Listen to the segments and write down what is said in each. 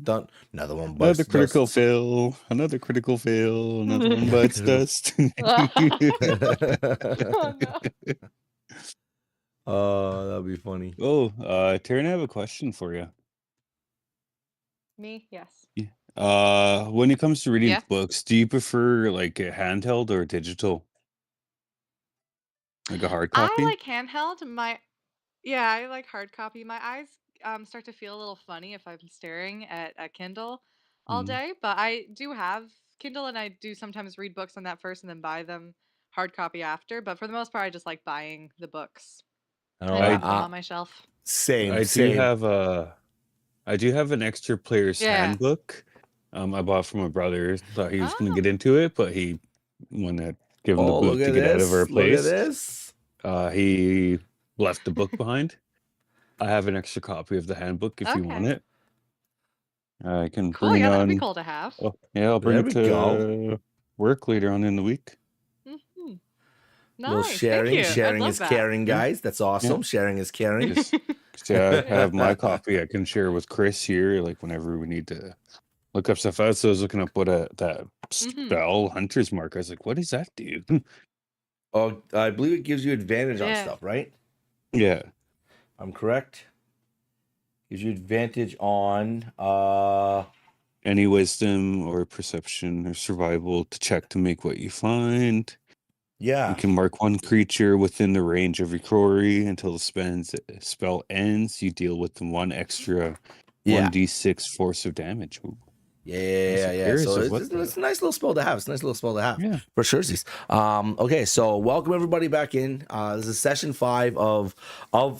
Done. Another one Another bites critical dust. fail. Another critical fail. Another one bites dust. Oh no. Oh, that'd be funny. Oh, Taryn, I have a question for you. Me? Yes. When it comes to reading Yeah. books, do you prefer like a handheld or digital? Like a hard I copy? like handheld. I like hard copy. My eyes start to feel a little funny if I'm staring at a Kindle all Mm. day, but I do have Kindle and I do sometimes read books on that first and then buy them hard copy after, but for the most part I just like buying the books I and know. having them on my shelf. Same. I do have an extra player's Yeah. handbook. I bought from my brother. Thought he was going to Oh. get into it, but he wanted to give him the Oh, boot look to at get out of our this! Look at place. this! He left the book behind. I have an extra copy of the handbook if you want Okay. it. I can Cool. bring it Yeah, that'd be on. cool to have. Oh, yeah, I'll bring There it we go. to work later on in the week. Mhm. Little Nice. Thank sharing. you. Sharing I'd is love that. caring, guys. That's awesome. Sharing is caring. Just, I have my copy. I can share with Chris here, like whenever we need to look up stuff out. So I was looking up what that spell hunter's mark. I was like, what does that do? Oh, I believe it gives you advantage on Yeah. stuff, right? Yeah. I'm correct. Gives you advantage on Any wisdom or perception or survival to check to make what you find. yeah. You can mark one creature within the range of your quarry until the spell ends. You deal with one extra 1d6 force of damage. Ooh. Yeah. So it's a nice little spell to have. It's a nice little spell to have. Yeah. For sure. Okay, so welcome everybody back in. This is session 5 of I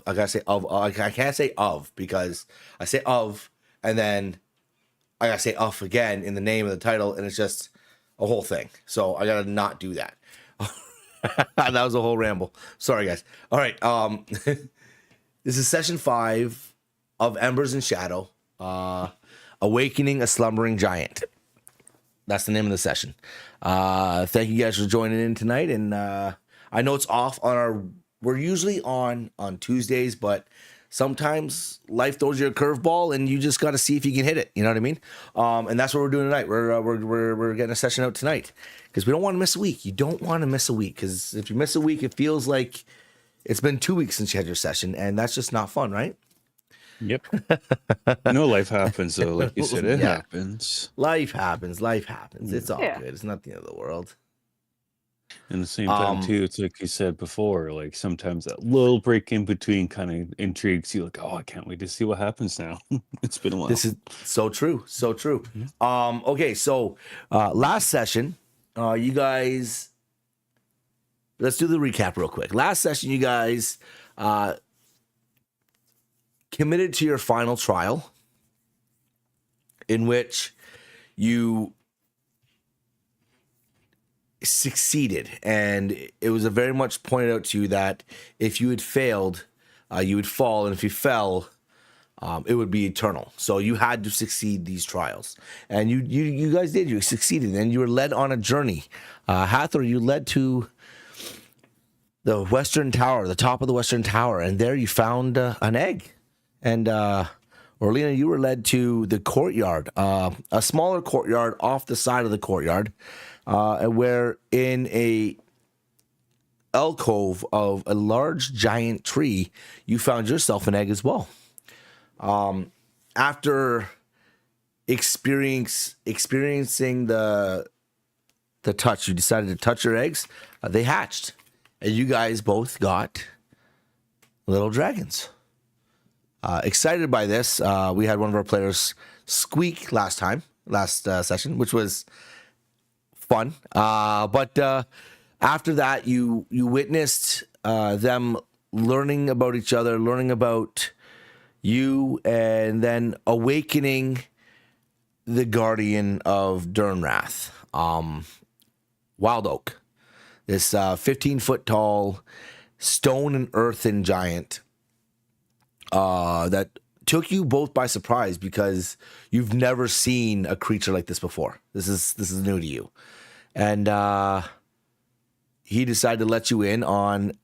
gotta say I can't say of because I say of and then I gotta say of again in the name of the title, and it's just a whole thing. So I gotta not do that. That was a whole ramble. Sorry guys. All right. This is session 5 of Embers and Shadow. Awakening a Slumbering Giant. That's the name of the session. Thank you guys for joining in tonight. And I know it's off on we're usually on Tuesdays, but sometimes life throws you a curveball and you just got to see if you can hit it. You know what I mean? And that's what we're doing tonight. We're getting a session out tonight because we don't want to miss a week. You don't want to miss a week because if you miss a week, it feels like it's been 2 weeks since you had your session, and that's just not fun, right? Yep. No, life happens though. Like you said, it happens. Life happens. It's all good. It's not the end of the world. And at the same time too, it's like you said before, like sometimes that little break in between kind of intrigues you, like, oh, I can't wait to see what happens now. It's been a while. This is so true. Okay, so last session, you guys, let's do the recap real quick. Last session, you guys committed to your final trial, in which you succeeded, and it was a very much pointed out to you that if you had failed, you would fall, and if you fell, it would be eternal. So you had to succeed these trials, and you guys did. You succeeded, and you were led on a journey. Hathor, you led to the Western Tower, the top of the Western Tower, and there you found an egg. And Orlina, you were led to the courtyard, a smaller courtyard off the side of the courtyard, where in a alcove of a large giant tree, you found yourself an egg as well. After experiencing the touch, you decided to touch your eggs. They hatched, and you guys both got little dragons. Excited by this, we had one of our players squeak last session, which was fun. But after that, you witnessed them learning about each other, learning about you, and then awakening the guardian of Durnrath, Wild Oak, this 15-foot tall stone and earthen giant. That took you both by surprise because you've never seen a creature like this before. This is new to you, and he decided to let you in on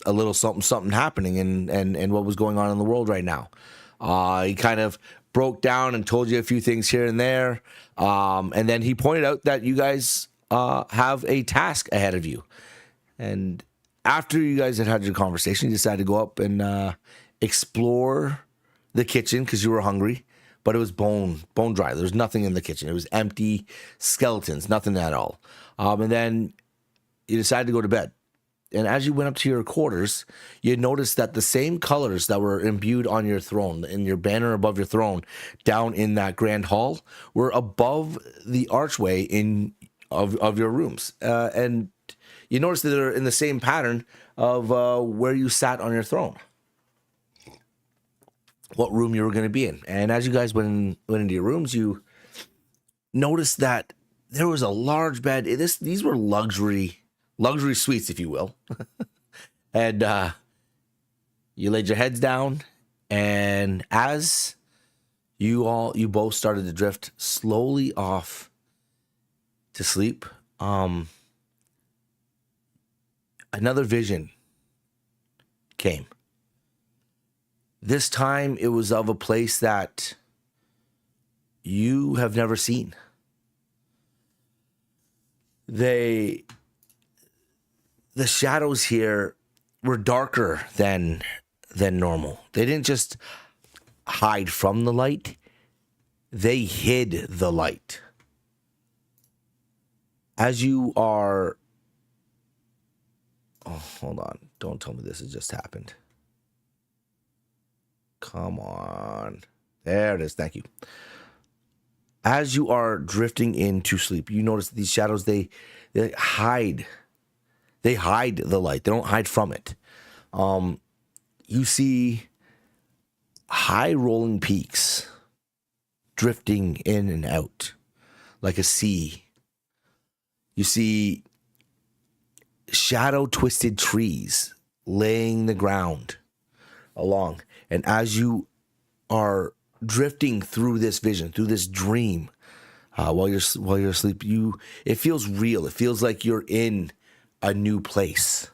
a little something happening and what was going on in the world right now. He kind of broke down and told you a few things here and there. And then he pointed out that you guys have a task ahead of you. And after you guys had your conversation, you decided to go up and explore the kitchen because you were hungry. But it was bone dry. There was nothing in the kitchen. It was empty skeletons, nothing at all. And then you decided to go to bed. And as you went up to your quarters, you noticed that the same colors that were imbued on your throne, in your banner above your throne, down in that grand hall, were above the archway of your rooms. And you noticed that they're in the same pattern of where you sat on your throne. What room you were going to be in. And as you guys went into your rooms, you noticed that there was a large bed. These were luxury suites, if you will. And you laid your heads down, and as you both started to drift slowly off to sleep, another vision came. This time it was of a place that you have never seen. The shadows here were darker than normal. They didn't just hide from the light. They hid the light. As you are... Oh, hold on. Don't tell me this has just happened. Come on. There it is. Thank you. As you are drifting into sleep, you notice that these shadows, they hide. They hide the light. They don't hide from it. You see high rolling peaks drifting in and out like a sea. You see shadow twisted trees laying the ground along. And as you are drifting through this vision, through this dream, while you're asleep, it feels real. It feels like you're in a new place.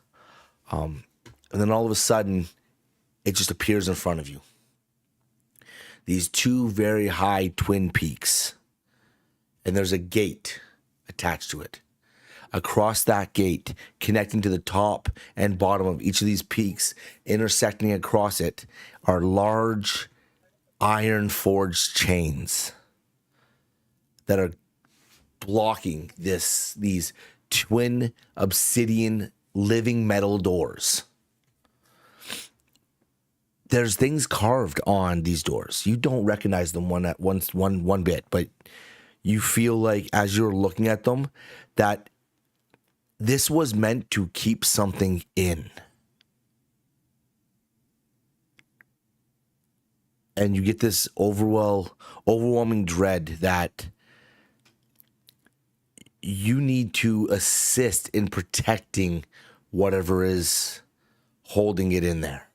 And then all of a sudden, it just appears in front of you. These two very high twin peaks. And there's a gate attached to it. Across that gate, connecting to the top and bottom of each of these peaks, intersecting across it, are large iron forged chains that are blocking these twin obsidian living metal doors. There's things carved on these doors. You don't recognize them one bit, but you feel like as you're looking at them that this was meant to keep something in. And you get this overwhelming dread that you need to assist in protecting whatever is holding it in there.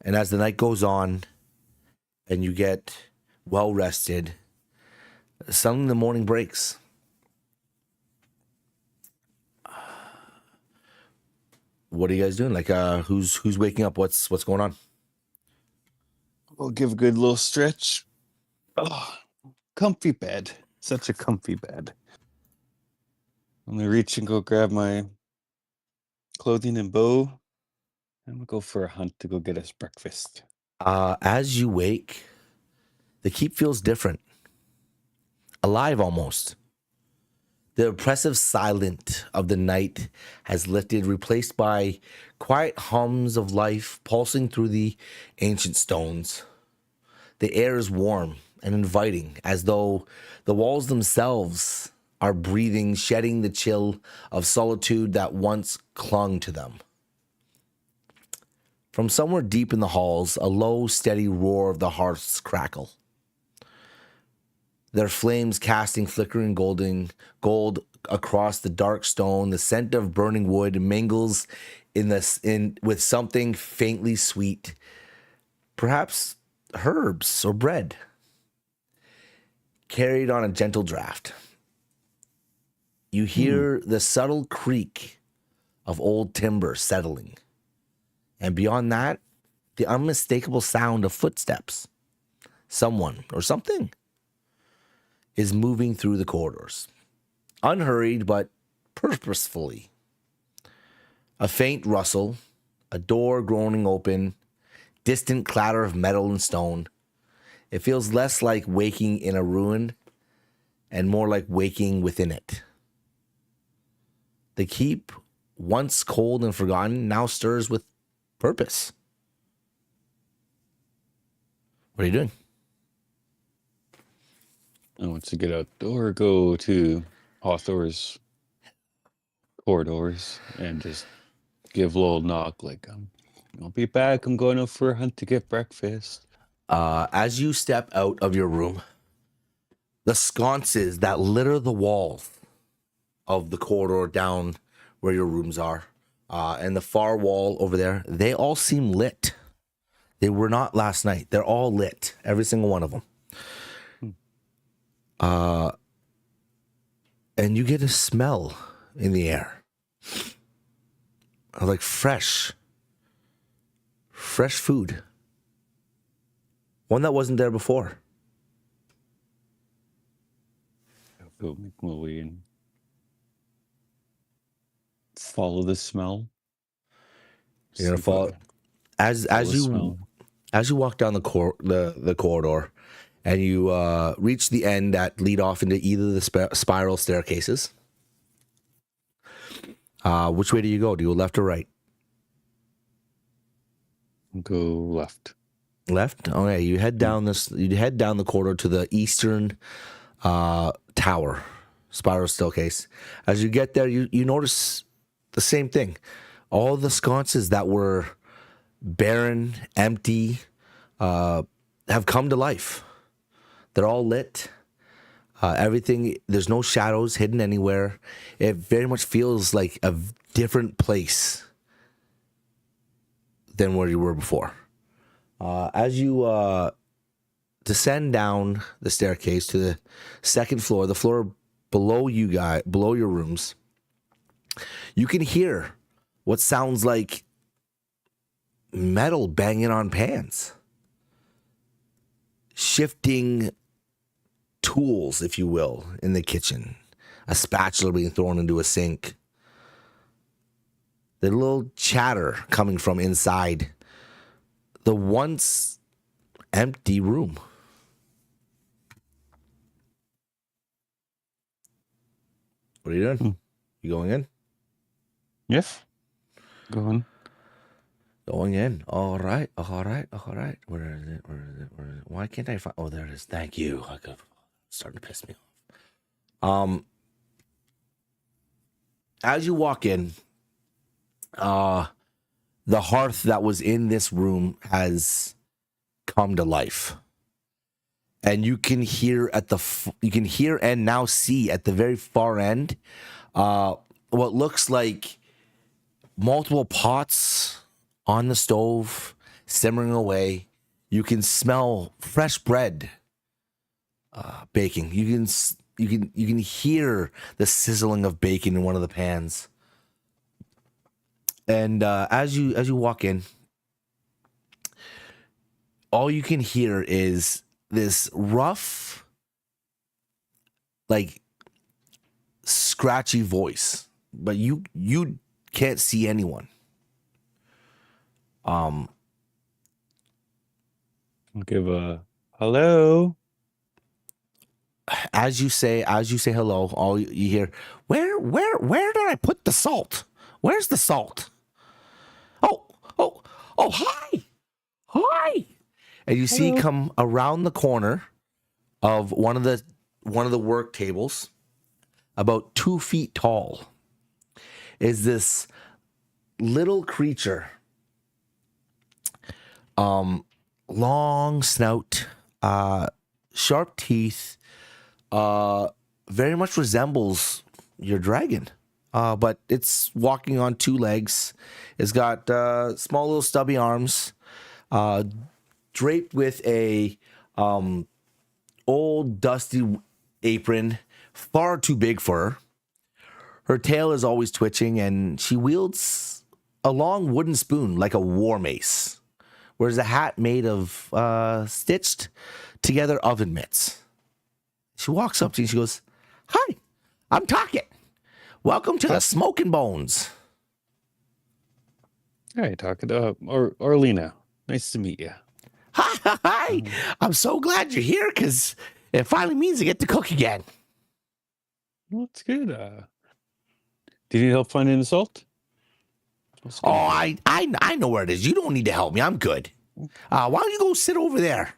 And as the night goes on and you get well rested, suddenly the morning breaks. What are you guys doing? Like, who's waking up? What's going on? We'll give a good little stretch. Oh, comfy bed. Such a comfy bed. I'm gonna reach and go grab my clothing and bow. I'm gonna go for a hunt to go get us breakfast. As you wake, the keep feels different. Alive almost. The oppressive silence of the night has lifted, replaced by quiet hums of life pulsing through the ancient stones. The air is warm and inviting, as though the walls themselves are breathing, shedding the chill of solitude that once clung to them. From somewhere deep in the halls, a low, steady roar of the hearths crackle. Their flames casting flickering gold across the dark stone. The scent of burning wood mingles with something faintly sweet, perhaps herbs or bread, carried on a gentle draft. You hear the subtle creak of old timber settling, and beyond that, the unmistakable sound of footsteps. Someone or something is moving through the corridors. Unhurried, but purposefully. A faint rustle, a door groaning open, distant clatter of metal and stone. It feels less like waking in a ruin and more like waking within it. The keep, once cold and forgotten, now stirs with purpose. What are you doing? I want to get out the door, go to Hawthorne's corridors, and just give a little knock, like, I'll be back. I'm going out for a hunt to get breakfast. As you step out of your room, the sconces that litter the walls of the corridor down where your rooms are, and the far wall over there, they all seem lit. They were not last night. They're all lit, every single one of them. And you get a smell in the air, like fresh food. One that wasn't there before. I'll go make my way and follow the smell. You're gonna follow as you walk down the corridor, and you reach the end that lead off into either the spiral staircases. Which way do you go? Do you go left or right? Go left. Left. Okay, you head down this. You head down the corridor to the eastern tower, spiral staircase. As you get there, you notice the same thing. All the sconces that were barren, empty, have come to life. They're all lit. Everything. There's no shadows hidden anywhere. It very much feels like a different place than where you were before. As you descend down the staircase to the second floor, the floor below below your rooms, you can hear what sounds like metal banging on pans, shifting tools, if you will, in the kitchen, a spatula being thrown into a sink, the little chatter coming from inside the once empty room. What are you doing? You going in? Yes. Go on. Going in. All right. Where is it? Why can't I find? Oh, there it is. Thank you. It's starting to piss me off. As you walk in, the hearth that was in this room has come to life, and you can hear and now see at the very far end, what looks like multiple pots on the stove simmering away. You can smell fresh bread baking. You can hear the sizzling of bacon in one of the pans. And as you walk in, all you can hear is this rough, like, scratchy voice, but you can't see anyone. I'll give a hello. As you say hello, all you hear, where did I put the salt? Where's the salt? Oh, hi. And you see come around the corner of one of the work tables, about 2 feet tall, is this little creature. Long snout, sharp teeth, very much resembles your dragon. But it's walking on 2 legs. It's got small little stubby arms, draped with a old dusty apron, far too big for her. Her tail is always twitching, and she wields a long wooden spoon like a war mace, wears a hat made of stitched together oven mitts. She walks up to you and she goes, "Hi, I'm Talkit. Welcome to the Smoking Bones." Hi, talking to Orlina. Nice to meet you. Hi. I'm so glad you're here because it finally means I get to cook again. Well, that's good. Do you need help finding the salt? Oh, I know where it is. You don't need to help me. I'm good. Why don't you go sit over there?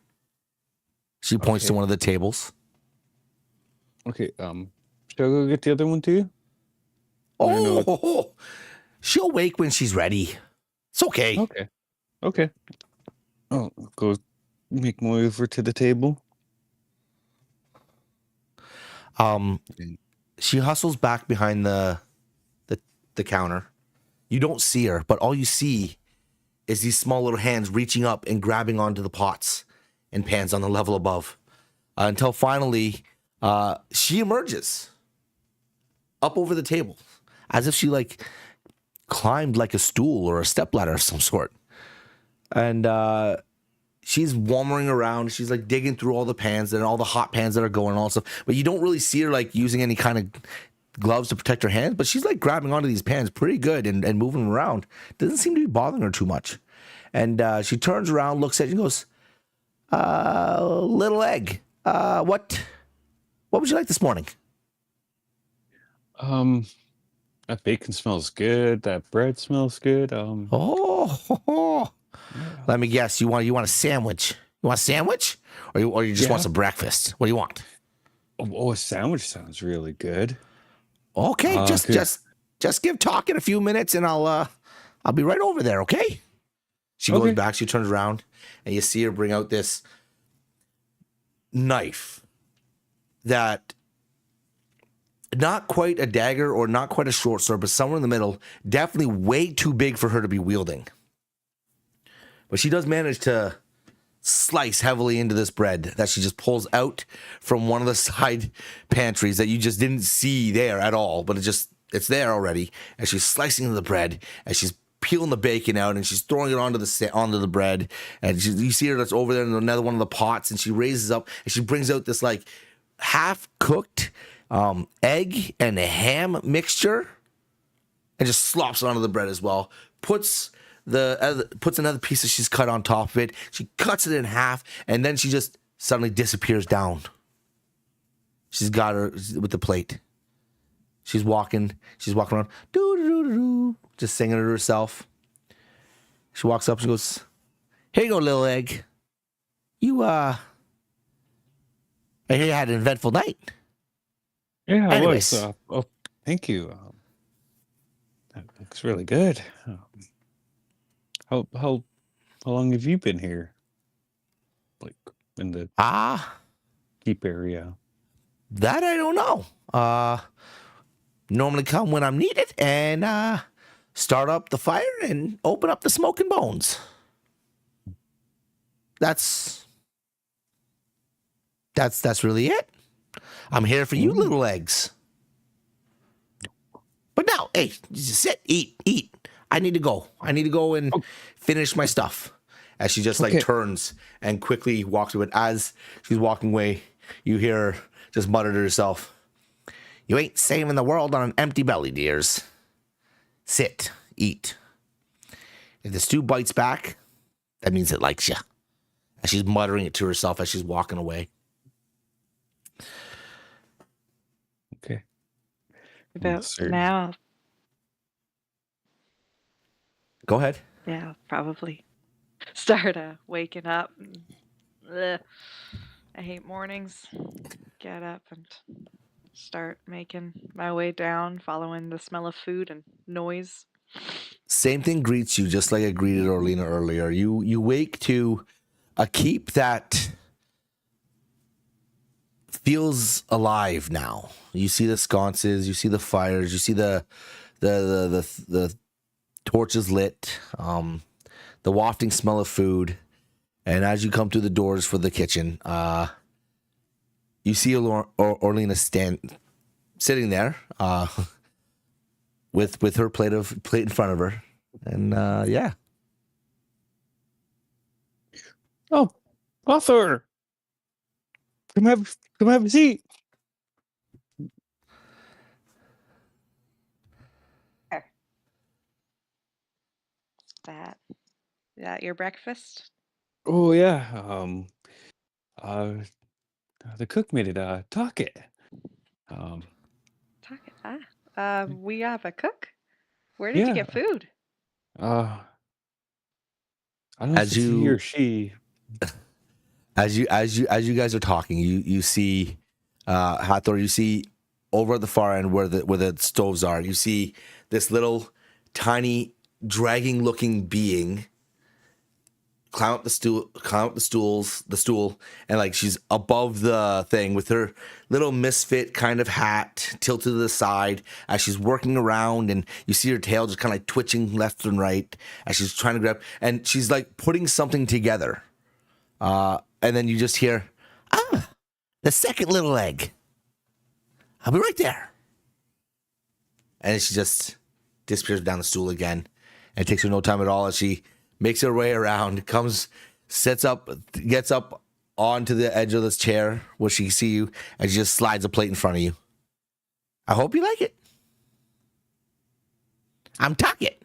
She points to one of the tables. Okay. Should I go get the other one too? Oh, she'll wake when she's ready. It's okay. Okay. Oh, go make my way over to the table. She hustles back behind the counter. You don't see her, but all you see is these small little hands reaching up and grabbing onto the pots and pans on the level above, until finally she emerges up over the table, as if she like climbed like a stool or a stepladder of some sort. And she's wandering around. She's like digging through all the pans and all the hot pans that are going and all stuff. But you don't really see her like using any kind of gloves to protect her hands. But she's like grabbing onto these pans pretty good and moving them around. Doesn't seem to be bothering her too much. And she turns around, looks at you and goes, "Little egg, what would you like this morning?" That bacon smells good. That bread smells good. Let me guess. You want a sandwich? You want a sandwich, or you just want some breakfast? What do you want? Oh, a sandwich sounds really good. Okay, just give Talkit a few minutes, and I'll be right over there. Okay. She goes back. She turns around, and you see her bring out this knife that, not quite a dagger or not quite a short sword, but somewhere in the middle, definitely way too big for her to be wielding. But she does manage to slice heavily into this bread that she just pulls out from one of the side pantries that you just didn't see there at all, but it's there already. And she's slicing into the bread, and she's peeling the bacon out, and she's throwing it onto the bread. And you see her that's over there in another one of the pots, and she raises up and she brings out this like half cooked egg and a ham mixture, and just slops it onto the bread as well. Puts another piece that she's cut on top of it. She cuts it in half, and then she just suddenly disappears down. She's got her with the plate. She's walking around, doo-doo-doo-doo, just singing to herself. She walks up and goes, "Here you go, little egg. I hear you had an eventful night." Yeah, Anyways. it was. Thank you. That looks really good. How long have you been here? Like in the keep area? That I don't know. Normally come when I'm needed and start up the fire and open up the smoking bones. That's really it. I'm here for you, little eggs. But now, hey, just sit, eat. I need to go and finish my stuff. As she just like turns and quickly walks away. As she's walking away, you hear her just mutter to herself, "You ain't saving the world on an empty belly, dears. Sit, eat. If the stew bites back, that means it likes you." And she's muttering it to herself as she's walking away. Okay. About now. Go ahead. Yeah, probably start waking up. Ugh. I hate mornings. Get up and start making my way down, following the smell of food and noise. Same thing greets you, just like I greeted Orlina earlier. You wake to a keep that feels alive now. You see the sconces, you see the fires, you see the torches lit, the wafting smell of food, and as you come through the doors for the kitchen, you see Orlina sitting there, with her plate in front of her, and yeah. Oh, Morthar! Come have a seat. There. That your breakfast? Oh yeah. Uh, the cook made it. Talk it. Um, Talk it. We have a cook. Where did you yeah. get food? Uh, I don't know if As it's he or you she. as you guys are talking, you see Hathor, you see over at the far end where the stoves are, you see this little tiny dragging looking being climb up the stool, and like she's above the thing with her little misfit kind of hat tilted to the side as she's working around, and you see her tail just kind of like twitching left and right as she's trying to grab, and she's like putting something together. And then you just hear, the second little egg. I'll be right there. And she just disappears down the stool again. And it takes her no time at all as she makes her way around, gets up onto the edge of this chair where she can see you, and she just slides a plate in front of you. I hope you like it. I'm Tucket.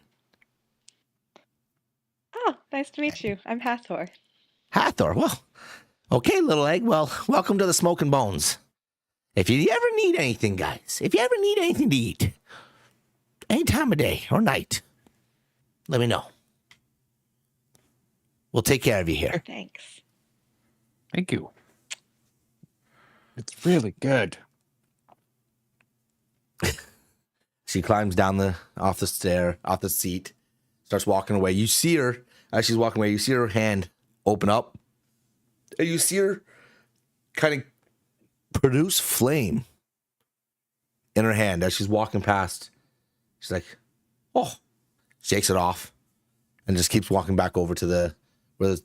Oh, nice to meet you. I'm Hathor. Hathor. Well, okay, little egg. Well, welcome to the Smoking Bones. If you ever need anything, guys, if you ever need anything to eat, any time of day or night, let me know. We'll take care of you here. Thanks. Thank you. It's really good. She climbs down off the seat, starts walking away. You see her as she's walking away. You see her hand open up, and you see her kind of produce flame in her hand as she's walking past. She's like, "Oh," shakes it off, and just keeps walking back over to where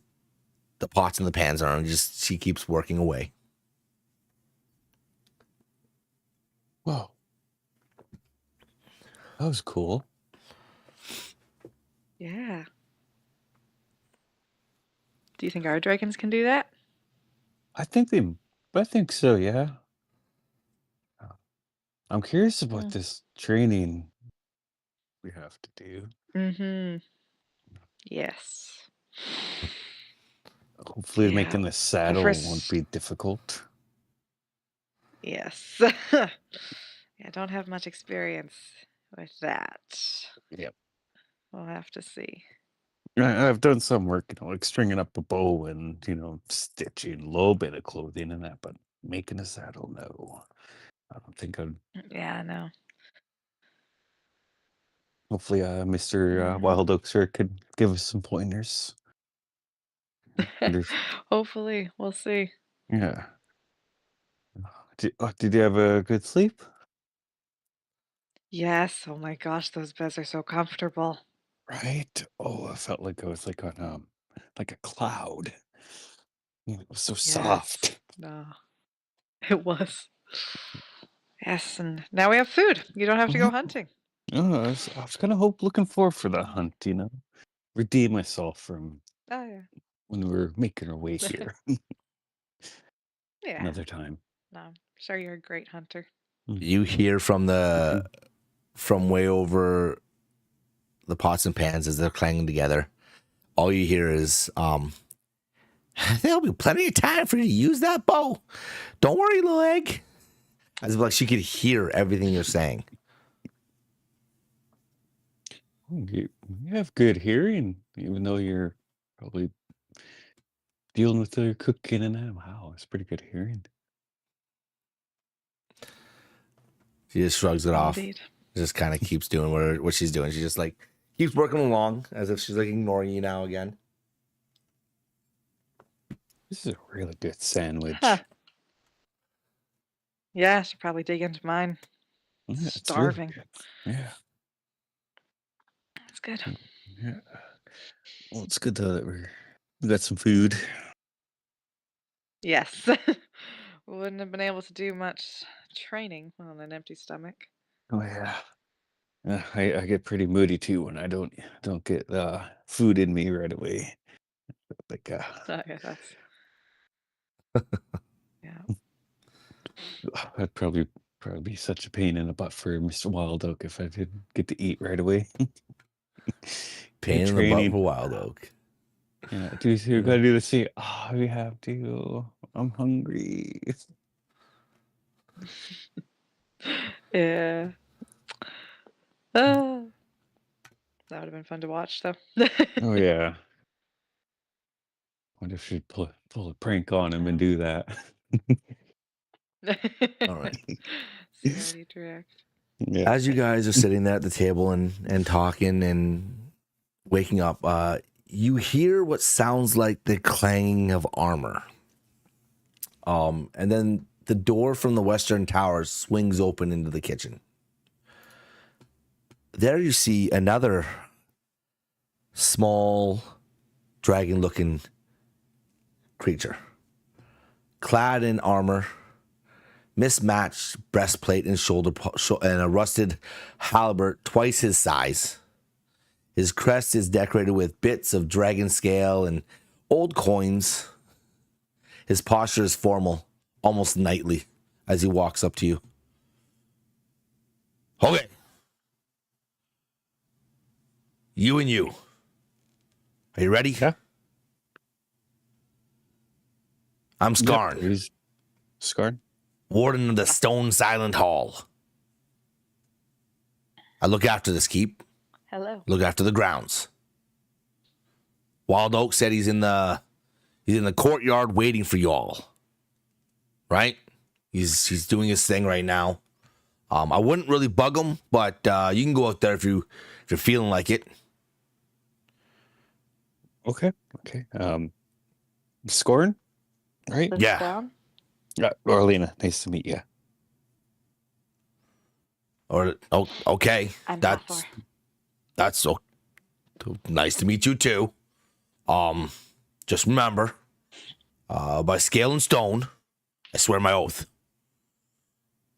the pots and the pans are, and she keeps working away. Whoa. That was cool. Yeah. Do you think our dragons can do that? I think so, yeah. I'm curious about this training we have to do. Mm-hmm. Yes. Hopefully Yeah. making the saddle won't be difficult. Yes. Yeah, I don't have much experience with that. Yep. We'll have to see. I've done some work, like stringing up a bow and, stitching a little bit of clothing and that, but making a saddle, no. I don't think I'd. Yeah, no. Hopefully, Mr. Wild Oak Sir could give us some pointers. Hopefully, we'll see. Yeah. Did you have a good sleep? Yes. Oh my gosh, those beds are so comfortable. Right? Oh, I felt like I was like on like a cloud. It was so Yes. soft. No, it was. Yes, and now we have food. You don't have to go hunting. Oh, I was kind of looking forward for the hunt, redeem myself from Oh yeah. when we were making our way here Yeah. another time. No, I'm sure you're a great hunter. You hear from way over the pots and pans as they're clanging together. All you hear is, there'll be plenty of time for you to use that bow. Don't worry, little egg. As if like she could hear everything you're saying. You have good hearing, even though you're probably dealing with the cooking and that. Wow, it's pretty good hearing. She just shrugs it off. Indeed. Just kind of keeps doing what she's doing. She just like keeps working along as if she's like ignoring you now again. This is a really good sandwich. Huh. Yeah, I should probably dig into mine. Yeah, it's really Starving. good. Yeah. That's good. Yeah. Well, it's good though that we got some food. Yes. Wouldn't have been able to do much training on an empty stomach. Oh yeah. I get pretty moody too when I don't get food in me right away. Like, Oh, yeah, that's yeah. I'd probably be such a pain in the butt for Mr. Wild Oak if I didn't get to eat right away. Pain in the butt for Wild Oak. Yeah, you gotta do the same. Oh, we have to. I'm hungry. Yeah. That would have been fun to watch, though. Oh yeah. Wonder if she'd pull a prank on him and do that. All right. See how he'd react. Yeah. As you guys are sitting there at the table and talking and waking up, you hear what sounds like the clanging of armor. And then the door from the western tower swings open into the kitchen. There you see another small dragon-looking creature, clad in armor, mismatched breastplate and and a rusted halberd twice his size. His crest is decorated with bits of dragon scale and old coins. His posture is formal, almost knightly, as he walks up to you. Okay. You and you. Are you ready? Yeah. I'm Skarn, He's Skarn. warden of the Stone Silent Hall. I look after this keep, Hello. look after the grounds. Wild Oak said he's in the courtyard waiting for you all. Right? He's doing his thing right now. I wouldn't really bug him, but you can go out there if you're feeling like it. Okay. Skorn, right? Sits Yeah. down. Yeah. Orlina, nice to meet you. Or okay, I'm that's Hathor. that's so nice to meet you too. Just remember, by scale and stone, I swear my oath.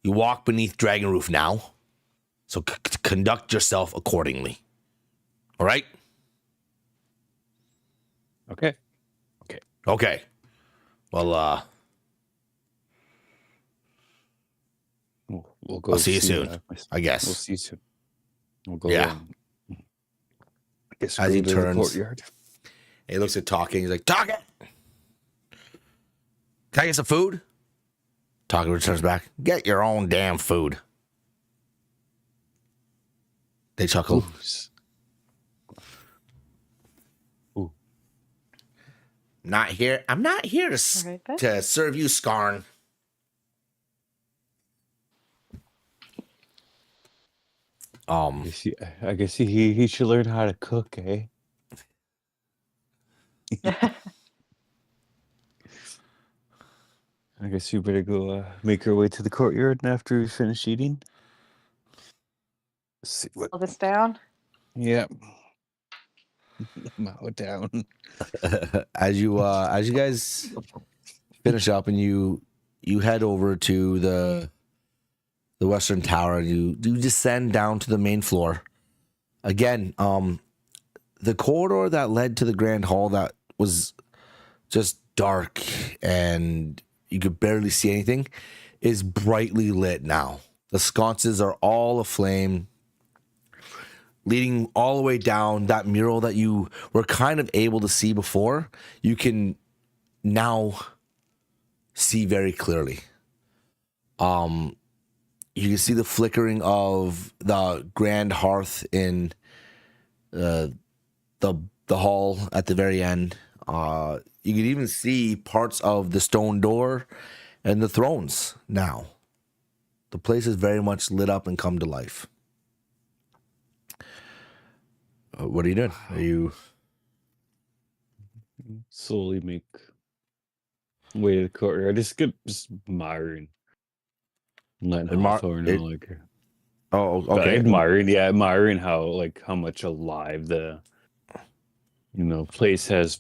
You walk beneath Dragon Roof now, so conduct yourself accordingly. All right? Okay. Okay. Well, We'll go. I'll see you soon, I guess. We'll see you soon. We'll go. Yeah. I guess As he go to turns- the courtyard. he looks at Talking. He's like, Talking! Can I get some food? Talking returns back. Get your own damn food. They chuckle. Ooh. I'm not here All right, then. to serve you, Skarn. I guess he should learn how to cook, eh? I guess you better go make your way to the courtyard after we finish eating. Let's see what. Pull this down. Yeah. Mow it down. As you guys finish up and you head over to the western tower and you descend down to the main floor. Again, the corridor that led to the grand hall that was just dark and you could barely see anything is brightly lit now. The sconces are all aflame, leading all the way down. That mural that you were kind of able to see before, you can now see very clearly. You can see the flickering of the grand hearth in the hall at the very end. You can even see parts of the stone door and the thrones now. The place is very much lit up and come to life. What are you doing? Are you Slowly make way to the courtyard. Just admiring. Letting Hawthorne know, like, Oh, but okay. admiring how much alive the place has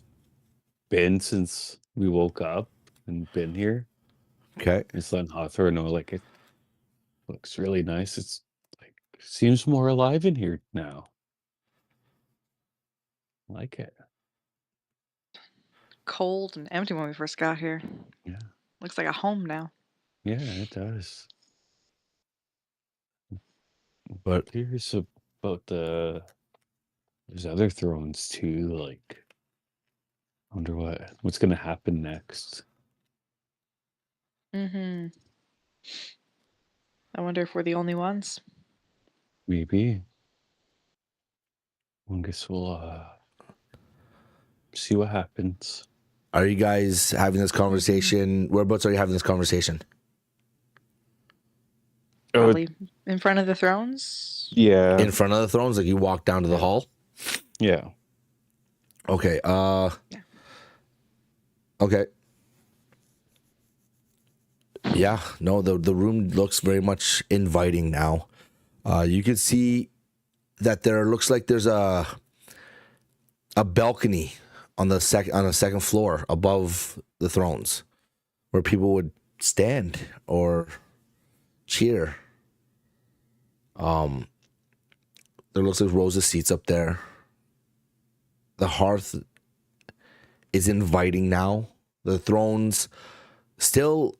been since we woke up and been here. Okay. Just letting Hawthorne know, like, it looks really nice. It's like seems more alive in here now. I like it. cold and empty when we first got here. Yeah. Looks like a home now. Yeah, it does. But Curious about there's other thrones too. Like, I wonder what's gonna happen next. Mm-hmm. I wonder if we're the only ones. Maybe. I guess we'll see what happens. are you guys having this conversation? Whereabouts are you having this conversation? Probably in front of the thrones. Yeah. In front of the thrones, like you walk down to the hall. Yeah. Okay. Yeah. Okay. Yeah. No, the room looks very much inviting now. You can see that there looks like there's a balcony on the second floor above the thrones, where people would stand or cheer. There looks like rows of seats up there. The hearth is inviting now. The thrones still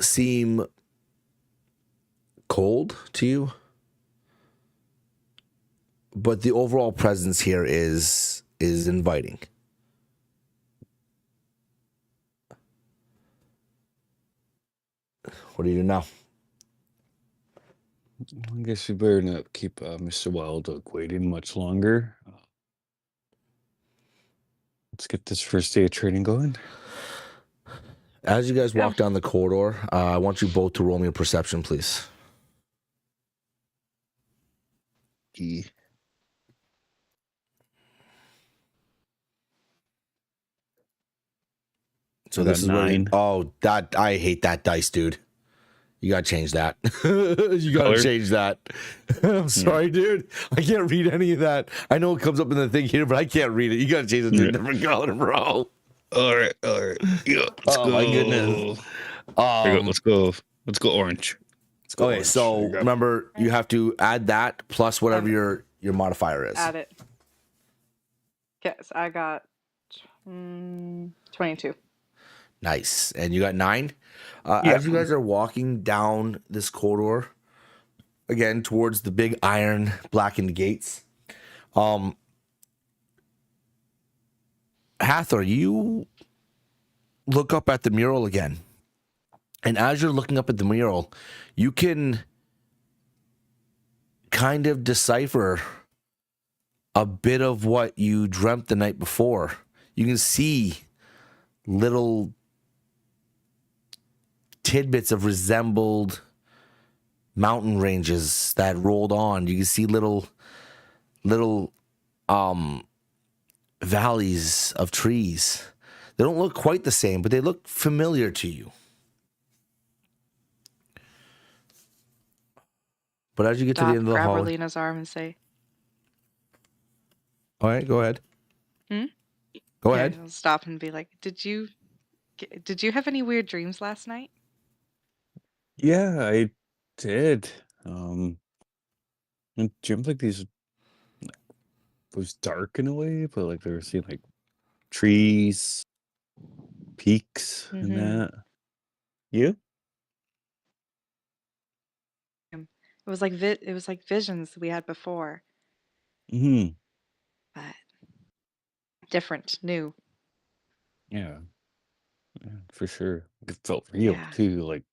seem cold to you, but the overall presence here is inviting. What do you do now? I guess we better not keep Mr. Wild Oak waiting much longer. Let's get this first day of training going. As you guys Yeah. walk down the corridor, I want you both to roll me a perception, please. So I this got is where 9. that I hate that dice, dude. You gotta change that. You gotta Color? change that. I'm sorry, dude. I can't read any of that. I know it comes up in the thing here, but I can't read it. You gotta change it to a Yeah. different color, bro. All right. Yeah, let's Oh go. my goodness. There you go. Let's go orange. Let's go Okay, orange. so There you go. remember you have to add that plus whatever your modifier is. Add it. Okay, so I got 22. Nice. And you got 9. Yeah. As you guys are walking down this corridor, again towards the big iron blackened gates, Hathor, you look up at the mural again. And as you're looking up at the mural, you can kind of decipher a bit of what you dreamt the night before. You can see little tidbits of resembled mountain ranges that rolled on. You can see little valleys of trees. They don't look quite the same, but they look familiar to you. But as you get to the end of the grab hall, Orlena's arm and say, all right, go ahead. Hmm? Go Okay, ahead. I'll stop and be like, did you have any weird dreams last night? Yeah, I did. And dreamt like these. It was dark in a way, but like they were seeing like trees, peaks, and Mhm. that. You? It was like visions we had before, Mm-hmm. but different, new. Yeah, for sure. It felt real Yeah. too. Like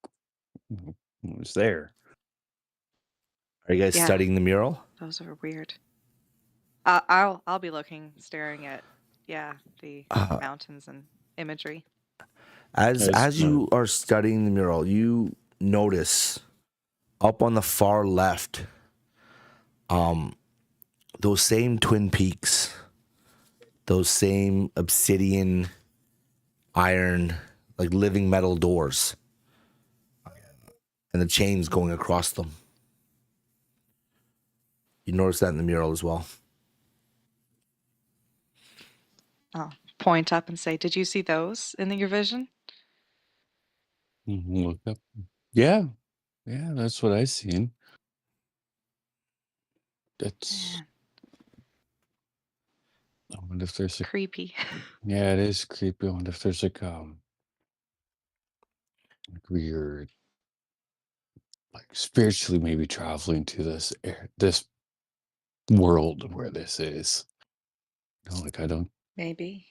it was there. Are you guys Yeah. studying the mural? Those are weird. I'll be looking, staring at the mountains and imagery. As you are studying the mural, you notice up on the far left, those same twin peaks, those same obsidian, iron, like living metal doors, and the chains going across them. You notice that in the mural as well. I'll point up and say, "Did you see those in your vision?" Look up. Yeah, that's what I seen. That's. Man. I wonder if there's a Creepy. yeah, it is creepy. I wonder if there's like weird like spiritually maybe traveling to this world where this is. Like Maybe.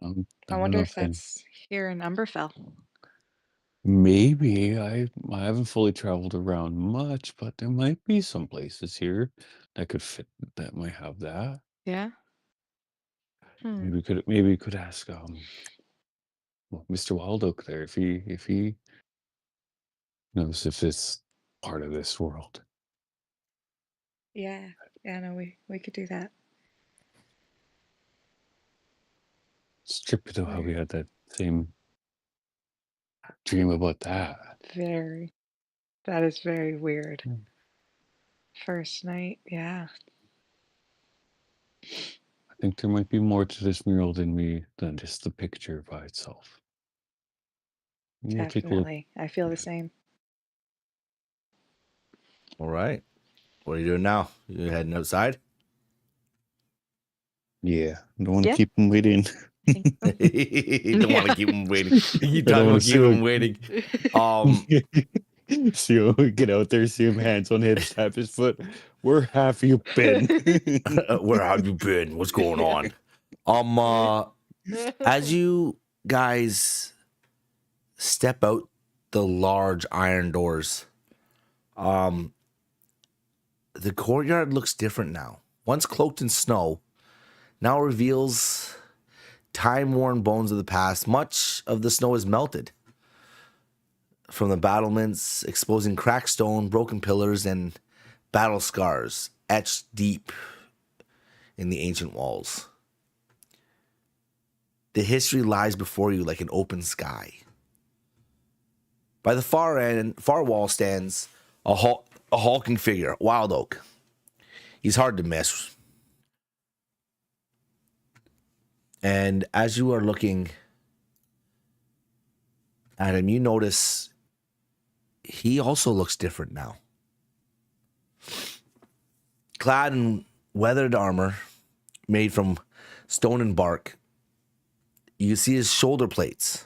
I I don't wonder know if if I that's here in Umberfell. maybe I haven't fully traveled around much, but there might be some places here that could fit that might have that. Yeah. Hmm. Maybe we could ask Mr. Wild Oak there if he knows if it's part of this world. Yeah. Yeah. No, we could do that. It's trippy though how we Weird. had that same dream about that. Very. That is very weird. Hmm. First night. Yeah. I think there might be more to this mural than just the picture by itself. We'll take a look. Definitely. I feel the same. All right. What are you doing now? You heading outside? Yeah, I don't want to Yeah. keep him waiting. I think so. You don't want to Yeah. keep him waiting. You I don't talking wanna about see keeping him. him waiting. See him get out there, see him hands on hips, tap his foot. Where have you been? Where have you been? What's going on? As you guys step out the large iron doors, the courtyard looks different now. Once cloaked in snow, now reveals time-worn bones of the past. Much of the snow is melted from the battlements, exposing cracked stone, broken pillars, and battle scars etched deep in the ancient walls. The history lies before you like an open sky. By the far wall stands a hulking figure, Wild Oak. He's hard to miss. And as you are looking at him, you notice he also looks different now. Clad in weathered armor made from stone and bark, you see his shoulder plates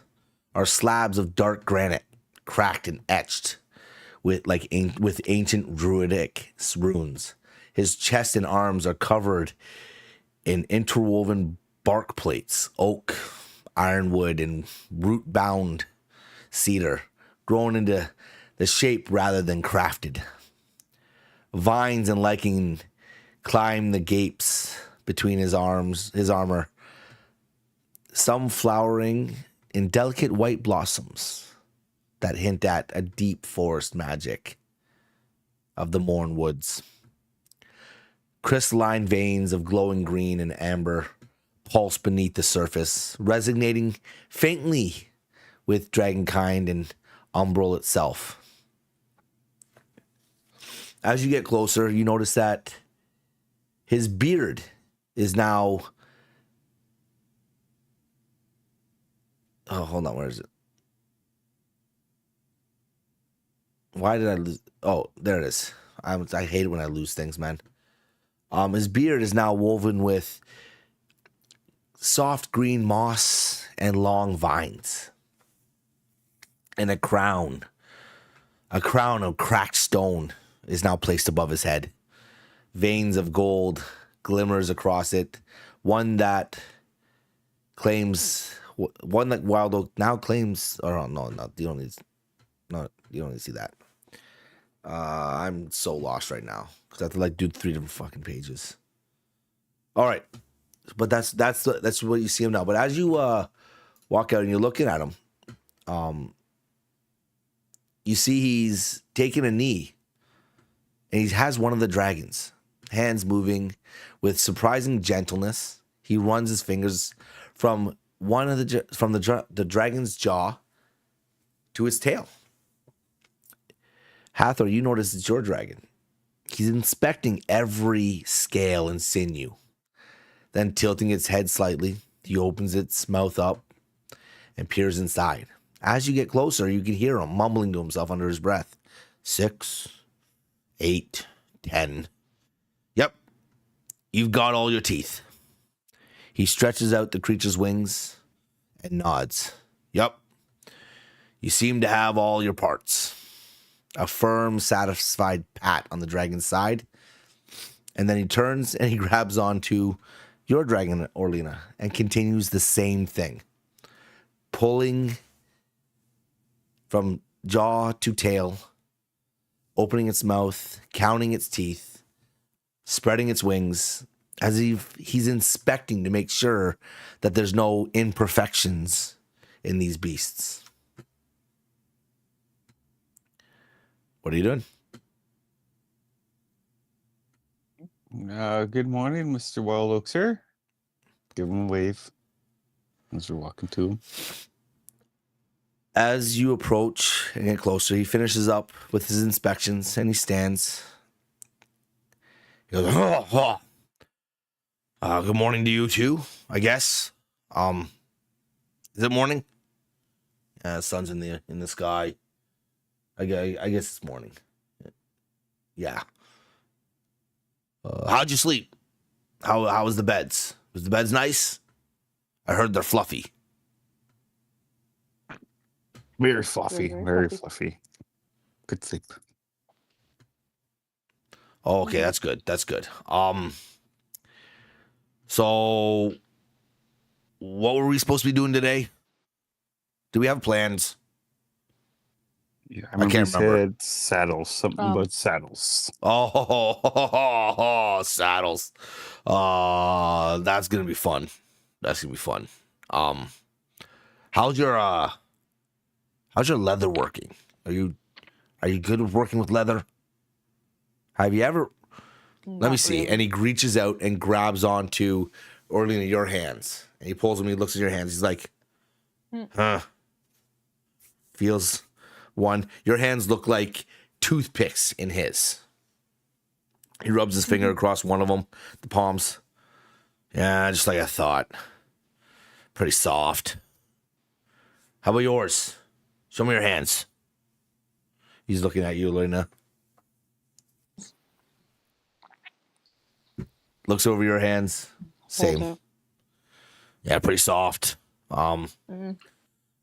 are slabs of dark granite, cracked and etched with ancient druidic runes. His chest and arms are covered in interwoven bark plates, oak, ironwood, and root-bound cedar, grown into the shape rather than crafted. Vines and lichen climb the gapes between his armor, some flowering in delicate white blossoms that hint at a deep forest magic of the Morn woods. Crystalline veins of glowing green and amber pulse beneath the surface, resonating faintly with dragonkind and umbral itself. As you get closer, you notice that his beard is now... Oh, hold on. Where is it? Why did I lose? Oh, there it is. I hate it when I lose things, man. His beard is now woven with soft green moss and long vines. And a crown of cracked stone is now placed above his head. Veins of gold glimmers across it. One that Wild Oak now claims. Or no, you don't need to see that. I'm so lost right now because I have to do 3 different fucking pages. All right, but that's what you see him now. But as you walk out and you're looking at him, you see he's taking a knee, and he has one of the dragons, hands moving with surprising gentleness. He runs his fingers from the dragon's jaw to its tail. Hathor, you notice it's your dragon. He's inspecting every scale and sinew. Then tilting its head slightly, he opens its mouth up and peers inside. As you get closer, you can hear him mumbling to himself under his breath. 6, 8, 10. Yep, you've got all your teeth. He stretches out the creature's wings and nods. Yup. You seem to have all your parts. A firm, satisfied pat on the dragon's side. And then he turns and he grabs onto your dragon, Orlina, and continues the same thing. Pulling from jaw to tail, opening its mouth, counting its teeth, spreading its wings, as if he's inspecting to make sure that there's no imperfections in these beasts. What are you doing? Good morning, Mr. Wild Oak, sir. Give him a wave as we're walking to him. As you approach and get closer, he finishes up with his inspections and he stands. He goes, good morning to you too, I guess. Is it morning? Yeah, the sun's in the sky. I guess it's morning. Yeah. How'd you sleep? How was the beds? Was the beds nice? I heard they're fluffy. Very fluffy, very fluffy. Good sleep. Oh, okay, that's good. That's good. So what were we supposed to be doing today? Do we have plans? Yeah, I can't remember. Said saddles, something about saddles. Oh, saddles. That's gonna be fun. That's gonna be fun. How's your leather working? Are you good with working with leather? Have you ever? Let me see. Really. And he reaches out and grabs onto Orlina, your hands. And he pulls them. He looks at your hands. He's like, huh. Feels one. Your hands look like toothpicks in his. He rubs his finger across one of them, the palms. Yeah, just like I thought. Pretty soft. How about yours? Show me your hands. He's looking at you, Lena. Looks over your hands. Same. Yeah, pretty soft. Doesn't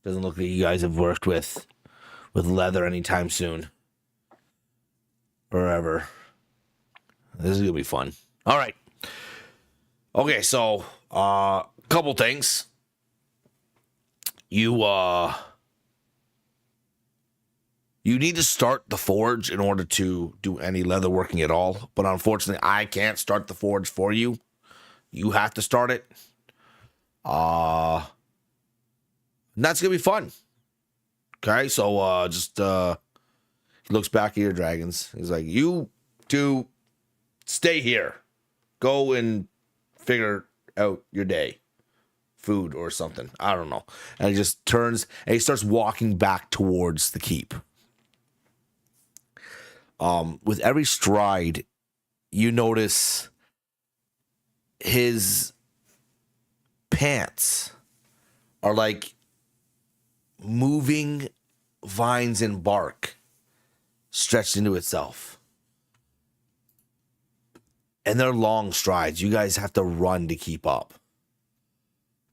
look like you guys have worked with leather anytime soon. Or ever. This is gonna be fun. All right. Okay, so couple things. You need to start the forge in order to do any leather working at all. But unfortunately, I can't start the forge for you. You have to start it. And that's gonna be fun. Okay, so just he looks back at your dragons. He's like, you two stay here. Go and figure out your day. Food or something. I don't know. And he just turns and he starts walking back towards the keep. With every stride, you notice his pants are like moving vines and bark stretched into itself. And they're long strides. You guys have to run to keep up.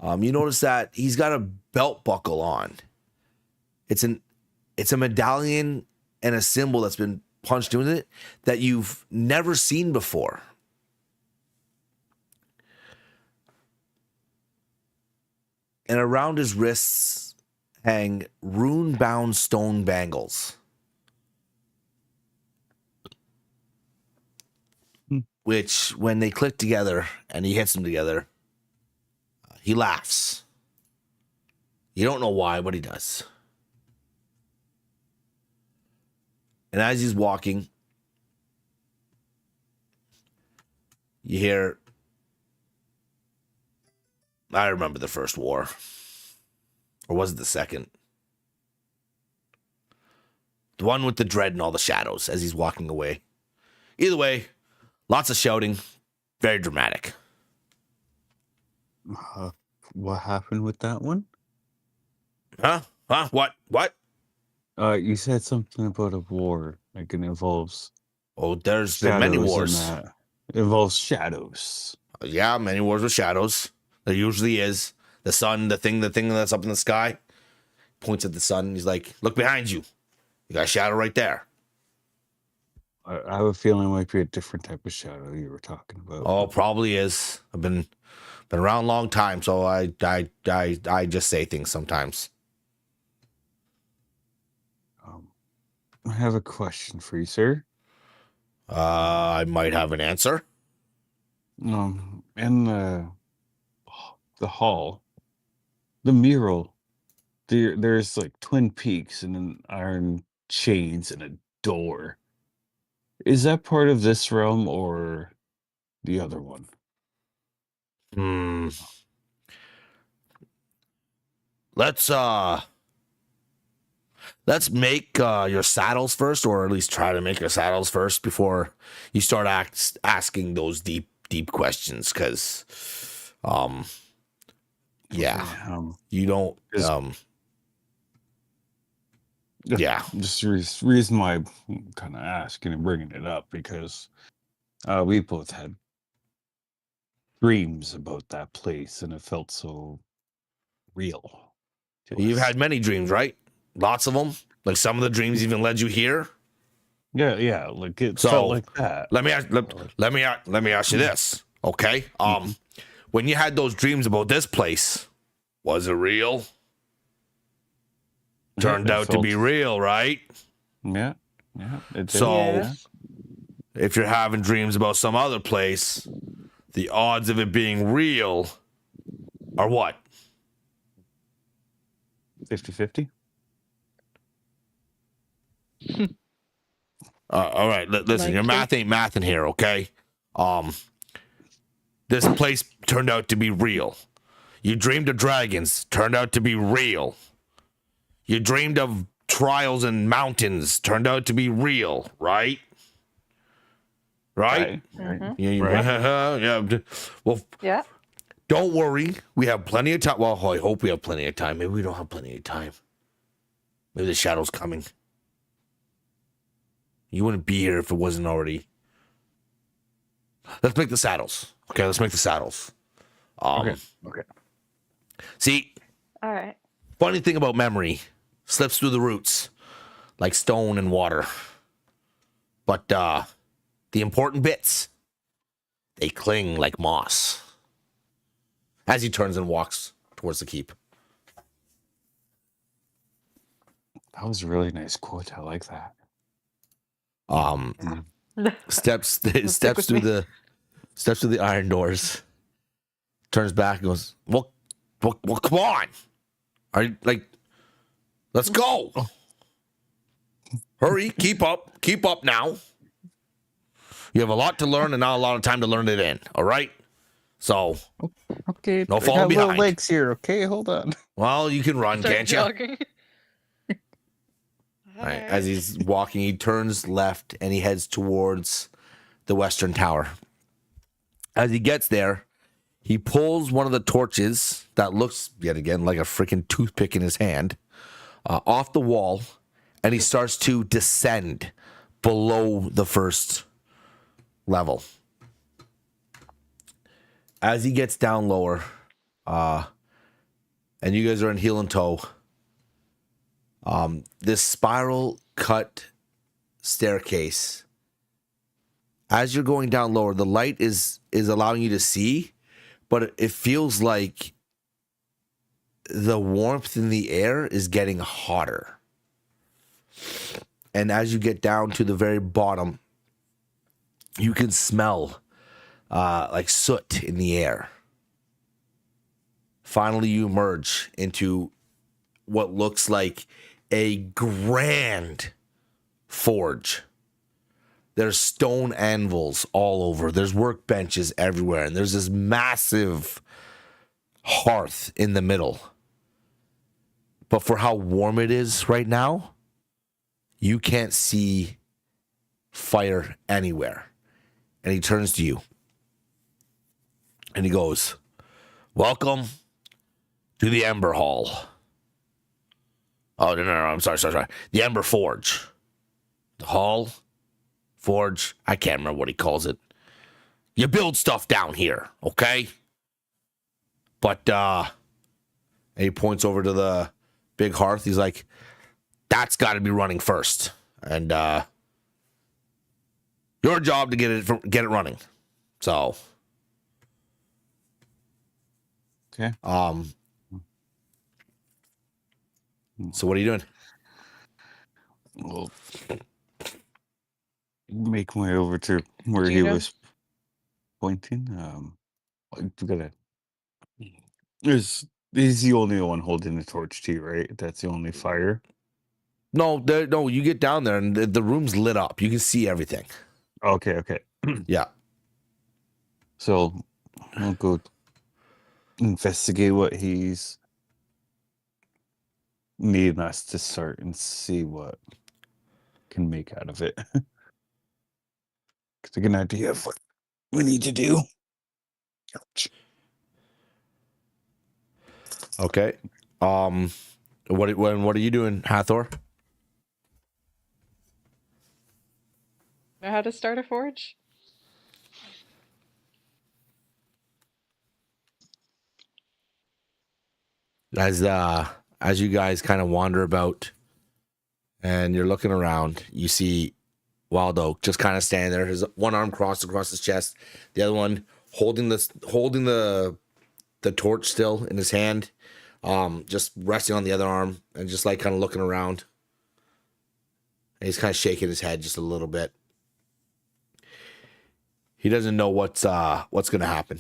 You notice that he's got a belt buckle on. It's a medallion and a symbol that's been punched into it that you've never seen before. And around his wrists hang rune-bound stone bangles. Which, when they click together and he hits them together, he laughs. You don't know why, but he does. And as he's walking, you hear, I remember the first war. Or was it the second? The one with the dread and all the shadows as he's walking away. Either way, lots of shouting. Very dramatic. What happened with that one? Huh? What? You said something about a war. Like it involves Oh, there's been many shadows wars. in that. It involves shadows. Yeah, many wars with shadows. There usually is. The sun, the thing that's up in the sky. Points at the sun. He's like, look behind you. You got a shadow right there. I have a feeling it might be a different type of shadow you were talking about. Oh, probably is. I've been around a long time, so I just say things sometimes. I have a question for you, sir. I might have an answer. In the hall, the mural, there's like twin peaks and an iron chains and a door. Is that part of this realm or the other one? Let's make your saddles first, or at least try to make your saddles first before you start asking those deep questions. Because, yeah, you don't. Yeah, just the reason why I'm kind of asking and bringing it up because we both had dreams about that place, and it felt so real. You've had many dreams, right? Lots of them. Like some of the dreams even led you here. Yeah. Like it felt like that. Let me ask you this, okay? When you had those dreams about this place, was it real? Turned out to be real, right? Yeah. It did. So, if you're having dreams about some other place, the odds of it being real are what? 50-50? All right, listen, your math ain't mathing here, okay? This place turned out to be real. You dreamed of dragons, turned out to be real. You dreamed of trials and mountains, turned out to be real, right? Right? Right. Yeah. Well, Yeah. don't worry. We have plenty of time. Well, I hope we have plenty of time. Maybe we don't have plenty of time. Maybe the shadow's coming. You wouldn't be here if it wasn't already. Let's make the saddles. Okay, let's make the saddles. Okay. See, All right. funny thing about memory, slips through the roots like stone and water. But the important bits, they cling like moss. As he turns and walks towards the keep. That was a really nice quote. I like that. Steps through the iron doors. Turns back and goes, well, come on. Are you like, let's go. Hurry, keep up now. You have a lot to learn and not a lot of time to learn it in. All right. So, okay, no falling behind. Little legs here. Okay, hold on. Well, you can run, Start can't you? jogging. All right. As he's walking, he turns left and he heads towards the western tower. As he gets there, he pulls one of the torches that looks, yet again, like a freaking toothpick in his hand, off the wall, and he starts to descend below the first level. As he gets down lower, and you guys are in heel and toe, this spiral cut staircase, as you're going down lower, the light is allowing you to see, but it feels like the warmth in the air is getting hotter. And as you get down to the very bottom, you can smell like soot in the air. Finally, you emerge into what looks like a grand forge. There's stone anvils all over. There's workbenches everywhere. And there's this massive hearth in the middle. But for how warm it is right now, you can't see fire anywhere. And he turns to you. And he goes, welcome to the Ember Hall. Oh, no, I'm sorry. The Ember Forge. The hall, forge, I can't remember what he calls it. You build stuff down here, okay? But and he points over to the big hearth. He's like, that's got to be running first. And your job to get it running. So Okay. So what are you doing? Well, make my way over to where he Judah? was pointing. We gotta. He's the only one holding the torch too, right? That's the only fire. No, you get down there and the room's lit up. You can see everything. Okay. Yeah. So we'll go investigate what he's needing us to start and see what can make out of it. Get an idea of what we need to do. Ouch. Okay. What are you doing, Hathor? Know how to start a forge? As you guys kind of wander about and you're looking around, you see Wild Oak just kind of standing there, his one arm crossed across his chest, the other one holding the torch still in his hand, just resting on the other arm and just like kind of looking around. And he's kind of shaking his head just a little bit. He doesn't know what's gonna happen.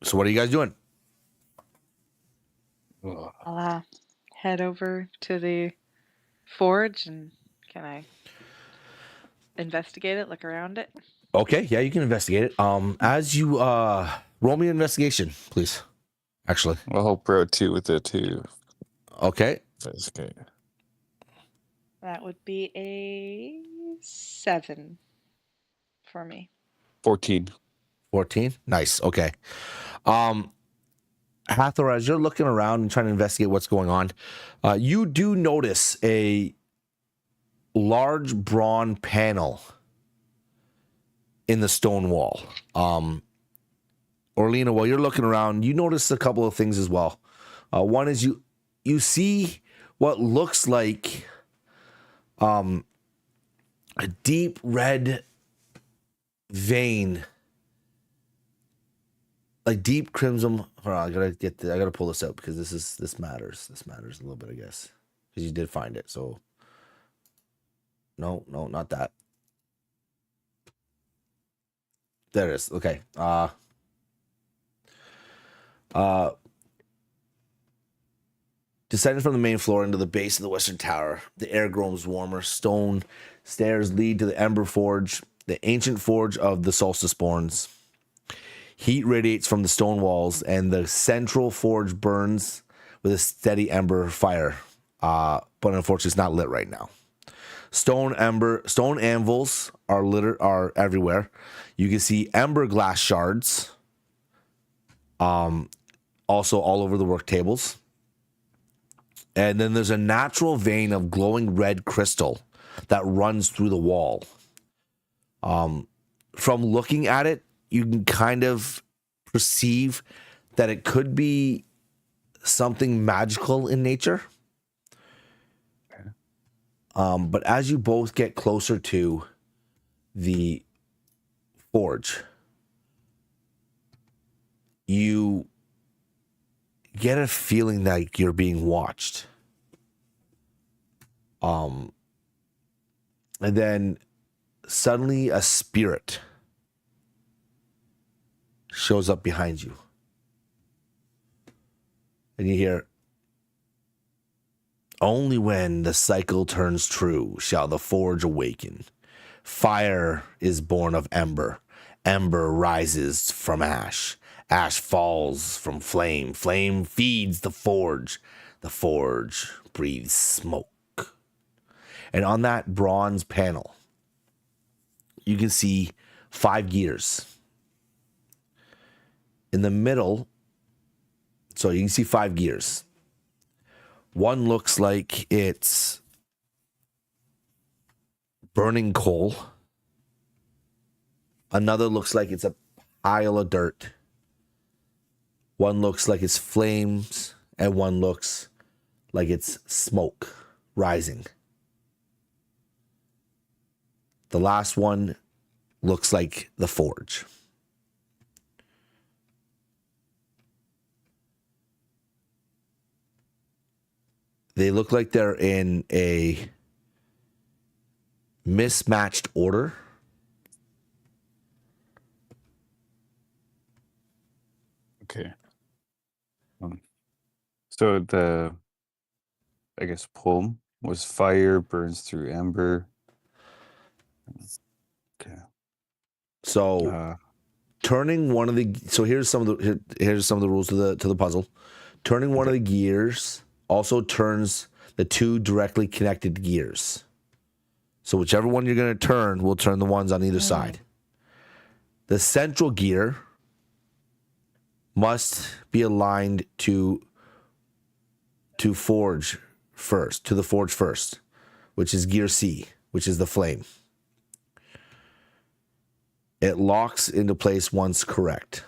So what are you guys doing? I'll head over to the forge and can I investigate it, look around it? Okay, yeah, you can investigate it. As you roll me an investigation, please. Actually. I'll help out too with it too. Okay. Investigate. That would be a 7 for me. 14. 14. Nice. Okay. Hathor, as you're looking around and trying to investigate what's going on, you do notice a large bronze panel in the stone wall. Orlina, while you're looking around, you notice a couple of things as well. One is you see what looks like a deep red vein, like deep crimson. Hold on, I gotta pull this out because this matters. This matters a little bit, I guess, because you did find it. So no, not that. There it is. Okay. Descending from the main floor into the base of the western tower, the air grows warmer. Stone stairs lead to the Ember Forge, the ancient forge of the Solsticeborns. Heat radiates from the stone walls, and the central forge burns with a steady ember fire. But unfortunately, it's not lit right now. Stone anvils are everywhere. You can see ember glass shards, also all over the work tables. And then there's a natural vein of glowing red crystal that runs through the wall. From looking at it, you can kind of perceive that it could be something magical in nature. But as you both get closer to the forge, you get a feeling like you're being watched. And then suddenly a spirit shows up behind you. And you hear, "Only when the cycle turns true shall the forge awaken. Fire is born of ember. Ember rises from ash. Ash falls from flame. Flame feeds the forge. The forge breathes smoke." And on that bronze panel, you can see 5 gears. In the middle, so you can see 5 gears. One looks like it's burning coal. Another looks like it's a pile of dirt. One looks like it's flames, and one looks like it's smoke rising. The last one looks like the forge. They look like they're in a mismatched order. Okay. So the, I guess, poem was fire burns through ember. Okay. So turning one of the here's some of the rules to the puzzle. Turning one of the gears also turns the two directly connected gears. So whichever one you're going to turn will turn the ones on either side. The central gear must be aligned to the forge first, which is gear C, which is the flame. It locks into place once correct.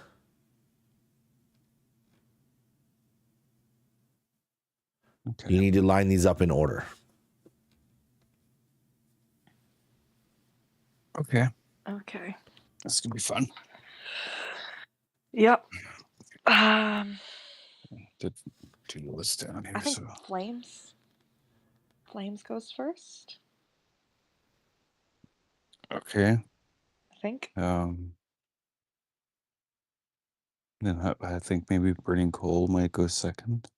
Okay. You need to line these up in order. Okay. Okay. That's gonna be fun. Yep. Did do the list down here. I think So flames. Flames goes first. okay. I think. Then I think maybe burning coal might go second.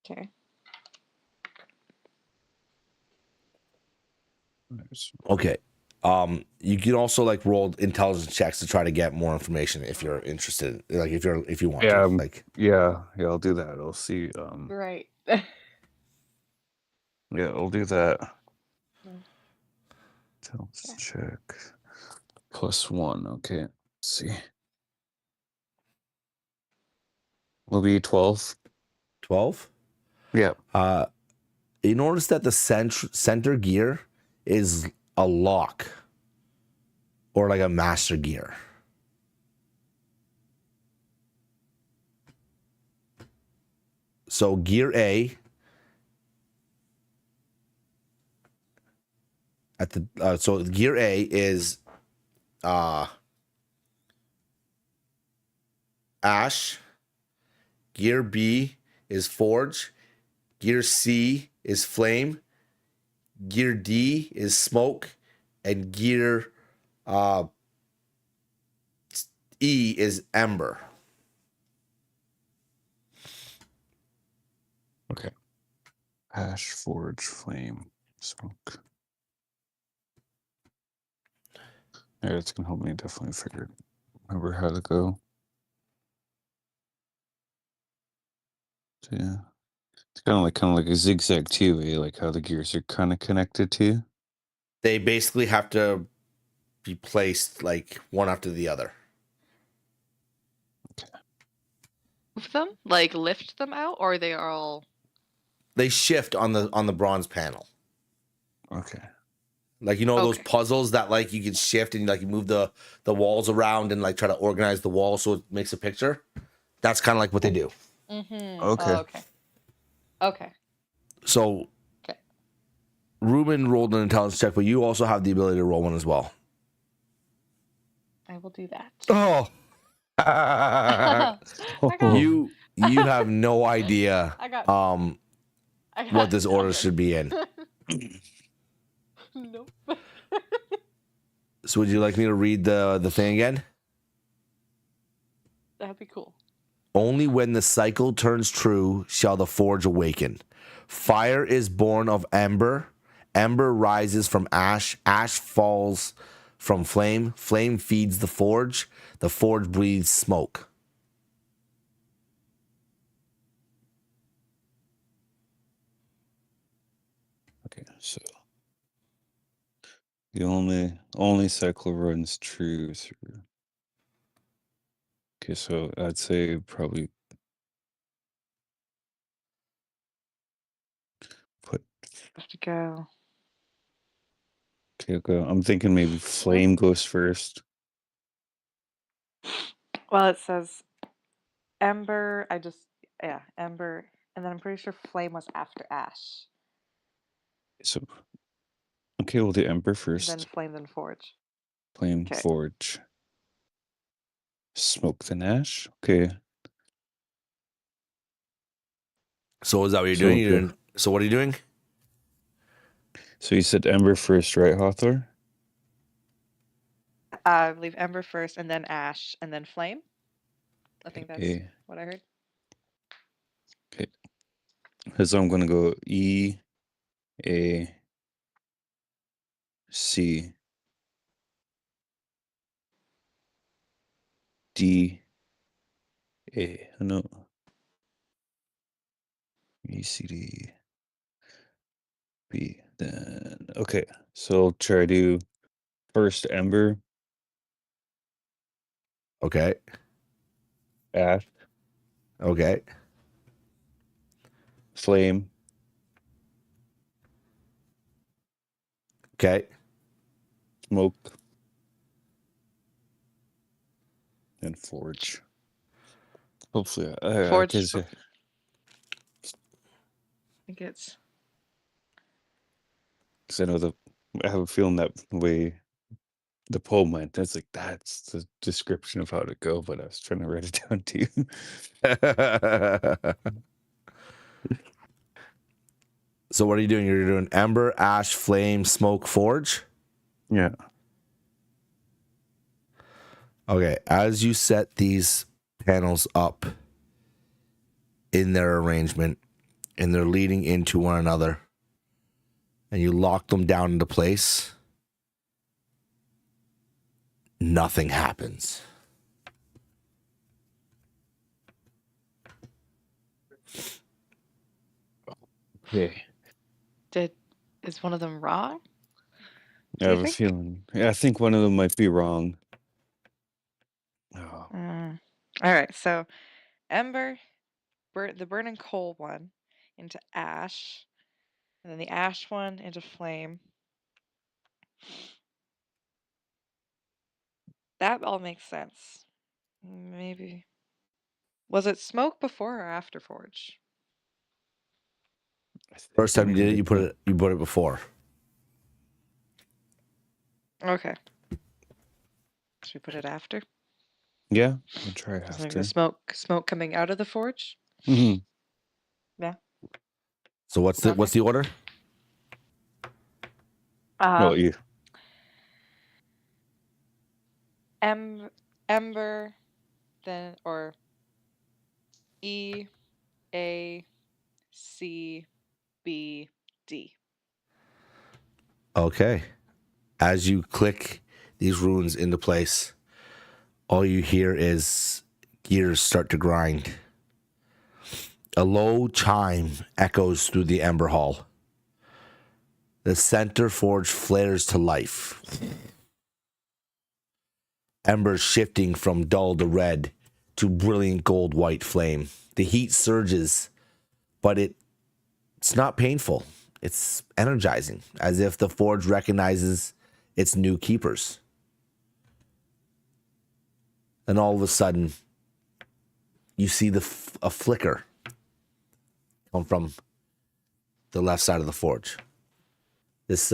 Okay. Okay. You can also like roll intelligence checks to try to get more information if you're interested. Like if you want Yeah, to. Like yeah, I'll do that. I'll see. Right. Yeah, I'll do that. Mm. Intelligence check. +1. Okay. Let's see. Will be 12. 12. Yeah. You notice that the center gear is a lock or like a master gear. So gear A at the so gear A is ash. Gear B is forge. Gear C is flame. Gear D is smoke, and gear E is ember. Okay. Ash, forge, flame, smoke. Yeah, it's gonna help me definitely remember how to go. So, yeah. It's kind of like a zigzag too, eh? Like how the gears are kind of connected to. They basically have to be placed like one after the other. Move them? Like lift them out, or they are all. They shift on the bronze panel. Okay. Like those Okay. puzzles that like you can shift and like you move the walls around and like try to organize the wall so it makes a picture. That's kind of like what they do. Mm-hmm. Okay. Oh, okay. Okay. So Okay. Ruben rolled an intelligence check, but you also have the ability to roll one as well. I will do that. Oh. I got. You have no idea I got. what this order should be in. Nope. So would you like me to read the thing again? That'd be cool. Only when the cycle turns true shall the forge awaken. Fire is born of ember. Ember rises from ash. Ash falls from flame. Flame feeds the forge. The forge breathes smoke. Okay, so the only cycle runs true through. Okay, so I'd say probably put. Have to go. Okay, I'm thinking maybe flame goes first. Well, it says Ember. Ember, and then I'm pretty sure Flame was after Ash, So, okay, we'll do Ember then first. Flame, then Forge. Flame, Okay. Forge. Smoke, then Ash. Okay. So is that what you're So doing? we'll You're go. doing? So what are you doing? So you said Ember first, right, Hawthor? I believe Ember first, and then Ash, and then Flame. I think that's Okay. what I heard. Okay. So I'm gonna go E, A, C, D, A. Oh, no. E, C, D, B. Then okay. So I'll try to do first Ember, Okay. Ash, Okay. Flame, Okay. Smoke, and Forge. Hopefully, Forge. because I think it's I know I have a feeling that way the poem went. That's like that's the description of how to go, but I was trying to write it down to you. So what are you doing? You're doing Ember, Ash, Flame, Smoke, Forge? Yeah. Okay. As you set these panels up in their arrangement and they're leading into one another and you lock them down into place, nothing happens. Okay. is one of them wrong? I Do you have a think? feeling. Yeah, I think one of them might be wrong. Oh. All right. So Ember, the burning coal one into Ash, and then the Ash one into Flame. That all makes sense. Maybe. Was it Smoke before or after Forge? First time you did it, you put it before. Okay. Should we put it after? Yeah, we'll try Because maybe after. the smoke coming out of the forge. Mm-hmm. Yeah. So what's the order? Well, you. Ember, then or E, A, C, B, D. Okay. As you click these runes into place, all you hear is gears start to grind. A low chime echoes through the Ember Hall. The center forge flares to life. Embers shifting from dull to red to brilliant gold white flame. The heat surges, but it's not painful. It's energizing, as if the forge recognizes its new keepers. And all of a sudden, you see a flicker come from the left side of the forge. This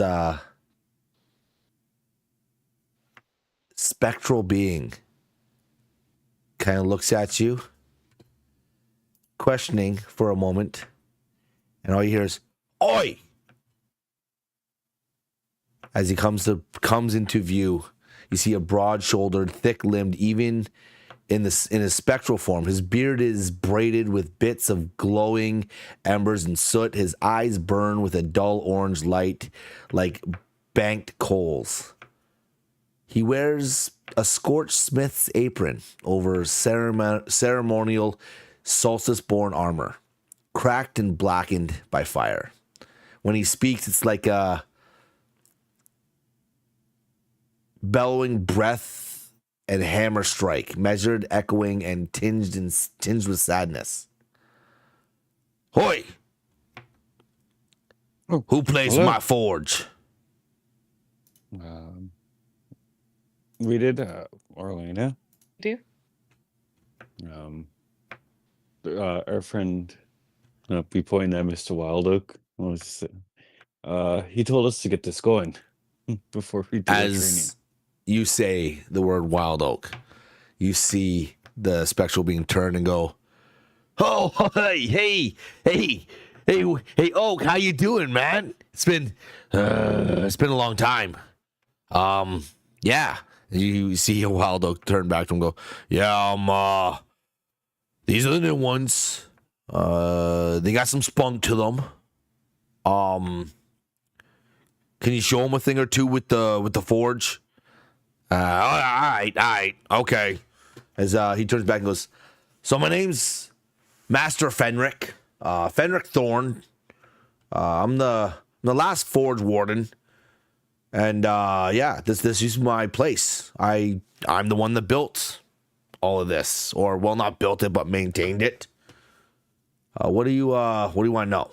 spectral being kind of looks at you, questioning for a moment, and all you hear is "Oi!" As he comes into view. You see a broad-shouldered, thick-limbed, even in his spectral form. His beard is braided with bits of glowing embers and soot. His eyes burn with a dull orange light like banked coals. He wears a scorched smith's apron over ceremonial solstice-born armor, cracked and blackened by fire. When he speaks, it's like a bellowing breath and hammer strike, measured, echoing, and tinged with sadness. Hoi! Oh, Who plays hello. my forge? We did Orlena. do? Our friend, be pointing at Mr. Wild Oak, he told us to get this going before we do our training. As you say the word wild oak, you see the spectral being turned and go, "Oh, hey, Oak, how you doing, man? It's been a long time." Yeah. You see a wild oak turn back to him and go, "Yeah, these are the new ones. They got some spunk to them. Can you show him a thing or two with the forge?" All right, okay. As he turns back and goes, "So my name's Master Fenric, Fenric Thorn. I'm the last forge warden, and yeah, this is my place. I'm the one that built all of this, or well, not built it, but maintained it. What do you want to know?"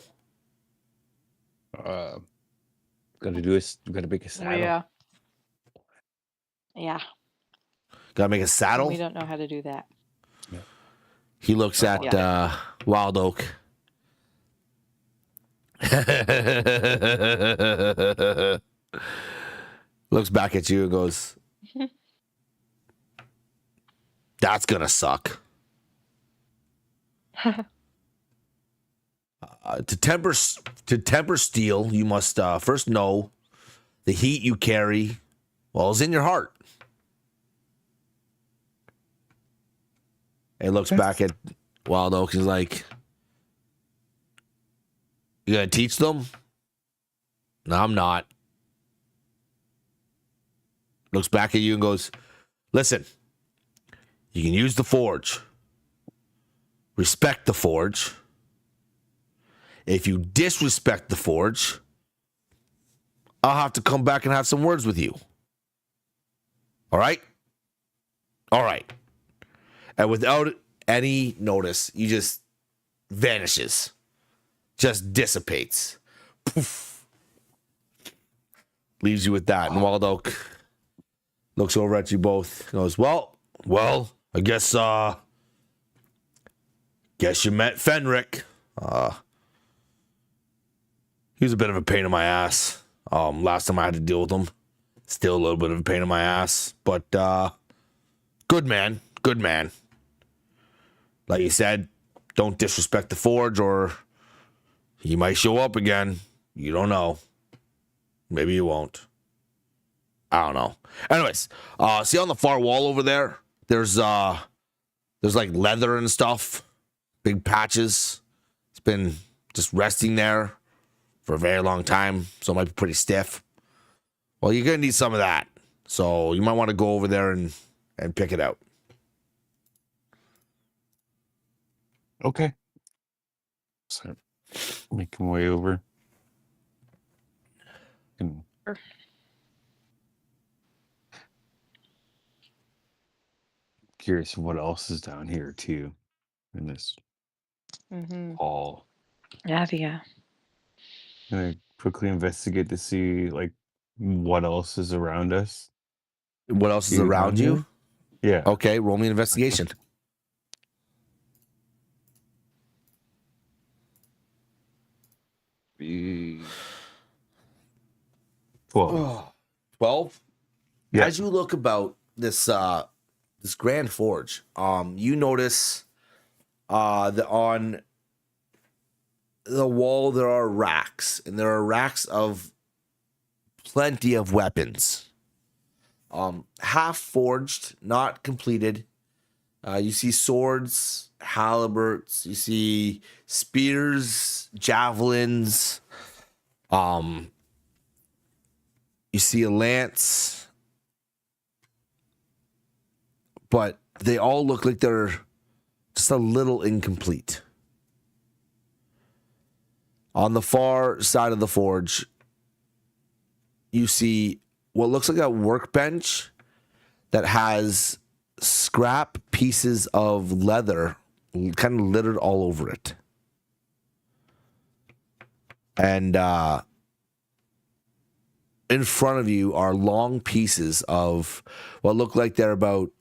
Gotta make a saddle. Yeah. Gotta make a saddle. We don't know how to do that. He looks at Wild Oak. Looks back at you and goes, "That's gonna suck." To temper steel, you must first know the heat you carry, well, is in your heart. He looks back at Wild Oak and is like, "You gonna teach them?" "No, I'm not." Looks back at you and goes, "Listen, you can use the forge. Respect the forge. If you disrespect the forge, I'll have to come back and have some words with you. All right?" All right. And without any notice, he just vanishes. Just dissipates. Poof. Leaves you with that. And Wild Oak looks over at you both. Goes, well, I guess you met Fenric. He was a bit of a pain in my ass. Last time I had to deal with him. Still a little bit of a pain in my ass. But good man. Like you said, don't disrespect the forge or he might show up again. You don't know. Maybe you won't. I don't know. Anyways, see on the far wall over there? There's like leather and stuff. Big patches. It's been just resting there for a very long time, so it might be pretty stiff. Well, you're gonna need some of that. So you might want to go over there and pick it out. Okay. So, making my way over. And curious what else is down here too in this hall. Yeah. Can I quickly investigate to see like what else is around us? What else is around you? Yeah. Okay, roll me an investigation. 12. 12? Yeah. As you look about this grand forge, you notice that on the wall there are racks, and there are racks of plenty of weapons. Half forged, not completed. You see swords, halberds, you see spears, javelins, you see a lance, but they all look like they're just a little incomplete. On the far side of the forge, you see what looks like a workbench that has scrap pieces of leather kind of littered all over it. And in front of you are long pieces of what look like they're about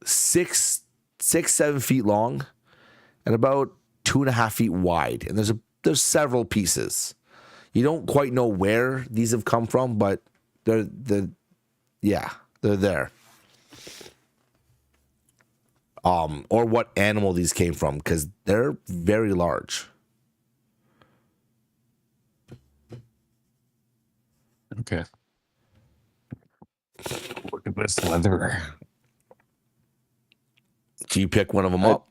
7 feet long and about 2.5 feet wide. And there's several pieces. You don't quite know where these have come from, but they're there. Or what animal these came from, because they're very large. Okay. Look at this leather. Do you pick one of them up?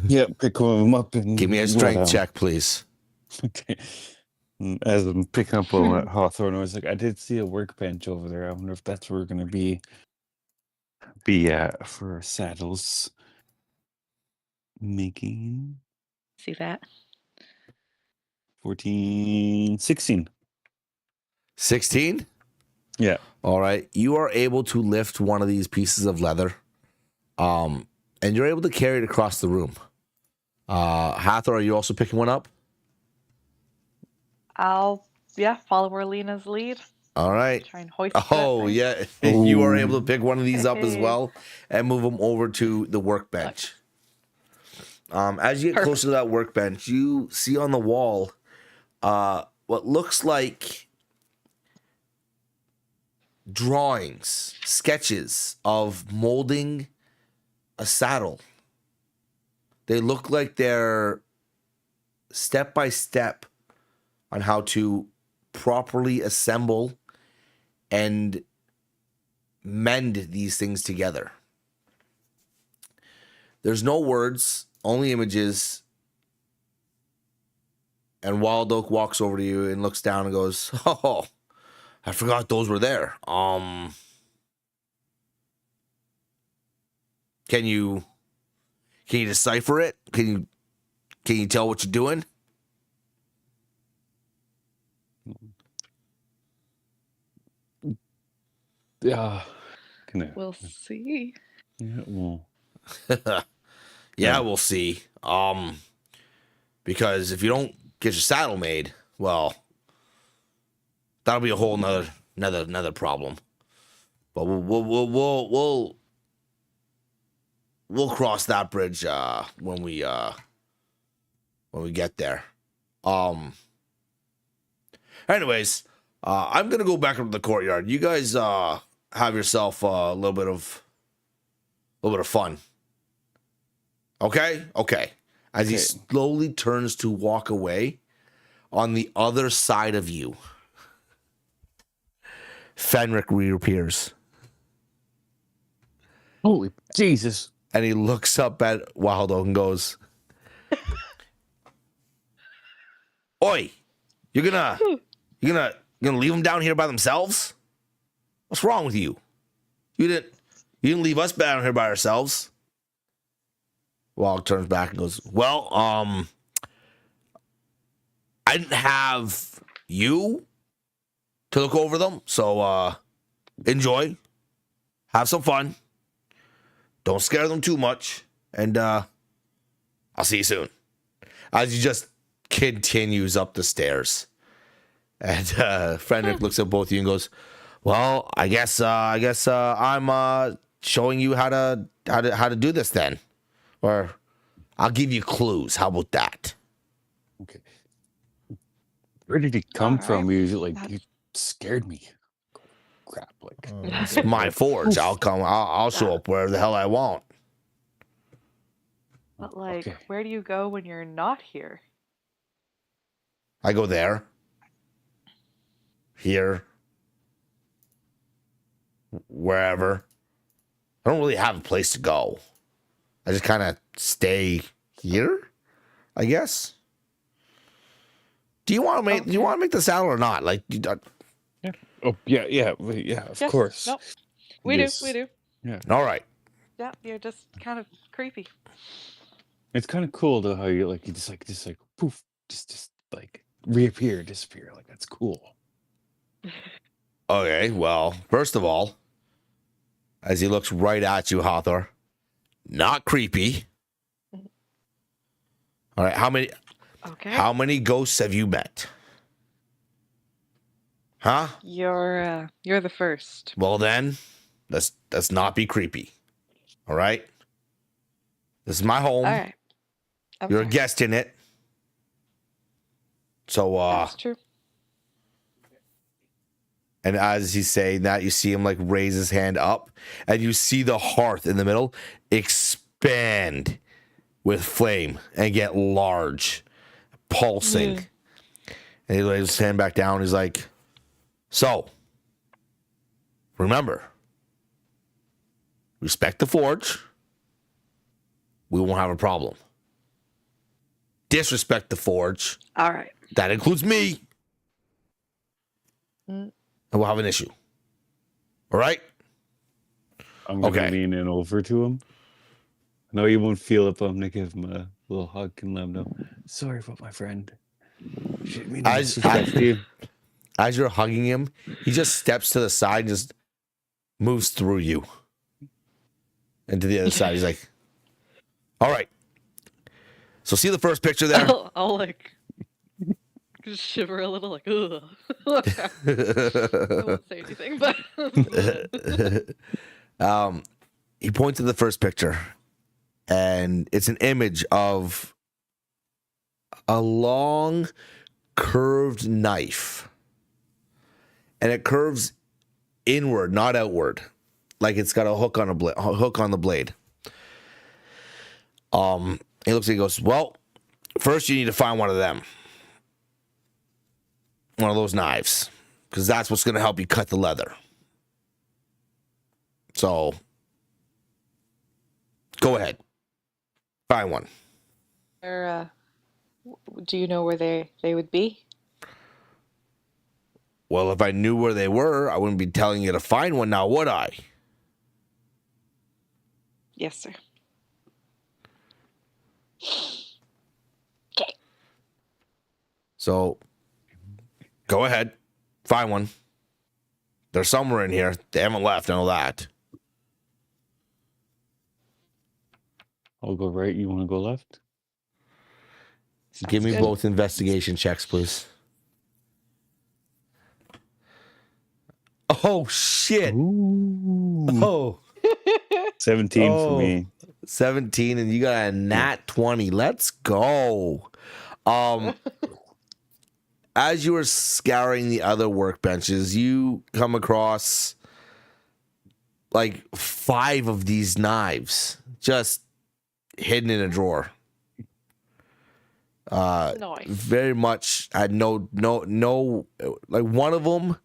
Yeah, pick one of them up and Give me a strength check, please. Okay. And as I'm picking up on what Hawthorne was like, I did see a workbench over there. I wonder if that's where we're gonna be for our saddles making. See that? 14, 16. 16? Yeah. All right. You are able to lift one of these pieces of leather, and you're able to carry it across the room. Hathor, are you also picking one up? I'll follow Orlena's lead. All right. Try and hoist Oh, yeah. You are able to pick one of these up as well and move them over to the workbench. As you get closer to that workbench, you see on the wall what looks like drawings, sketches of molding a saddle. They look like they're step by step on how to properly assemble and mend these things together. There's no words, only images. And Wild Oak walks over to you and looks down and goes, "Oh, I forgot those were there. Can you decipher it? Can you tell what you're doing?" Yeah. We'll see. Yeah, well. Yeah, we'll see. Because if you don't get your saddle made, well, that'll be a whole another problem. But we'll cross that bridge when we get there. Anyways, I'm gonna go back up to the courtyard. You guys have yourself a little bit of fun. Okay. As he slowly turns to walk away, on the other side of you, Fenric reappears. Holy Jesus. And he looks up at Wild Oak and goes, "Oi, you're gonna leave them down here by themselves? What's wrong with you? You didn't leave us down here by ourselves." Wild turns back and goes, "Well, I didn't have you to look over them, so enjoy, have some fun, don't scare them too much, and I'll see you soon." As he just continues up the stairs, and Fenric looks at both of you and goes, "Well, I guess I'm showing you how to do this then, or I'll give you clues. How about that?" Okay. Where did he come from? Alright. You scared me. Crap, like It's my forge. I'll show up wherever the hell I want. But like, Okay. where do you go when you're not here? I go there, here, wherever. I don't really have a place to go. I just kind of stay here, I guess. Do you want to make the saddle or not? Like, Yeah. Oh yeah, of Yes, course. Nope. We Yes. do. Yeah. all right. Yeah, you're just kind of creepy. It's kind of cool though how you just poof, just like reappear, disappear. Like that's cool. Okay, well, first of all, as he looks right at you, Hathor, not creepy. All right, Okay. how many ghosts have you met? Huh? You're the first. Well then, let's not be creepy. All right. This is my home. All right. You're a Okay. guest in it. So, That's true. and as he's saying that, you see him like raise his hand up, and you see the hearth in the middle expand with flame and get large, pulsing. And he lays his hand back down. He's like, so, remember, respect the forge. We won't have a problem. Disrespect the forge. All right. That includes me. Mm. And we'll have an issue. All right? I'm going to Okay. lean in over to him. I know you won't feel it, but I'm going to give him a little hug and let him know. Sorry about my friend. Shouldn't mean to disrespect you. As you're hugging him, he just steps to the side and just moves through you. And to the other side, he's like, all right. So see the first picture there? I'll like just shiver a little, like, ugh. I won't say anything, but He points to the first picture, and it's an image of a long, curved knife, and it curves inward, not outward, like it's got a hook on hook on the blade. He looks at it and goes, well, first you need to find one of them. One of those knives. Because that's what's going to help you cut the leather. So, go ahead. Find one. do you know where they would be? Well, if I knew where they were, I wouldn't be telling you to find one now, would I? Yes, sir. Okay. So, go ahead. Find one. They're somewhere in here. They haven't left, I know that. I'll go right. You want to go left? Give me good. both investigation checks, please. Oh, shit. Ooh. Oh. 17 Oh. for me. 17, and you got a nat 20. Let's go. As you were scouring the other workbenches, you come across like 5 of these knives just hidden in a drawer. Nice. Very much had no like one of them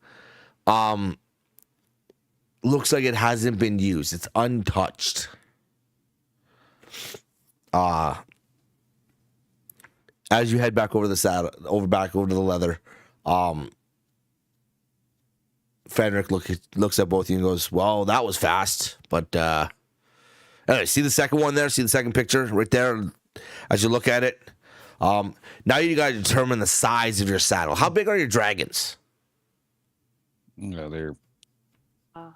looks like it hasn't been used. It's untouched. As you head back over the saddle, back over to the leather, Fenric looks at both of you and goes, well, that was fast. But anyway, see the second one there? See the second picture right there as you look at it? Now you got to determine the size of your saddle. How big are your dragons? No, they're Uh.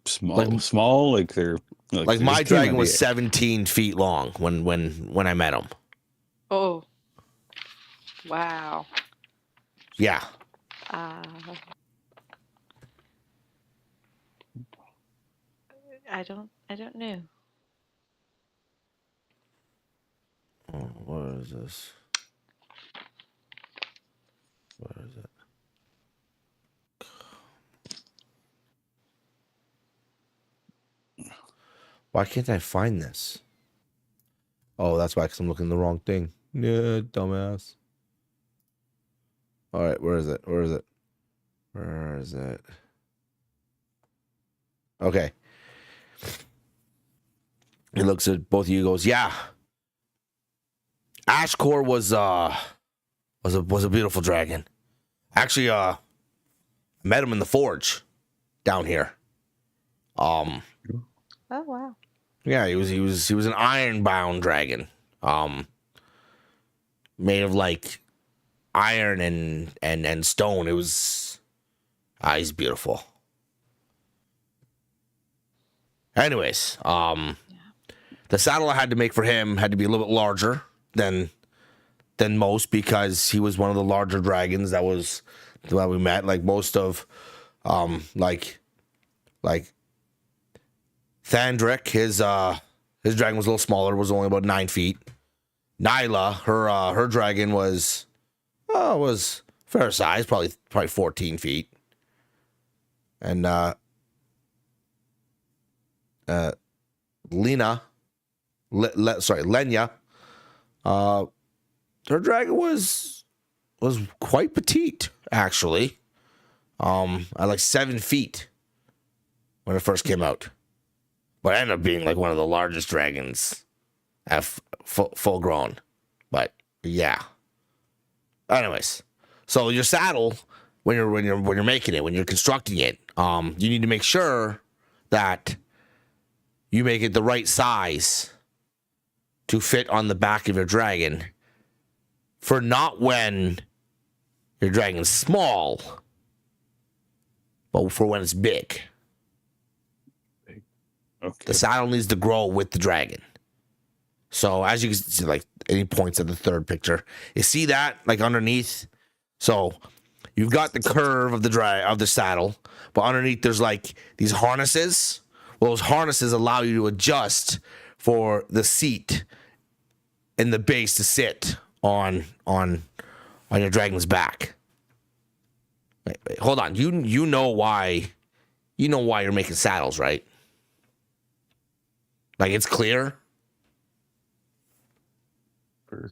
small. Like they're Like they my just came out dragon of was the- 17 feet long when I met him. Oh. Wow. Yeah. I don't know. Oh, what is this? What is it? Why can't I find this? Oh, that's why, because I'm looking at the wrong thing. Yeah, dumbass. All right, where is it? Where is it? Where is it? Okay. He looks at both of you and goes, yeah. Ashcore was a beautiful dragon. Actually, met him in the forge down here. Oh wow. Yeah, he was an iron-bound dragon. Made of like iron and stone. It was he's beautiful. Anyways, the saddle I had to make for him had to be a little bit larger than most because he was one of the larger dragons that we met. Like most of like Thandrick, his dragon was a little smaller, was only about 9 feet. Nyla, her dragon was fair size, probably 14 feet. And Lenya, her dragon was quite petite, actually. At like 7 feet when it first came out, but ended up being like one of the largest dragons at full grown. But yeah. Anyways, so your saddle, when you're making it, when you're constructing it, you need to make sure that you make it the right size to fit on the back of your dragon, for not when your dragon's small, but for when it's big. Okay. The saddle needs to grow with the dragon. So as you can see, like any points of the third picture, you see that like underneath. So you've got the curve of the saddle, but underneath there's like these harnesses. Well, those harnesses allow you to adjust for the seat and the base to sit on your dragon's back. Wait, hold on. You know why you're making saddles, right? Like, it's clear. For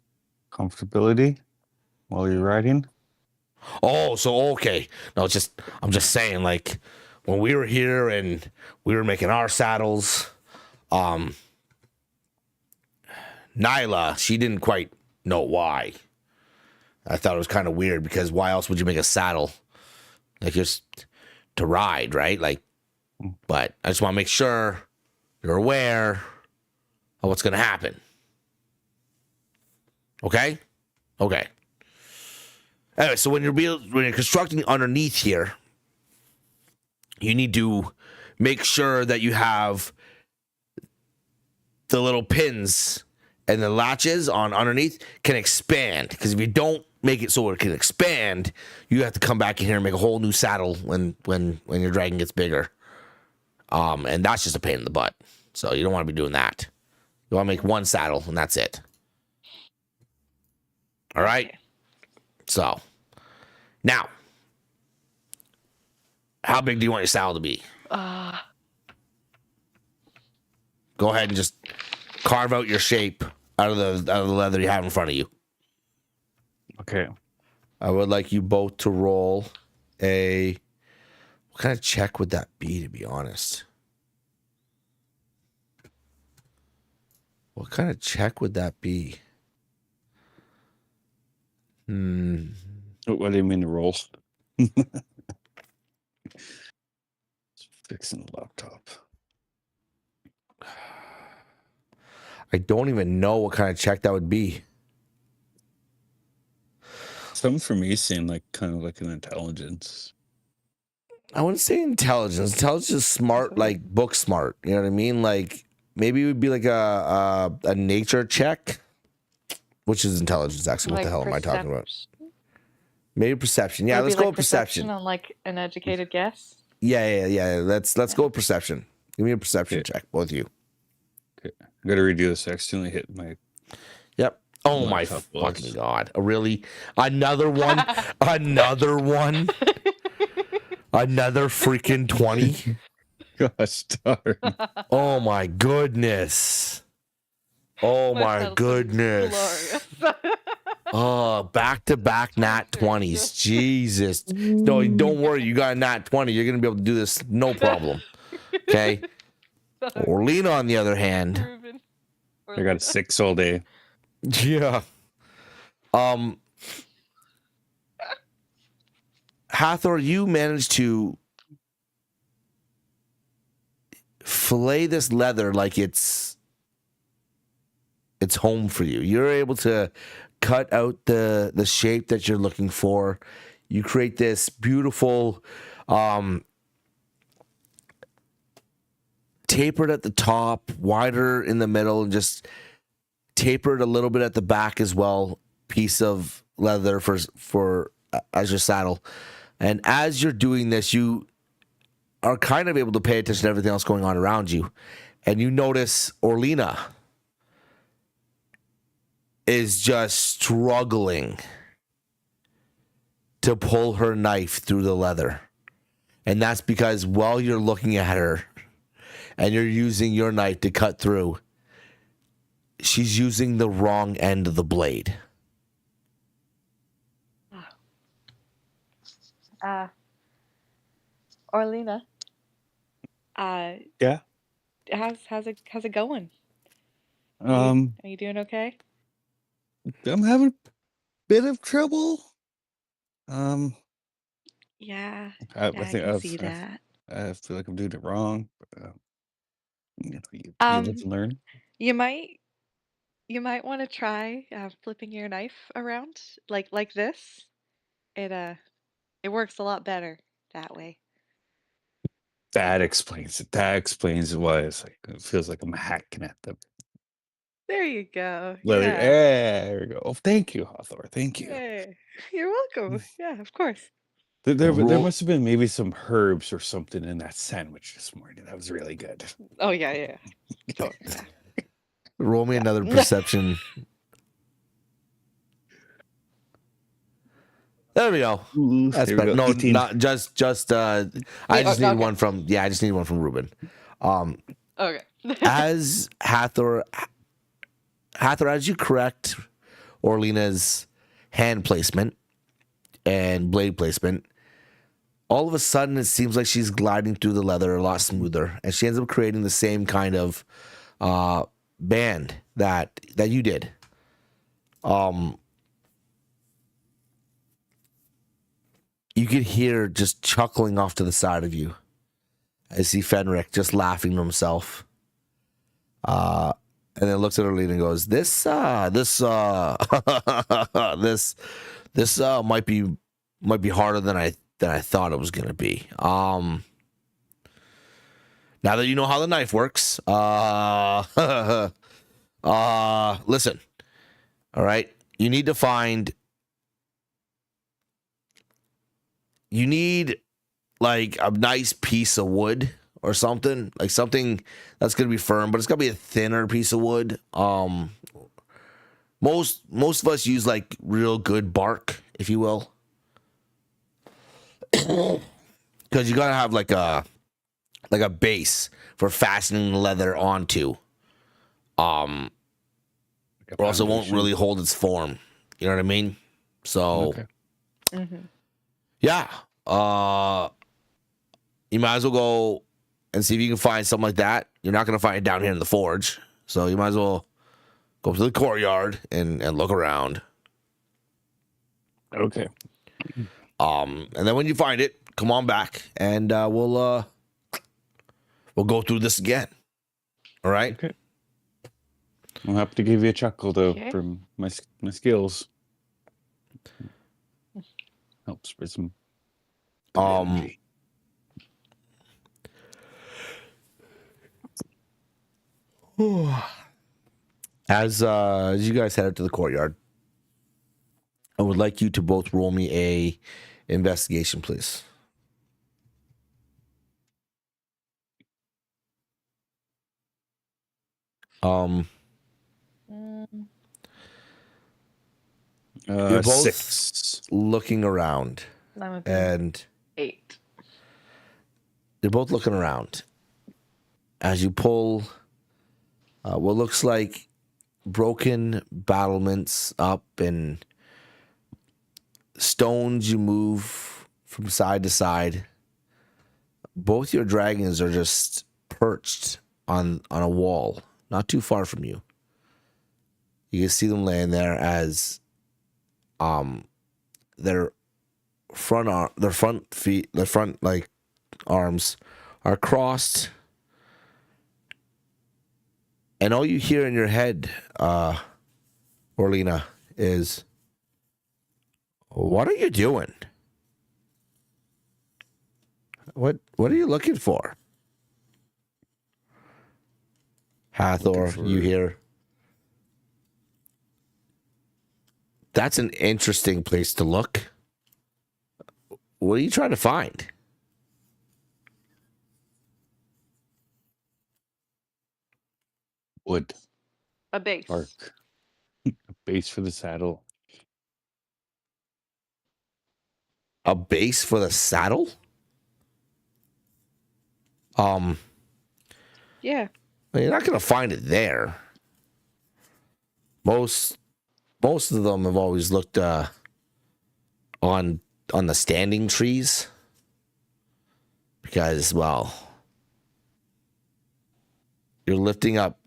comfortability while you're riding. Oh, so okay. No, I'm just saying, like, when we were here and we were making our saddles, Nyla, she didn't quite know why. I thought it was kind of weird, because why else would you make a saddle? Like, just to ride, right? Like, but I just want to make sure you're aware of what's going to happen. Okay? Okay. Anyway, so when you're constructing underneath here, you need to make sure that you have the little pins and the latches on underneath can expand, because if you don't make it so it can expand, you have to come back in here and make a whole new saddle when your dragon gets bigger. And that's just a pain in the butt. So you don't want to be doing that. You want to make one saddle and that's it. All right. So now, how big do you want your saddle to be? Go ahead and just carve out your shape out of the leather you have in front of you. Okay. I would like you both to roll a... What kind of check would that be, to be honest? What kind of check would that be? What do you mean to roll? Fixing the laptop. I don't even know what kind of check that would be. Something for me seemed like kind of like an intelligence. I wouldn't say intelligence. Intelligence is smart, like book smart. You know what I mean? Like, maybe it would be like a nature check, which is intelligence, actually. What the hell am I talking about? Maybe perception. Yeah, let's go with perception. On like an educated guess. Yeah. Let's go with perception. Give me a perception check, both of you. Okay. I gotta redo this. I accidentally hit my... Yep. Oh my fucking god. Really? Another one? Another one? Another freaking 20? Gosh darn. Oh my goodness. Oh my goodness. Oh, back-to-back nat 20s. Jesus. No, don't worry. You got a nat 20. You're going to be able to do this no problem. Okay? Orlena, on the other hand. I got a 6 all day. Yeah. Hathor, you managed to fillet this leather like it's home for you. You're able to cut out the shape that you're looking for. You create this beautiful tapered at the top, wider in the middle, and just tapered a little bit at the back as well, piece of leather for as your saddle. And as you're doing this, you are kind of able to pay attention to everything else going on around you. and you notice Orlina is just struggling to pull her knife through the leather. And that's because while you're looking at her and you're using your knife to cut through, she's using the wrong end of the blade. Orlina. Yeah. How's it going? Are you doing okay? I'm having a bit of trouble. Yeah, I I think can see that. I feel like I'm doing it wrong. But, you live Um, and learn. you might want to try flipping your knife around like this. It works a lot better that way. That explains it. That explains why it feels like I'm hacking at the There you go. leather. Yeah. There we go. Oh, thank you, Hathor. Thank you. Hey, you're welcome. Yeah, of course. There Roll- must have been maybe some herbs or something in that sandwich this morning. That was really good. Oh yeah. Totally. Yeah. Roll me another Yeah. perception. There we go. Ooh, That's there we better. go. No, 18. not just. I just need okay. one from. Yeah, I just need one from Ruben. Okay. As Hathor, as you correct Orlina's hand placement and blade placement, all of a sudden it seems like she's gliding through the leather a lot smoother, and she ends up creating the same kind of band that you did. You could hear just chuckling off to the side of you. I see Fenric just laughing to himself. And then looks at Orlina and goes, this might be harder than I thought it was gonna be. Now that you know how the knife works, listen. All right. You need like a nice piece of wood or something, like something that's gonna be firm, but it's gotta be a thinner piece of wood. Most of us use like real good bark, if you will, because you gotta have like a base for fastening the leather onto. Or else it won't really hold its form. You know what I mean? So, yeah. You might as well go and see if you can find something like that. You're not going to find it down here in the forge. So you might as well go to the courtyard and look around. Okay. And then when you find it, come on back and we'll go through this again. All right? Okay. I'm happy to give you a chuckle though Okay. from my skills. Helps with some energy. As you guys head out to the courtyard, I would like you to both roll me a investigation, please. You're both 6. looking around, That would be and 8. you're both looking around as you pull what looks like broken battlements up and stones. You move from side to side. Both your dragons are just perched on a wall, not too far from you. You can see them laying there as their front arms are crossed, and all you hear in your head, Orlina, is, "What are you doing? What are you looking for?" Hathor, you hear, "That's an interesting place to look. What are you trying to find?" Wood. A base. Bark. A base for the saddle. A base for the saddle? Yeah. You're not gonna find it there. Most of them have always looked on the standing trees because, well, you're lifting up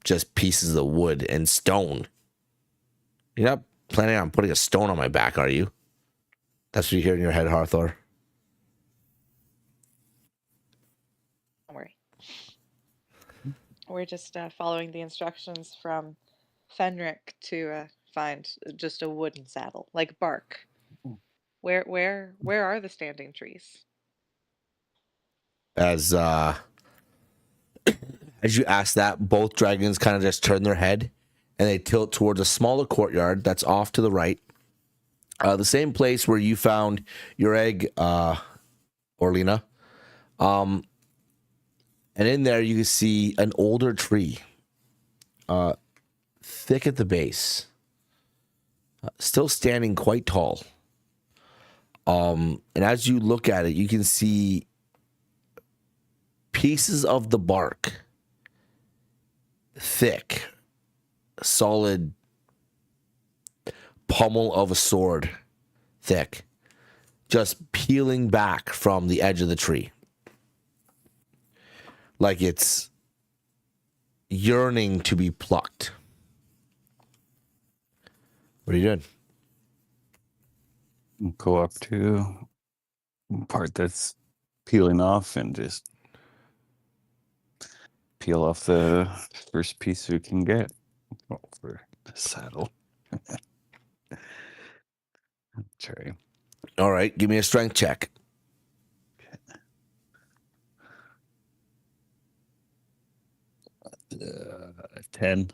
just pieces of wood and stone. You're not planning on putting a stone on my back, are you? That's what you hear in your head, Harthor. Don't worry. We're just following the instructions from Fenric to find just a wooden saddle, like bark. Where are the standing trees? As you ask that, both dragons kind of just turn their head and they tilt towards a smaller courtyard that's off to the right. The same place where you found your egg, Orlina. And in there you can see an older tree, thick at the base, still standing quite tall. And as you look at it, you can see pieces of the bark, thick, solid pommel of a sword, thick, just peeling back from the edge of the tree. Like it's yearning to be plucked. What are you doing? Go up to the part that's peeling off and just peel off the first piece we can get. Oh, for the saddle. Sorry. All right, give me a strength check. 10.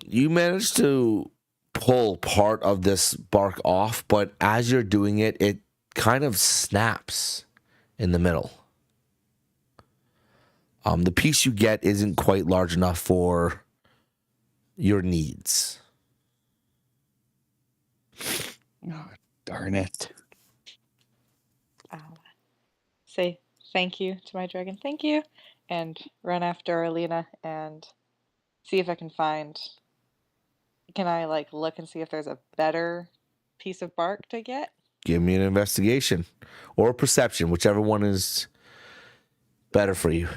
You managed to pull part of this bark off, but as you're doing it, it kind of snaps in the middle. The piece you get isn't quite large enough for your needs. Oh, darn it. I'll say thank you to my dragon. Thank you. And run after Alina and see if I can find. Can I like look and see if there's a better piece of bark to get? Give me an investigation or a perception, whichever one is better for you.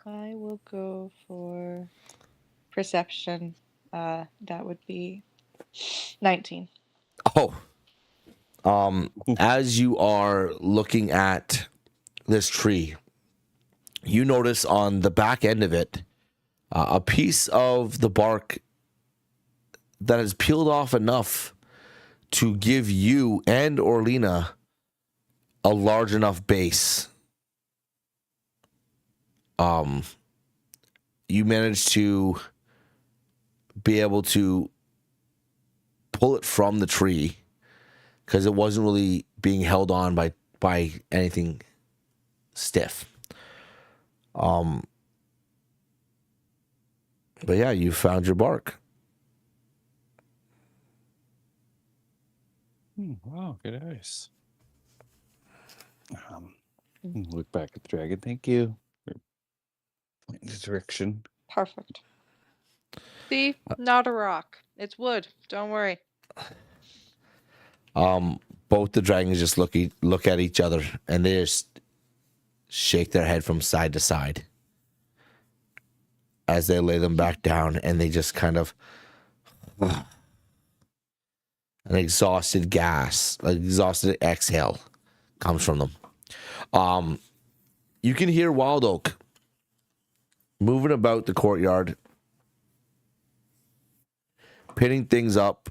I will go for perception. That would be 19. Oh, as you are looking at this tree, you notice on the back end of it a piece of the bark that is peeled off enough to give you and Orlina a large enough base. You managed to be able to pull it from the tree because it wasn't really being held on by anything stiff. But yeah, you found your bark. Wow, good eyes. Look back at the dragon. Thank you for pointing the direction. Perfect. See, not a rock. It's wood. Don't worry. Both the dragons just look at each other and they just shake their head from side to side as they lay them back down, and they just kind of an exhausted exhale comes from them. You can hear Wild Oak moving about the courtyard, pinning things up,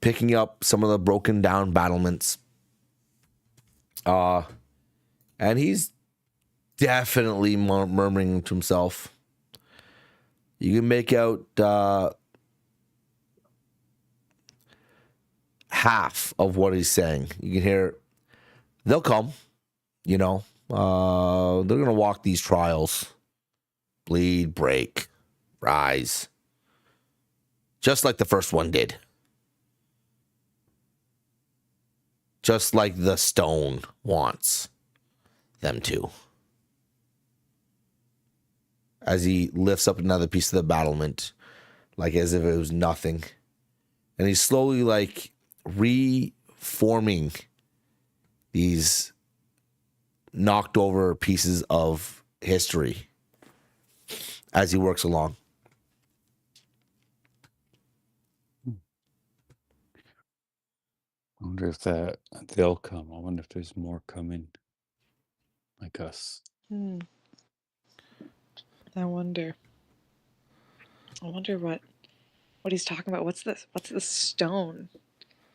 picking up some of the broken down battlements. And he's definitely murmuring to himself. You can make out half of what he's saying. You can hear, they'll come, They're gonna walk these trials. Bleed, break, rise. Just like the first one did. Just like the stone wants them to. As he lifts up another piece of the battlement, like as if it was nothing. And he's slowly like reforming these knocked over pieces of history as he works along. I wonder if they'll come. I wonder if there's more coming like us. I wonder what he's talking about. What's this? What's the stone?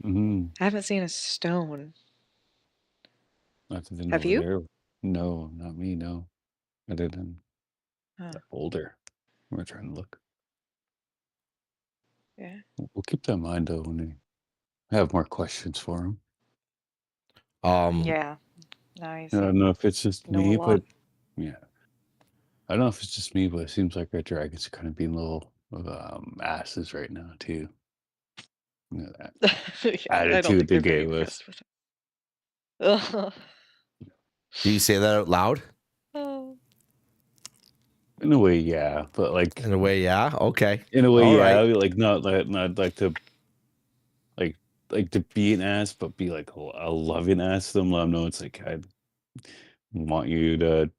Mm-hmm. I haven't seen a stone. Nothing Have over you? there. No, not me. No, other than the boulder. We're trying to look. Yeah. We'll keep that in mind though when we have more questions for him. Yeah. Nice. I don't know if it's just Know a me, lot. but yeah. I don't know if it's just me, but it seems like our dragons are kind of being little asses right now too. You know that Yeah, I don't attitude think they they're very gave us. impressed with it. Ugh. Do you say that out loud? Oh. In a way, yeah, but like In a way, yeah. Okay. in a way, All yeah, right. like not like to like to be an ass, but be like a loving ass to them. Let them know it's like I want you to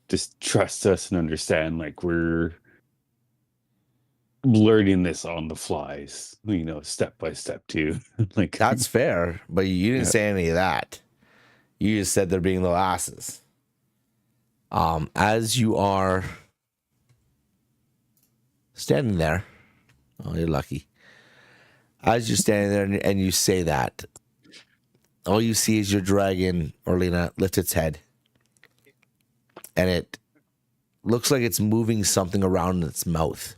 just trust us and understand. Like we're learning this on the flies, step by step too. Like That's fair, but you didn't Yeah. say any of that. You just said they're being little asses. As you are standing there, oh, you're lucky. As you're standing there and you say that, all you see is your dragon, Orlena, lift its head. And it looks like it's moving something around in its mouth.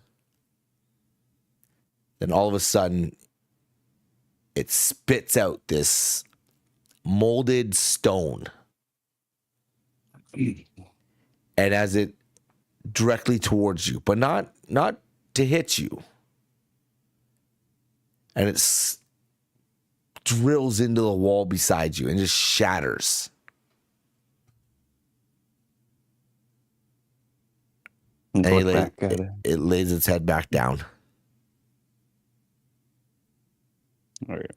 Then all of a sudden, it spits out this molded stone. And as it directly towards you, but not to hit you. And it drills into the wall beside you and just shatters. And look back at it. it lays its head back down. All right,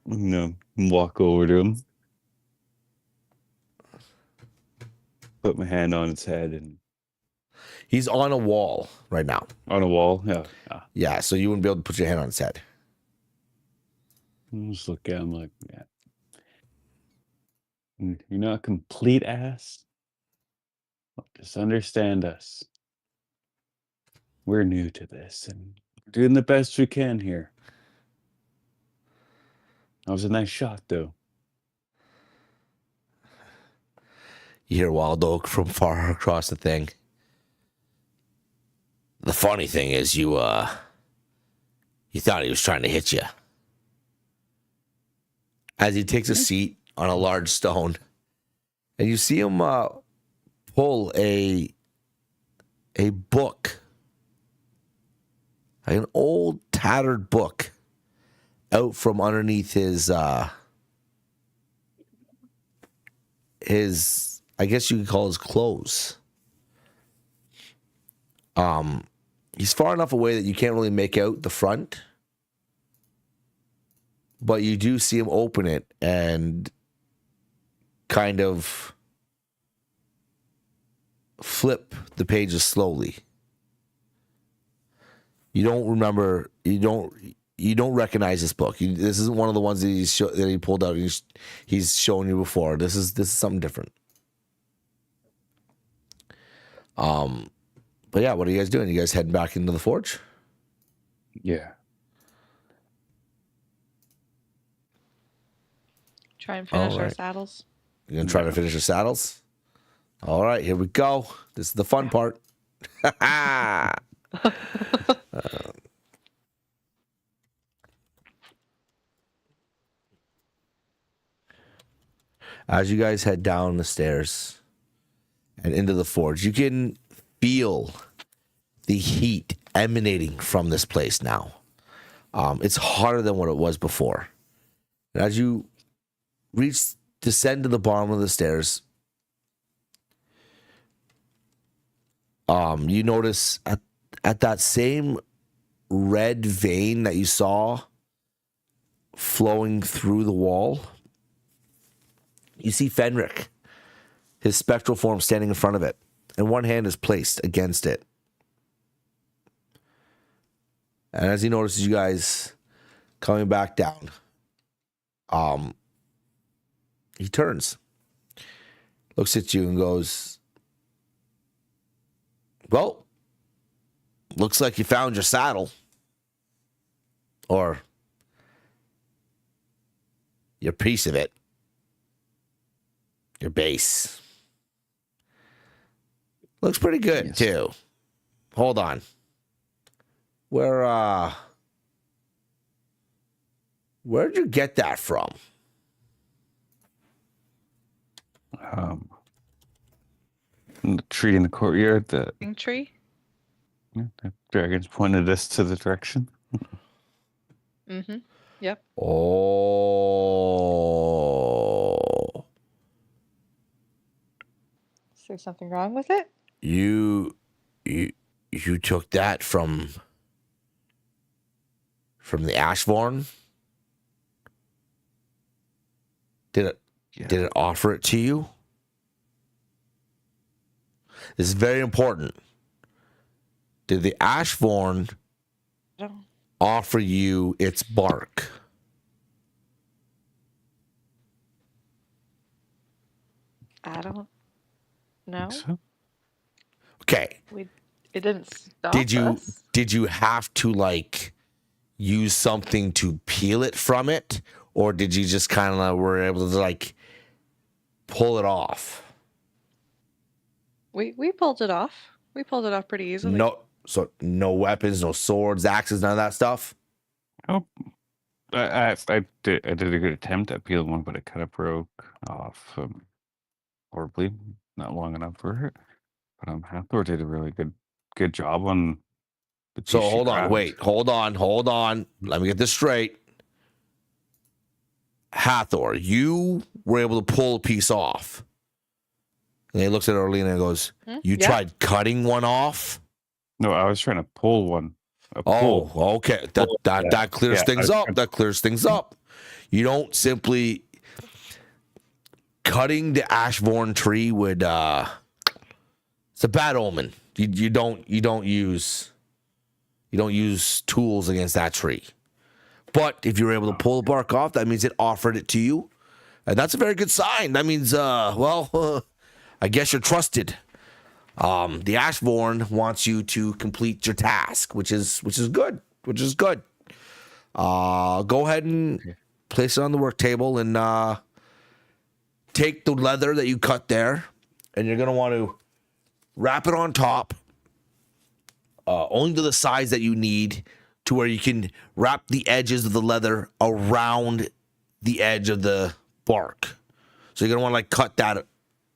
walk over to him, put my hand on its head, and He's on a wall right now. on a wall. Yeah. Yeah, so you wouldn't be able to put your hand on his head. I'll just look at him like, yeah. You're not a complete ass. Just understand us. We're new to this, and we're doing the best we can here. That was a nice shot, though. You hear Wild Oak from far across the thing. The funny thing is you thought he was trying to hit you. As he takes a seat on a large stone, and you see him pull a book, like an old tattered book, out from underneath his I guess you could call his clothes. He's far enough away that you can't really make out the front, but you do see him open it and kind of flip the pages slowly. You don't remember. You don't recognize this book. This isn't one of the ones that he pulled out. He's shown you before. This is something different. But yeah, what are you guys doing? You guys heading back into the forge? Yeah. Try and finish our Alright. saddles. You're gonna try to finish your saddles? All right, here we go. This is the fun part. As you guys head down the stairs and into the forge, you can feel the heat emanating from this place now. It's hotter than what it was before. And as you descend to the bottom of the stairs, you notice at that same red vein that you saw flowing through the wall, you see Fenric, his spectral form standing in front of it, and one hand is placed against it. And as he notices you guys coming back down, he turns, looks at you and goes, well, looks like you found your saddle. Or your piece of it. Your base. Looks pretty good, Yes. too. Hold on. Where'd you get that from? The tree in the courtyard. The Tree? dragons pointed us to the direction. Mm-hmm. Yep. Oh. Is there something wrong with it? You took that from the Ashvorn? Did it offer it to you? This is very important. Did the Ashvorn offer you its bark? I don't know. So? It Okay. didn't stop Did you us. have to like use something to peel it from it, or did you just kind of were able to like pull it off? We pulled it off. We pulled it off pretty easily. No weapons, no swords, axes, none of that stuff. Oh, I did a good attempt at peeling one, but it kind of broke off horribly. Not long enough for it. But Hathor did a really good job on the piece So she hold on, grabbed. wait, hold on. Let me get this straight. Hathor, you were able to pull a piece off. And he looks at Orlena and goes, you Yeah. tried cutting one off? No, I was trying to pull one. Oh, okay. That clears things up. That clears things up. You don't simply cutting the Ashvorn tree would it's a bad omen. You don't use tools against that tree. But if you're able to pull the bark off, that means it offered it to you. And that's a very good sign. That means I guess you're trusted. The Ashvorn wants you to complete your task, which is good. Go ahead and place it on the work table and take the leather that you cut there, and you're gonna want to wrap it on top, only to the size that you need, to where you can wrap the edges of the leather around the edge of the bark. So you're gonna want to like cut that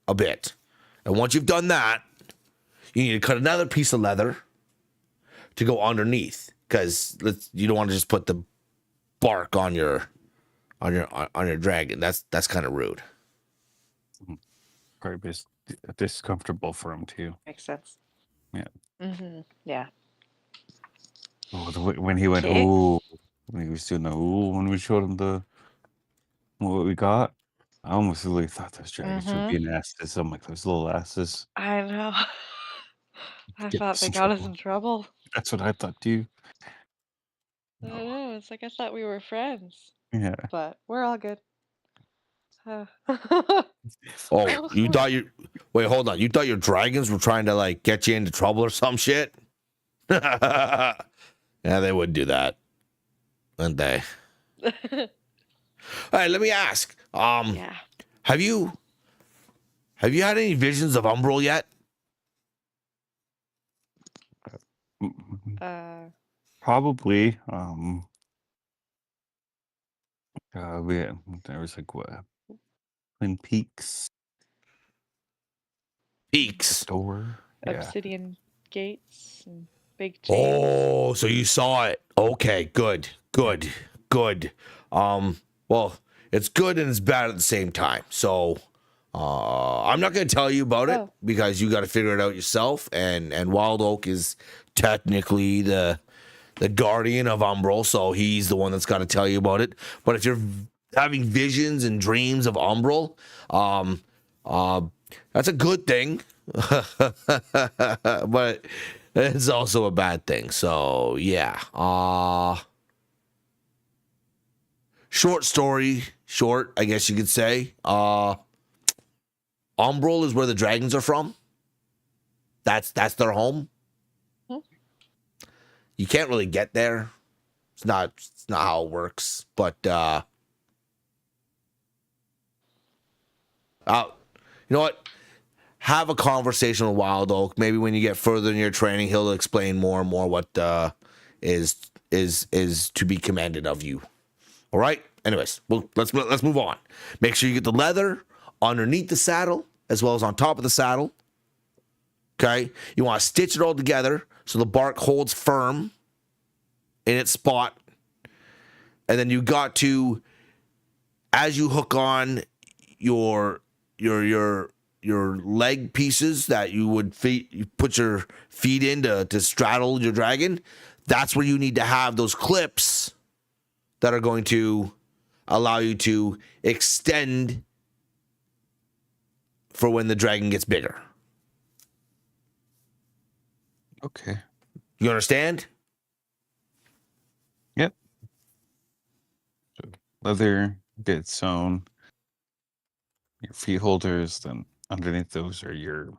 a bit, and once you've done that, you need to cut another piece of leather to go underneath, because you don't want to just put the bark on your dragon. That's kind of rude. Probably discomfortable for him too. Makes sense. Yeah. Mm-hmm. Yeah. Oh, when he went, Okay. ooh, when he was doing the ooh, when we showed him what we got, I almost really thought those dragons were being asses. I'm like, those little asses. I know. I Get thought us they in got us trouble. in trouble. That's what I thought too. I know. It's like I thought we were friends, Yeah. but we're all good. Oh, you thought wait, hold on. You thought your dragons were trying to like get you into trouble or some shit? Yeah, they would do that, wouldn't they? All right, let me ask. Yeah. Have you had any visions of Umbral yet? Probably. There was like what Twin Peaks Peaks. door. Yeah. Obsidian gates and big chains. Oh, so you saw it. Okay, good. Well, it's good and it's bad at the same time. So, I'm not going to tell you about it Oh. because you got to figure it out yourself. And Wild Oak is technically the guardian of Umbral, so he's the one that's got to tell you about it. But if you're having visions and dreams of Umbral, that's a good thing. But it's also a bad thing. So yeah. Short story, I guess you could say. Umbral is where the dragons are from. That's their home. Hmm. You can't really get there. It's not how it works. But you know what? Have a conversation with Wild Oak. Maybe when you get further in your training, he'll explain more and more what is to be commanded of you. All right. Anyways, well, let's move on. Make sure you get the leather underneath the saddle as well as on top of the saddle. Okay. You want to stitch it all together so the bark holds firm in its spot, and then you got to, as you hook on your leg pieces that you put your feet in to straddle your dragon, that's where you need to have those clips that are going to allow you to extend for when the dragon gets bigger. Okay. You understand? Yep. So leather gets sewn. Your feet holders, then underneath those are your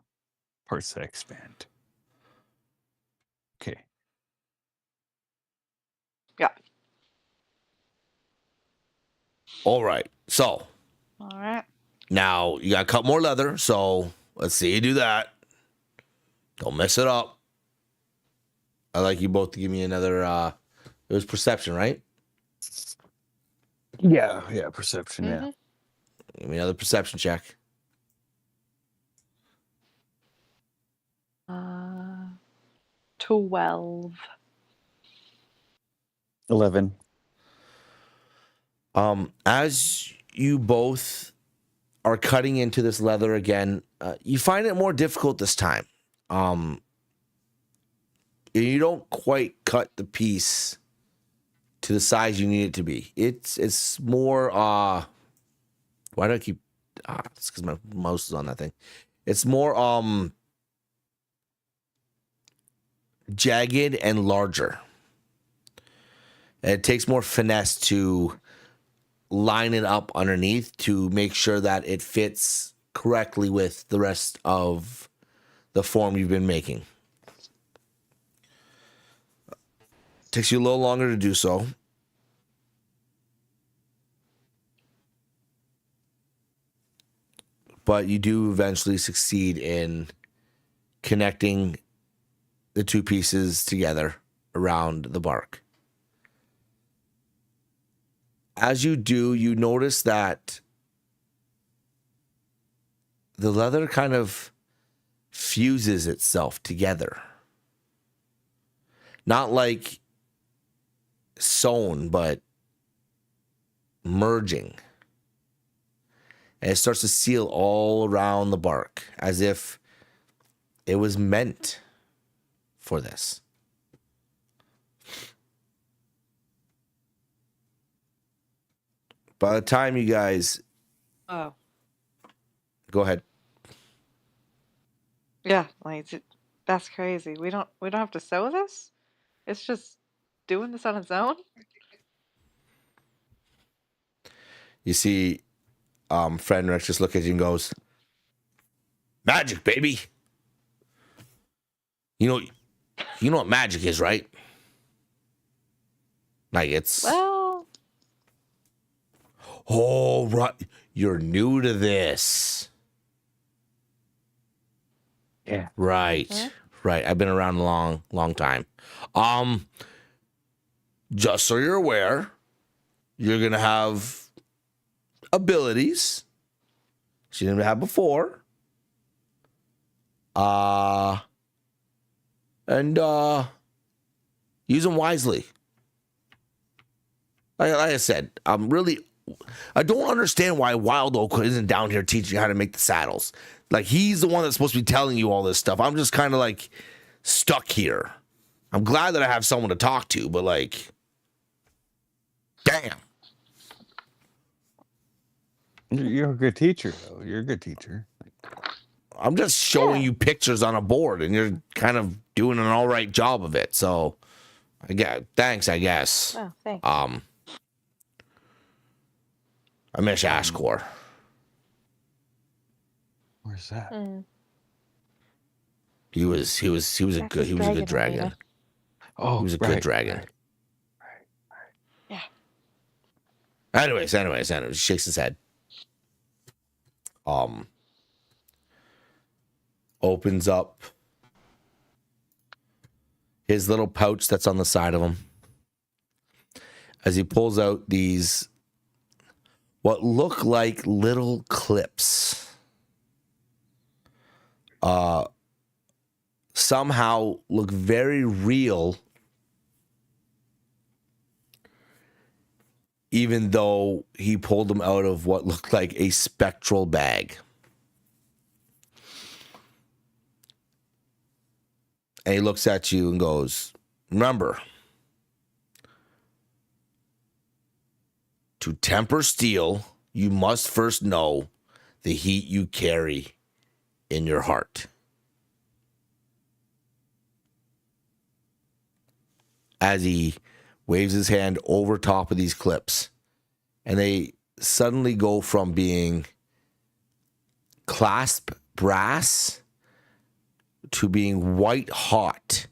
parts that expand. Okay. Yeah. All right. So All right. now you got to cut more leather. So let's see you do that. Don't mess it up. I'd like you both to give me another. It was perception, right? Yeah. Perception. Mhm. Give me another perception check. 12. 11. As you both are cutting into this leather again, you find it more difficult this time. You don't quite cut the piece to the size you need it to be. It's more why do I keep it's because my mouse is on that thing. It's more jagged and larger. And it takes more finesse to line it up underneath to make sure that it fits correctly with the rest of the form you've been making. Takes you a little longer to do so. But you do eventually succeed in connecting the two pieces together around the bark. As you do, you notice that the leather kind of fuses itself together. Not like sewn, but merging. And it starts to seal all around the bark as if it was meant for this. By the time you guys Oh. go ahead. Yeah, like that's crazy. We don't have to sew this? It's just doing this on its own? You see friend Rex just look at you and goes, "Magic, baby. You know what magic is, right? Like it's Well, oh right. You're new to this. Yeah. Right. Huh? Right. I've been around a long time. Just so you're aware, you're gonna have abilities she didn't have before. And use them wisely. Like I said, I don't understand why Wild Oak isn't down here teaching you how to make the saddles. Like, he's the one that's supposed to be telling you all this stuff. I'm just kind of like stuck here. I'm glad that I have someone to talk to, but like, damn. You're a good teacher, though. You're a good teacher. I'm just showing you pictures on a board, and you're kind of doing an all right job of it. So, thanks, I guess. Oh, thanks. I miss Ashcore. Where's that? He was a good dragon. Oh, He was a good dragon. Yeah. Anyways, he shakes his head. Opens up his little pouch that's on the side of him as he pulls out these what look like little clips. Somehow look very real, even though he pulled them out of what looked like a spectral bag. And he looks at you and goes, remember, to temper steel, you must first know the heat you carry in your heart. As he waves his hand over top of these clips, and they suddenly go from being clasp brass to being white hot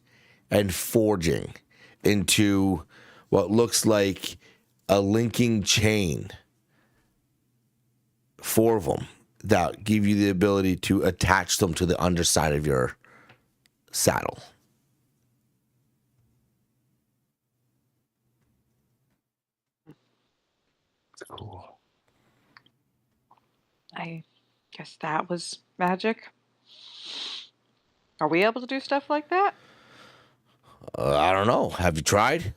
and forging into what looks like a linking chain. 4 of them that give you the ability to attach them to the underside of your saddle. Cool. I guess that was magic. Are we able to do stuff like that? I don't know. Have you tried?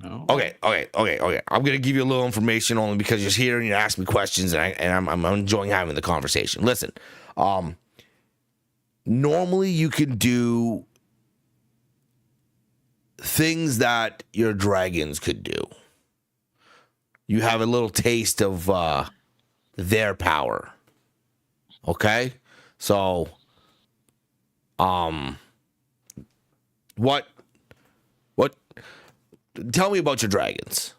No. Okay. I'm gonna give you a little information only because you're here and you ask me questions, and I'm enjoying having the conversation. Listen, normally you can do things that your dragons could do. You have a little taste of their power. Okay? So, what, tell me about your dragons.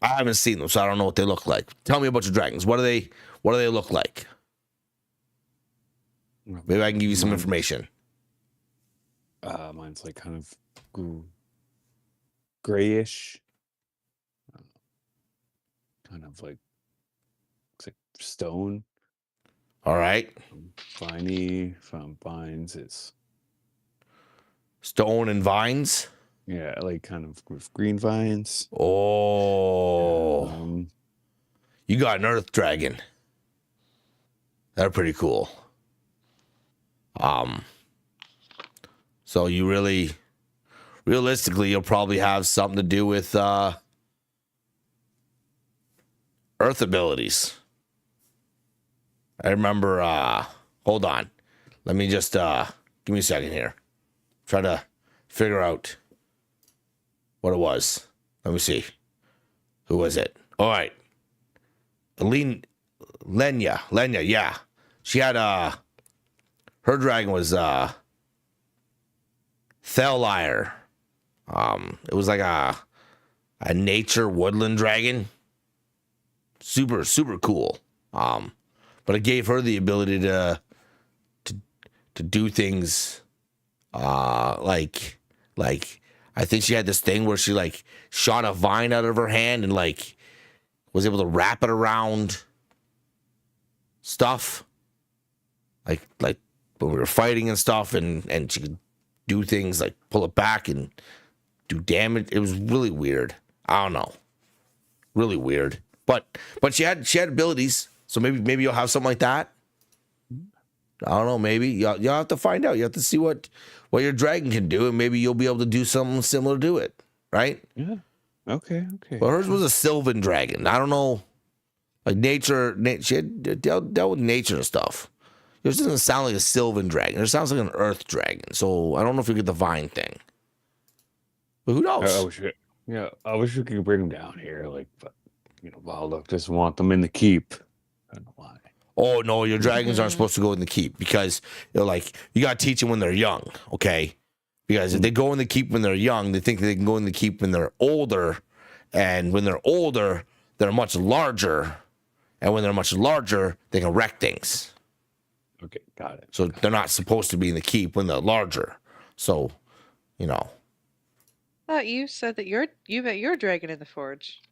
I haven't seen them, so I don't know what they look like. Tell me about your dragons. What do they look like? Maybe I can give you some information. Mine's like kind of grayish. Kind of like, looks like stone. All right. Viney from vines is Stone and vines. yeah, like kind of with green vines. Oh, you got an earth dragon. They're pretty cool. So you realistically, you'll probably have something to do with earth abilities. I remember, hold on. Let me just, give me a second here. Try to figure out what it was. Let me see. Who was it? All right. Lenya, yeah. She had, her dragon was, Thelire. It was like a nature woodland dragon. Super, super cool. But it gave her the ability to do things like I think she had this thing where she like shot a vine out of her hand and like was able to wrap it around stuff. Like when we were fighting and stuff, and she could do things like pull it back and do damage. It was really weird. I don't know. Really weird. But she had abilities, so maybe you'll have something like that. I don't know. Maybe you'll have to find out. You have to see what your dragon can do, and maybe you'll be able to do something similar to it, right? Yeah. Okay. Well, hers was a sylvan dragon. I don't know, like nature. She had dealt with nature and stuff. Yours doesn't sound like a sylvan dragon. It sounds like an earth dragon. So I don't know if you get the vine thing. But who knows? I wish we could bring them down here. Like, but Valdok doesn't want them in the keep. I don't know why. Oh no, your dragons aren't supposed to go in the keep because they're like you gotta teach them when they're young, okay? Because if they go in the keep when they're young, they think they can go in the keep when they're older, and when they're older, they're much larger, and when they're much larger, they can wreck things. Okay, got it. So they're not supposed to be in the keep when they're larger. So, Thought you said that you met your dragon in the forge.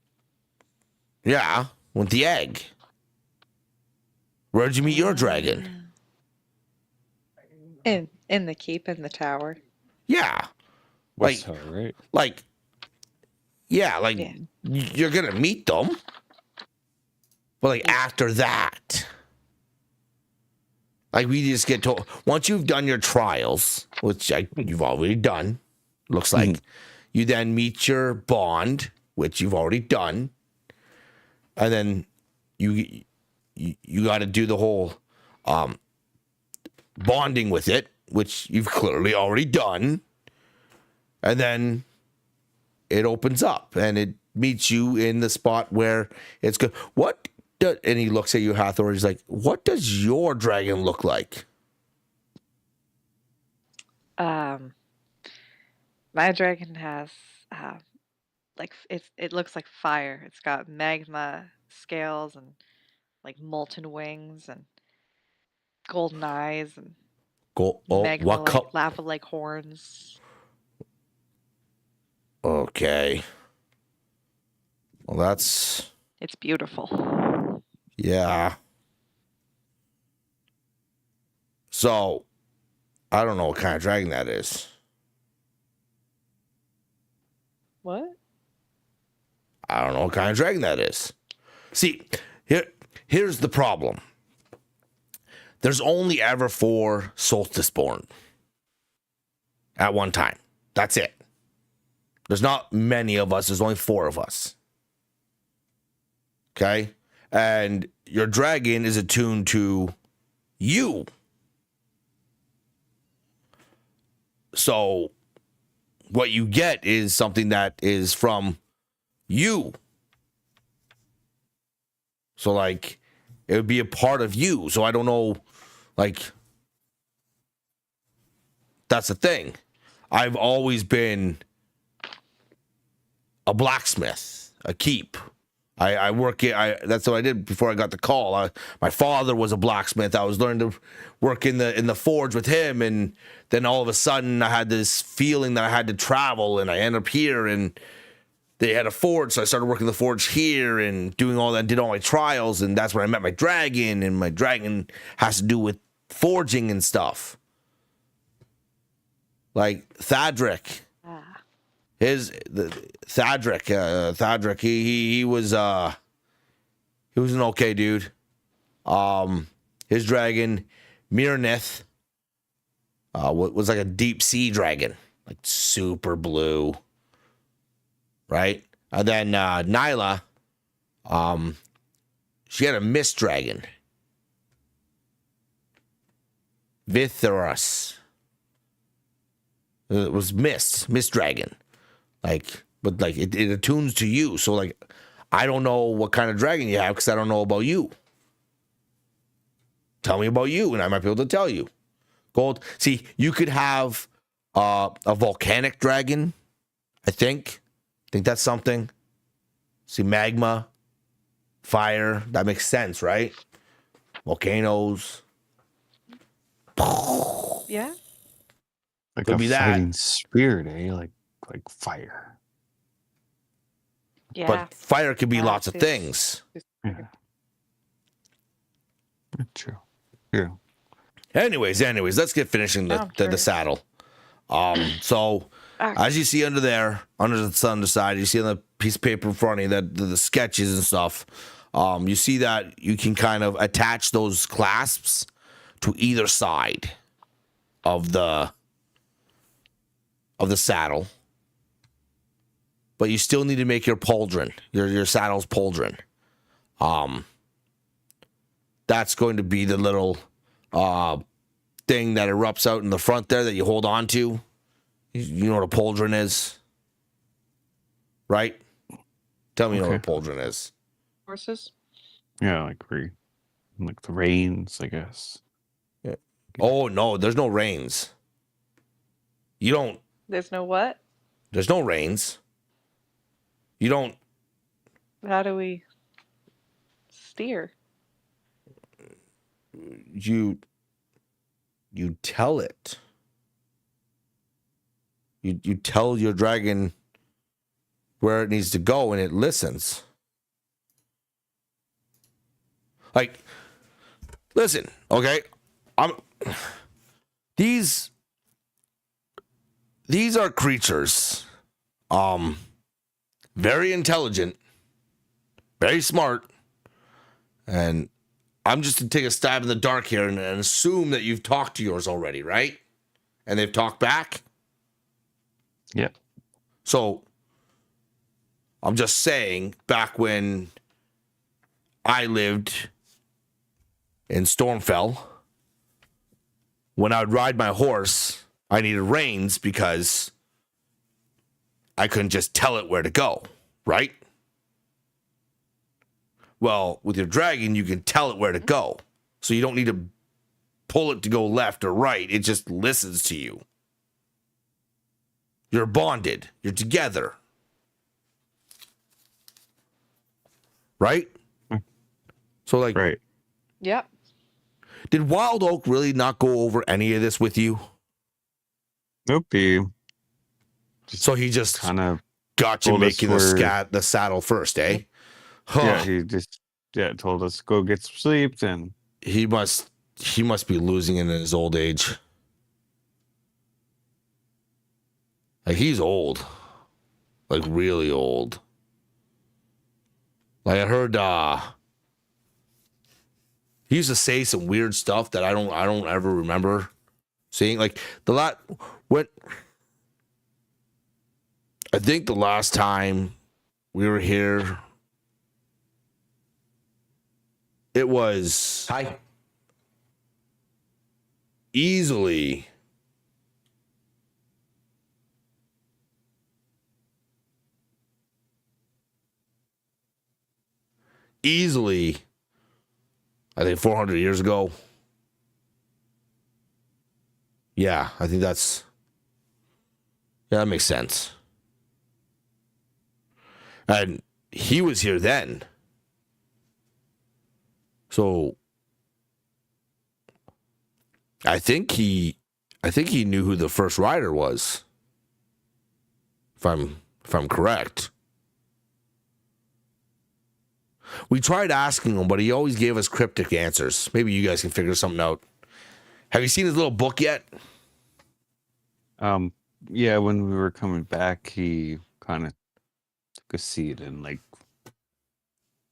Yeah, with the egg. Where'd you meet your dragon? In the keep in the tower. Yeah. West Tower, right? Yeah. You're gonna meet them. But after that. We just get told once you've done your trials, which you've already done, looks like, you then meet your bond, which you've already done, and then you got to do the whole bonding with it, which you've clearly already done, and then it opens up and it meets you in the spot where it's good. And he looks at you, Hathor. He's like, "What does your dragon look like?" My dragon has it looks like fire. It's got magma scales and molten wings and golden eyes and magma lava like horns. Okay. Well, it's beautiful. Yeah. So, I don't know what kind of dragon that is. What? I don't know what kind of dragon that is. See, here's the problem. There's only ever 4 solstice born at one time. That's it. There's not many of us. There's only 4 of us. Okay? And your dragon is attuned to you. So what you get is something that is from you. So it would be a part of you. So I don't know, that's the thing. I've always been a blacksmith, a keep. I work it. That's what I did before I got the call. My father was a blacksmith. I was learning to work in the forge with him, and then all of a sudden I had this feeling that I had to travel, and I ended up here, and they had a forge, so I started working the forge here and doing all that. Did all my trials, and that's when I met my dragon, and my dragon has to do with forging and stuff, like Thadric. Thadric, he was an okay dude. His dragon, Mirnith, was like a deep sea dragon, super blue, right? And then Nyla, she had a mist dragon, Vitherus. It was mist dragon. But it attunes to you. So I don't know what kind of dragon you have because I don't know about you. Tell me about you, and I might be able to tell you. Gold. See, you could have a volcanic dragon. I think that's something. See, magma, fire. That makes sense, right? Volcanoes. Yeah. Could be fighting spirit, like fire. Yeah. But fire could be lots of things. Yeah. True. Yeah. Anyways, let's get finishing the saddle. So as you see under the sun side, you see on the piece of paper in front of you, that the sketches and stuff, you see that you can kind of attach those clasps to either side of the saddle, but you still need to make your pauldron, your saddle's pauldron. That's going to be the little thing that erupts out in the front there that you hold on to. You know what a pauldron is, right? Tell me, you know what a pauldron is. Horses. Yeah, like the reins, I guess. Yeah. Oh no, there's no reins. You don't. There's no what? There's no reins. You don't. How do we steer? You tell it. You tell your dragon where it needs to go, and it listens. Like, listen, okay? These are creatures, very intelligent, very smart, and I'm just to take a stab in the dark here and assume that you've talked to yours already, right? And they've talked back? Yeah. So, I'm just saying, back when I lived in Stormfell, when I would ride my horse, I needed reins because I couldn't just tell it where to go, right? Well, with your dragon, you can tell it where to go. So you don't need to pull it to go left or right. It just listens to you. You're bonded. You're together. Right? So, like, Right. Yep. did Wild Oak really not go over any of this with you? Nope. So he just Kind of. got you told us making where- the saddle first, eh? Yeah, he just told us go get some sleep. And He must be losing it in his old age. Like, he's old. Like, really old. Like, I heard he used to say some weird stuff that I don't ever remember seeing. Like, I think the last time we were here, it was easily I think 400 years ago. Yeah, I think that makes sense. And he was here then. So I think he knew who the first rider was. If I'm correct. We tried asking him, but he always gave us cryptic answers. Maybe you guys can figure something out. Have you seen his little book yet? Yeah, when we were coming back, he kind of took a seat and like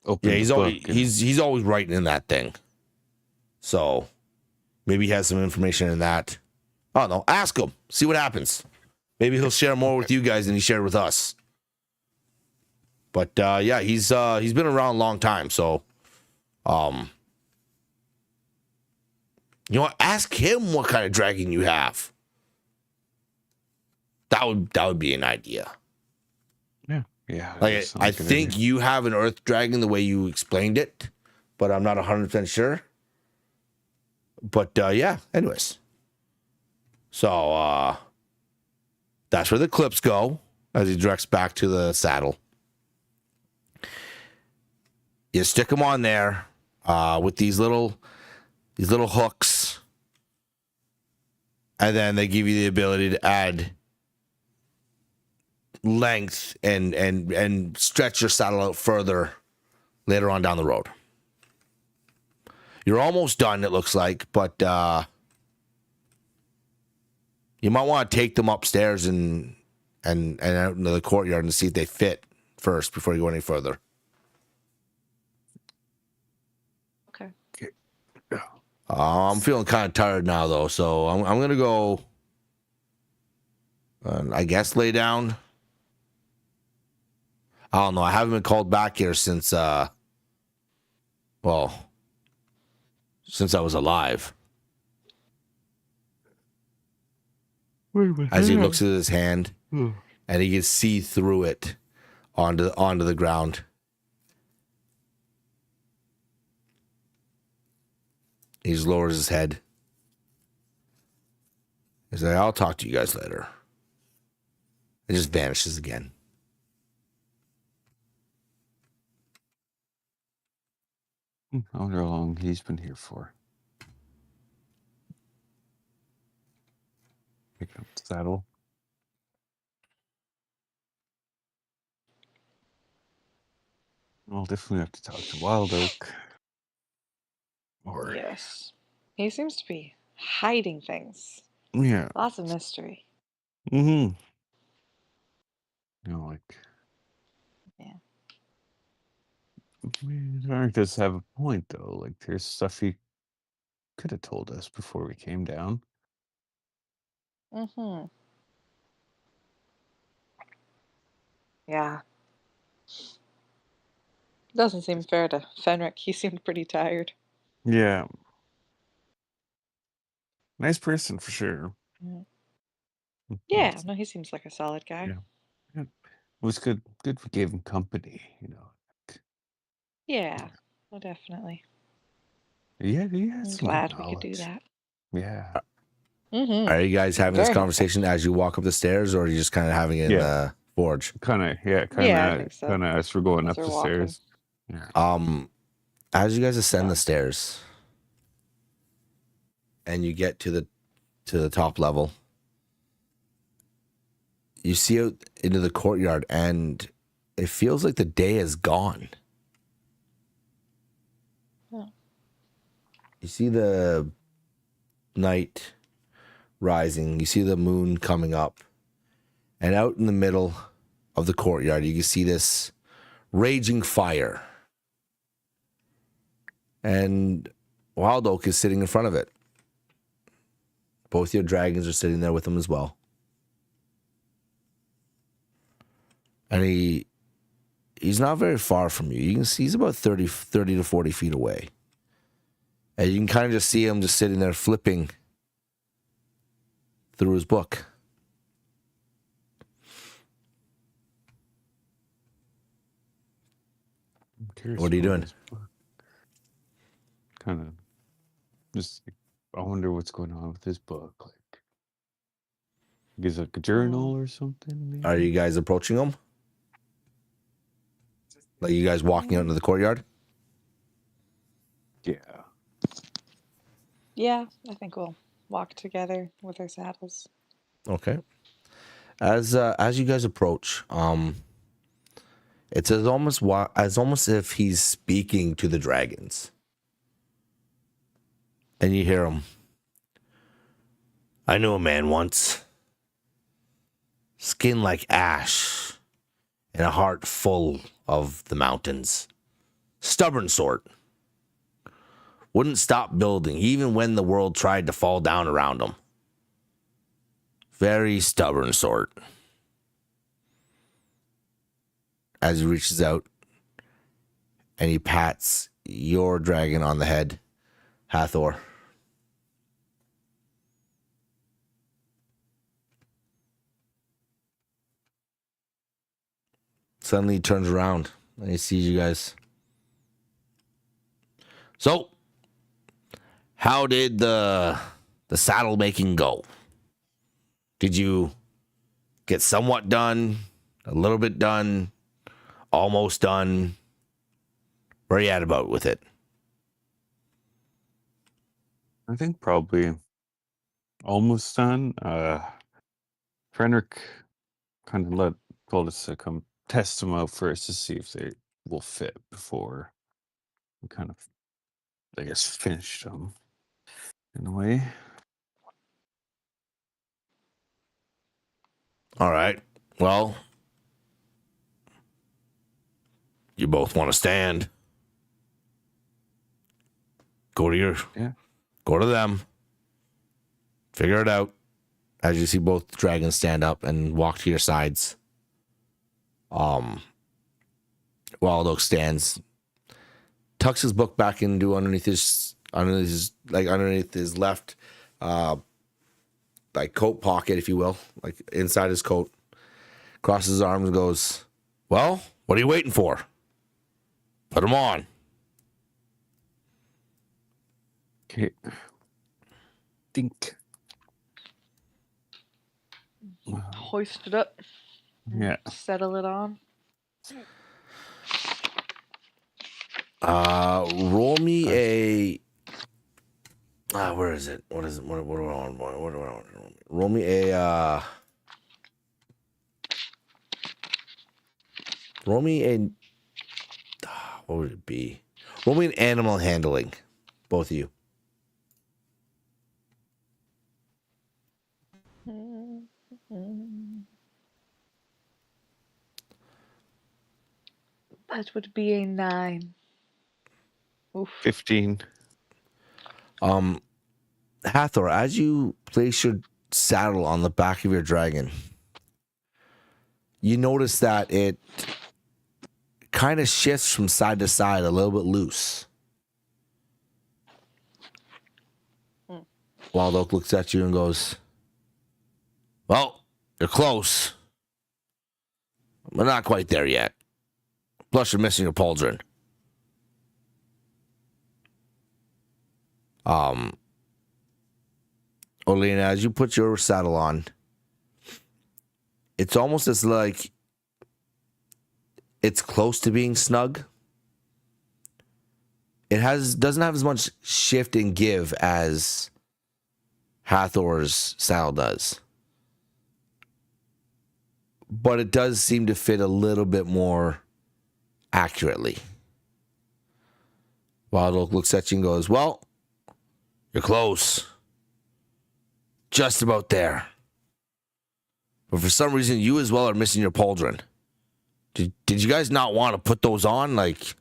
opened Yeah, the book. he's always writing in that thing. So maybe he has some information in that. I don't know. Ask him. See what happens. Maybe he'll share more with you guys than he shared with us. But yeah, he's been around a long time. So, you know what? Ask him what kind of dragon you have. That would be an idea. Yeah. Like, I think you have an earth dragon the way you explained it, but I'm not 100% sure. But yeah, anyways. So that's where the clips go as he directs back to the saddle. You stick them on there with these little hooks, and then they give you the ability to add length and stretch your saddle out further later on down the road. You're almost done, it looks like, but you might want to take them upstairs and out into the courtyard and see if they fit first before you go any further. Okay. I'm feeling kind of tired now, though, so I'm gonna go. I guess lay down. I don't know. I haven't been called back here since since I was alive. As he looks at his hand, and he can see through it onto the ground. He just lowers his head. He's like, "I'll talk to you guys later." It just vanishes again. I wonder how long he's been here for. Pick up the saddle. I'll definitely have to talk to Wild Oak. Or Yes. He seems to be hiding things. yeah. Lots of mystery. Mm-hmm. Like Yeah. Dark does have a point though. Like there's stuff he could have told us before we came down. Mm-hmm. Yeah. Doesn't seem fair to Fenric. He seemed pretty tired. Yeah. Nice person for sure. Yeah, no, he seems like a solid guy. Yeah. It was good we gave him company, Yeah, well, definitely. Yeah, he had I'm some good glad we could do knowledge. that. Yeah. Mm-hmm. Are you guys having this Very conversation as you walk up the stairs, or are you just kind of having it in Yeah. the forge? Kinda Yeah, I think so. kinda as we're going As up we're the walking. stairs. Yeah. As you guys ascend the stairs and you get to the top level, you see out into the courtyard, and it feels like the day is gone. Oh. You see the night rising. You see the moon coming up. And out in the middle of the courtyard, you can see this raging fire. And Wild Oak is sitting in front of it. Both your dragons are sitting there with him as well. And he's not very far from you. You can see he's about 30 to 40 feet away. And you can kind of just see him just sitting there flipping through his book. What are you doing? Kind of just, I wonder what's going on with his book. Like, is it like a journal or something? Maybe? Are you guys approaching him? Like you guys walking out into the courtyard? Yeah. Yeah, I think we'll walk together with our saddles. Okay. As you guys approach, it's almost if he's speaking to the dragons. And you hear him. I knew a man once. Skin like ash and a heart full of the mountains. Stubborn sort. Wouldn't stop building even when the world tried to fall down around him. Very stubborn sort. As he reaches out and he pats your dragon on the head, Hathor. Suddenly he turns around and he sees you guys. So, how did the saddle making go? Did you get somewhat done, a little bit done, almost done? Where are you at about with it? I think probably almost done. Fenric kind of told us to come test them out first to see if they will fit before we kind of, I guess, finished them in a way. All right. Well, you both want to stand, go to them, figure it out. As you see both dragons stand up and walk to your sides. Wild Oak stands, tucks his book back into underneath his left like coat pocket, if you will, like inside his coat. Crosses his arms and goes, "Well, what are you waiting for? Put him on." Okay. Dink. Hoist it up. Yeah. Settle it on. Roll me a. Where is it? What is it? What do I want? What do I want? Roll me a. Roll me a. What would it be? Roll me an animal handling, both of you. That would be a 9. Oof. 15. Hathor, as you place your saddle on the back of your dragon, you notice that it kind of shifts from side to side, a little bit loose. Wild Oak looks at you and goes, "Well, you're close, but not quite there yet. Plus, you're missing your pauldron." Olena, as you put your saddle on, it's almost as like it's close to being snug. It doesn't have as much shift and give as Hathor's saddle does. But it does seem to fit a little bit more accurately. Wild Oak looks at you and goes, "Well, you're close. Just about there. But for some reason, you as well are missing your pauldron. Did you guys not want to put those on? Like,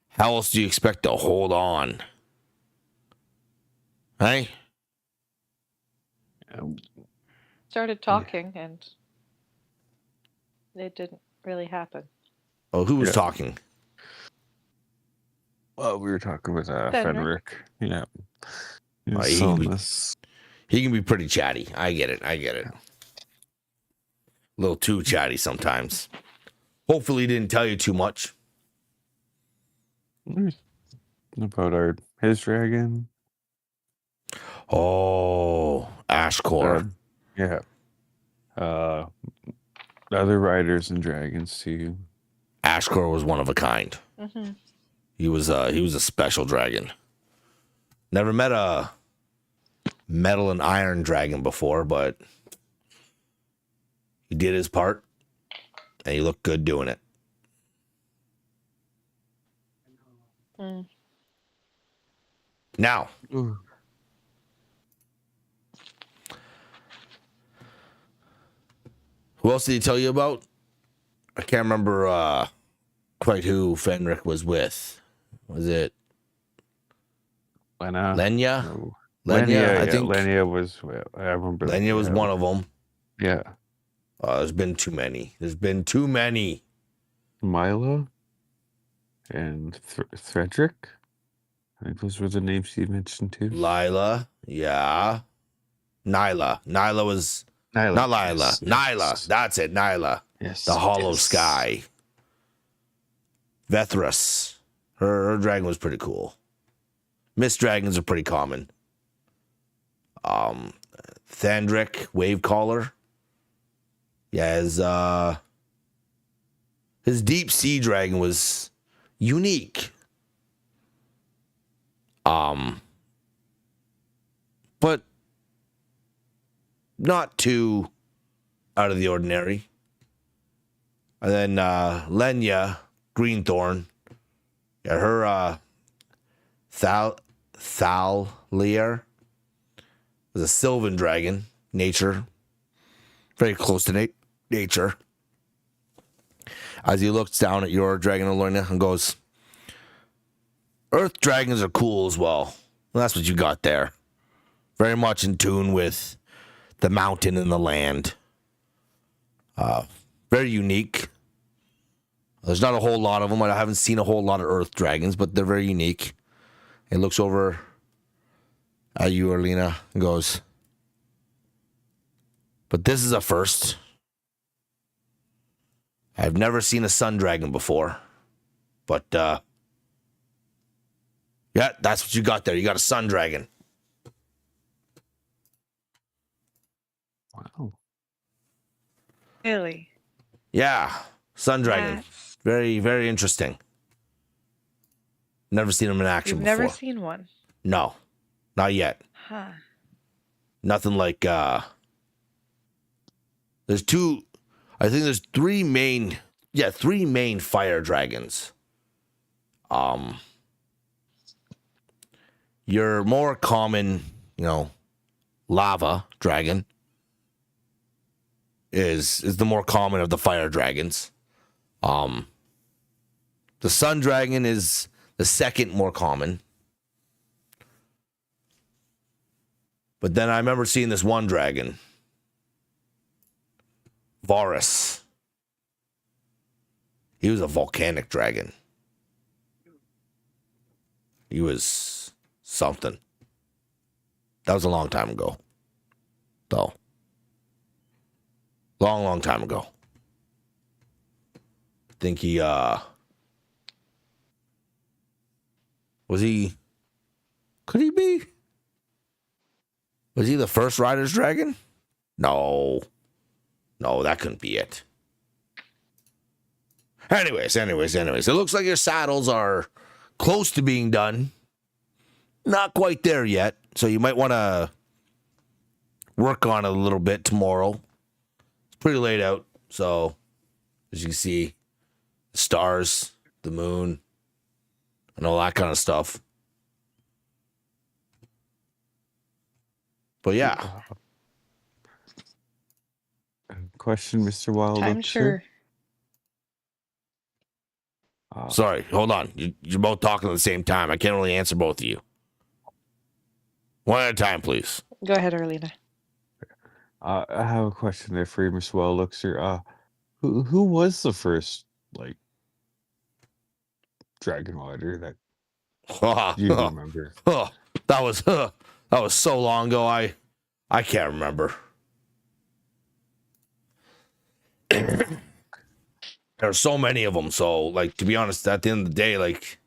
how else do you expect to hold on? Hey?" Started talking and it didn't really happen. Oh, who was talking? Well, we were talking with Fenric. Fenric. Yeah. He can be pretty chatty. I get it. A little too chatty sometimes. Hopefully he didn't tell you too much. About his dragon. Oh, Ashcore. Yeah. Other riders and dragons too. Ashcore was one of a kind. Mm-hmm. He was a special dragon. Never met a metal and iron dragon before, but he did his part, and he looked good doing it. Now, Ooh. who else did he tell you about? I can't remember quite who Fenric was with. Was it Lenya? Lenya? No. Lenya, I think. Lenya was. I remember. Lenya was one of them. Yeah. There's been too many. Milo and Frederick. I think those were the names you mentioned too. Lila, yeah. Nyla. Nyla was Nyla. not Lila. Yes, Nyla. yes. That's it. Nyla. Yes. The Hollow yes. Sky. Vethras. Her dragon was pretty cool. Mist dragons are pretty common. Thandrick, Wave Caller. Yeah, his deep sea dragon was unique. But not too out of the ordinary. And then Lenya Greenthorn. Yeah, her Thalia was a Sylvan dragon, nature. Very close to nature. as he looks down at your dragon, Eloria, and goes, Earth dragons are cool as well. Well, that's what you got there. Very much in tune with the mountain and the land. Very unique. There's not a whole lot of them. I haven't seen a whole lot of earth dragons, but they're very unique. He looks over at you, Erlina, and goes, but this is a first. I've never seen a sun dragon before. But, yeah, that's what you got there. You got a sun dragon. Wow. Really? Yeah, sun dragon. That's- Very, very interesting. Never seen them in action You've before. never seen one? No, not yet. Huh. Nothing like, there's three main fire dragons. Your more common, lava dragon is the more common of the fire dragons. The sun dragon is the second more common. But then I remember seeing this one dragon, Varus. He was a volcanic dragon. He was something. That was a long time ago, though. Long, long time ago. I think he, could he be? Was he the first Rider's dragon? No, that couldn't be it. Anyways, it looks like your saddles are close to being done. Not quite there yet, so you might want to work on it a little bit tomorrow. It's pretty late out, so as you can see, the stars, the moon, and all that kind of stuff. But yeah. Question, Mr. Wild. I'm sure. Sorry, hold on. You're both talking at the same time. I can't really answer both of you. One at a time, please. Go ahead, Erlina. I have a question there for you, Mr. Wild. Who was the first dragon rider that you remember? That was so long ago. I can't remember. There are so many of them. So, to be honest, at the end of the day, it's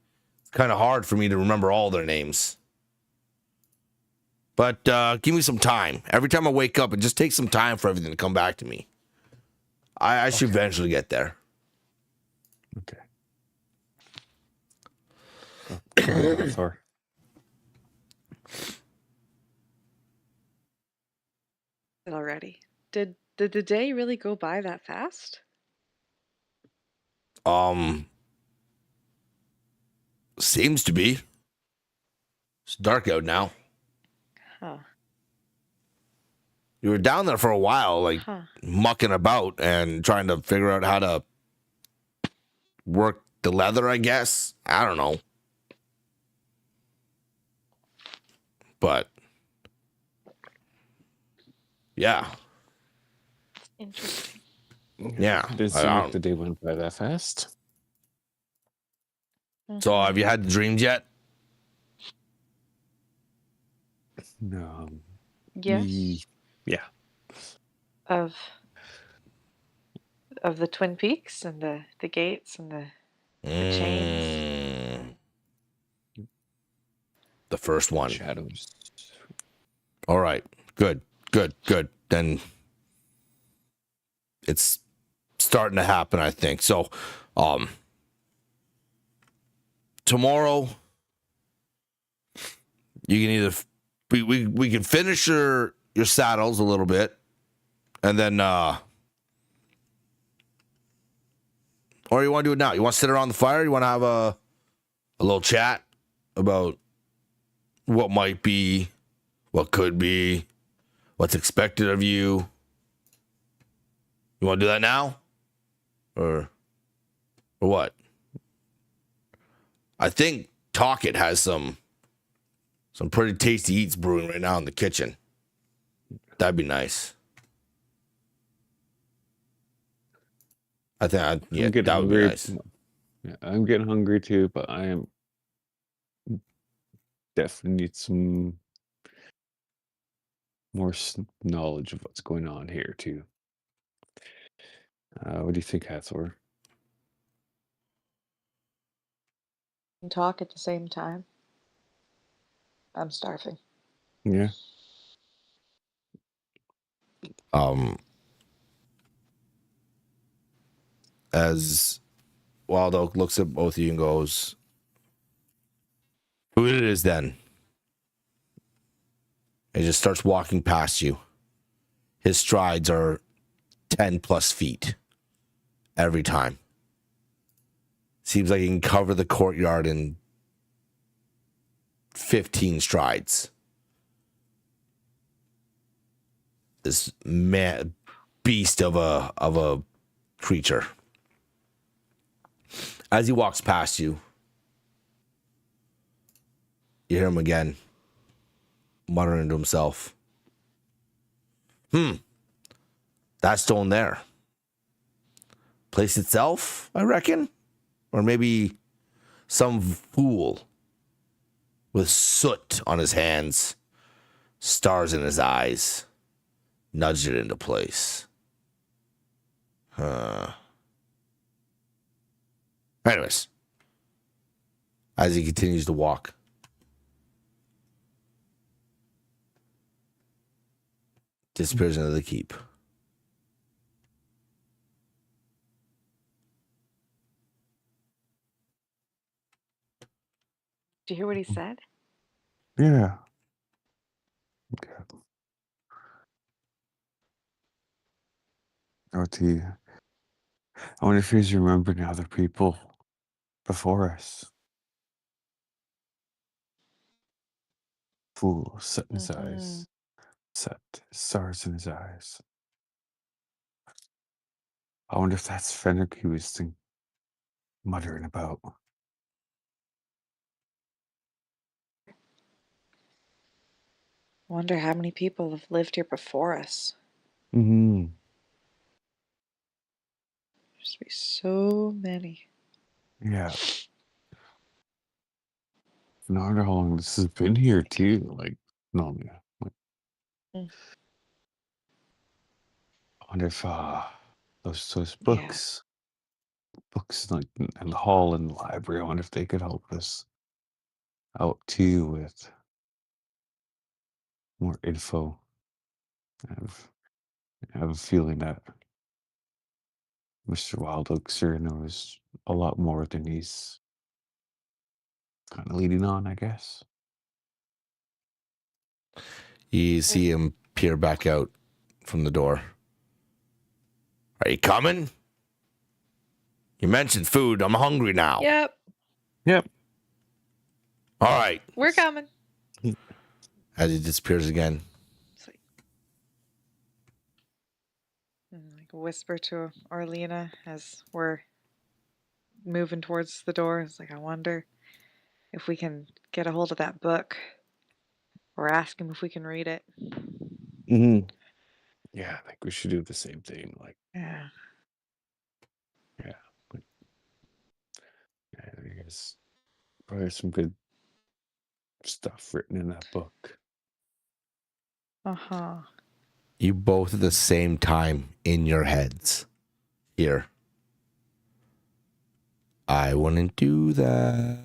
kind of hard for me to remember all their names. But give me some time. Every time I wake up, it just takes some time for everything to come back to me. I should eventually get there. Okay. Sorry. Already. Did the day really go by that fast? Seems to be. It's dark out now. Huh. You were down there for a while, mucking about and trying to figure out how to work the leather, I guess. I don't know. But yeah. Interesting. Yeah. It didn't seem like the day went by that fast. So have you had the dreams yet? No. Yes. Yeah. Of the Twin Peaks and the gates and the chains. The first one. Shadows. All right. Good. Then it's starting to happen, I think. So, tomorrow you can either we can finish your saddles a little bit, and then or you want to do it now? You want to sit around the fire? You want to have a little chat about what might be, what could be, what's expected of you? You want to do that now? Or Or what? I think Talkit has some pretty tasty eats brewing right now in the kitchen. That'd be nice. I think, yeah, I'm getting that would be hungry. nice. Yeah, I'm getting hungry too, but I am definitely need some more knowledge of what's going on here too. What do you think, Hathor? And talk at the same time. I'm starving. Yeah. As Wild Oak looks at both of you and goes, "Who it is then?" He just starts walking past you. His strides are 10 plus feet every time. Seems like he can cover the courtyard in 15 strides. This mad beast of a creature. As he walks past you, you hear him again, muttering to himself. That stone there. Place itself, I reckon? Or maybe some fool with soot on his hands, stars in his eyes, nudged it into place. Anyways, as he continues to walk, disappears into the keep. Did you hear what he said? Yeah. Okay. Oh, I wonder if he's remembering other people before us. Fool, set in his eyes. Set stars in his eyes. I wonder if that's Fenric he was muttering about. Wonder how many people have lived here before us. Mm-hmm. There's be so many. Yeah. And I wonder how long this has been here too. Like, no, yeah. Like, Mm. I wonder if those Yeah. books like in the hall and the library. I wonder if they could help us out too with more info. I have a feeling that Mr. Wild Oak sure knows a lot more than he's kind of leading on, I guess. You see him peer back out from the door. Are you coming? You mentioned food. I'm hungry now. Yep. Yep. All right. We're coming. As he disappears again. It's like whisper to Orlena as we're moving towards the door. It's like, I wonder if we can get a hold of that book or ask him if we can read it. Mm-hmm. Yeah, I think we should do the same thing. Like, Yeah. yeah, I guess probably some good stuff written in that book. Uh-huh. You both at the same time in your heads. Here. I wouldn't do that.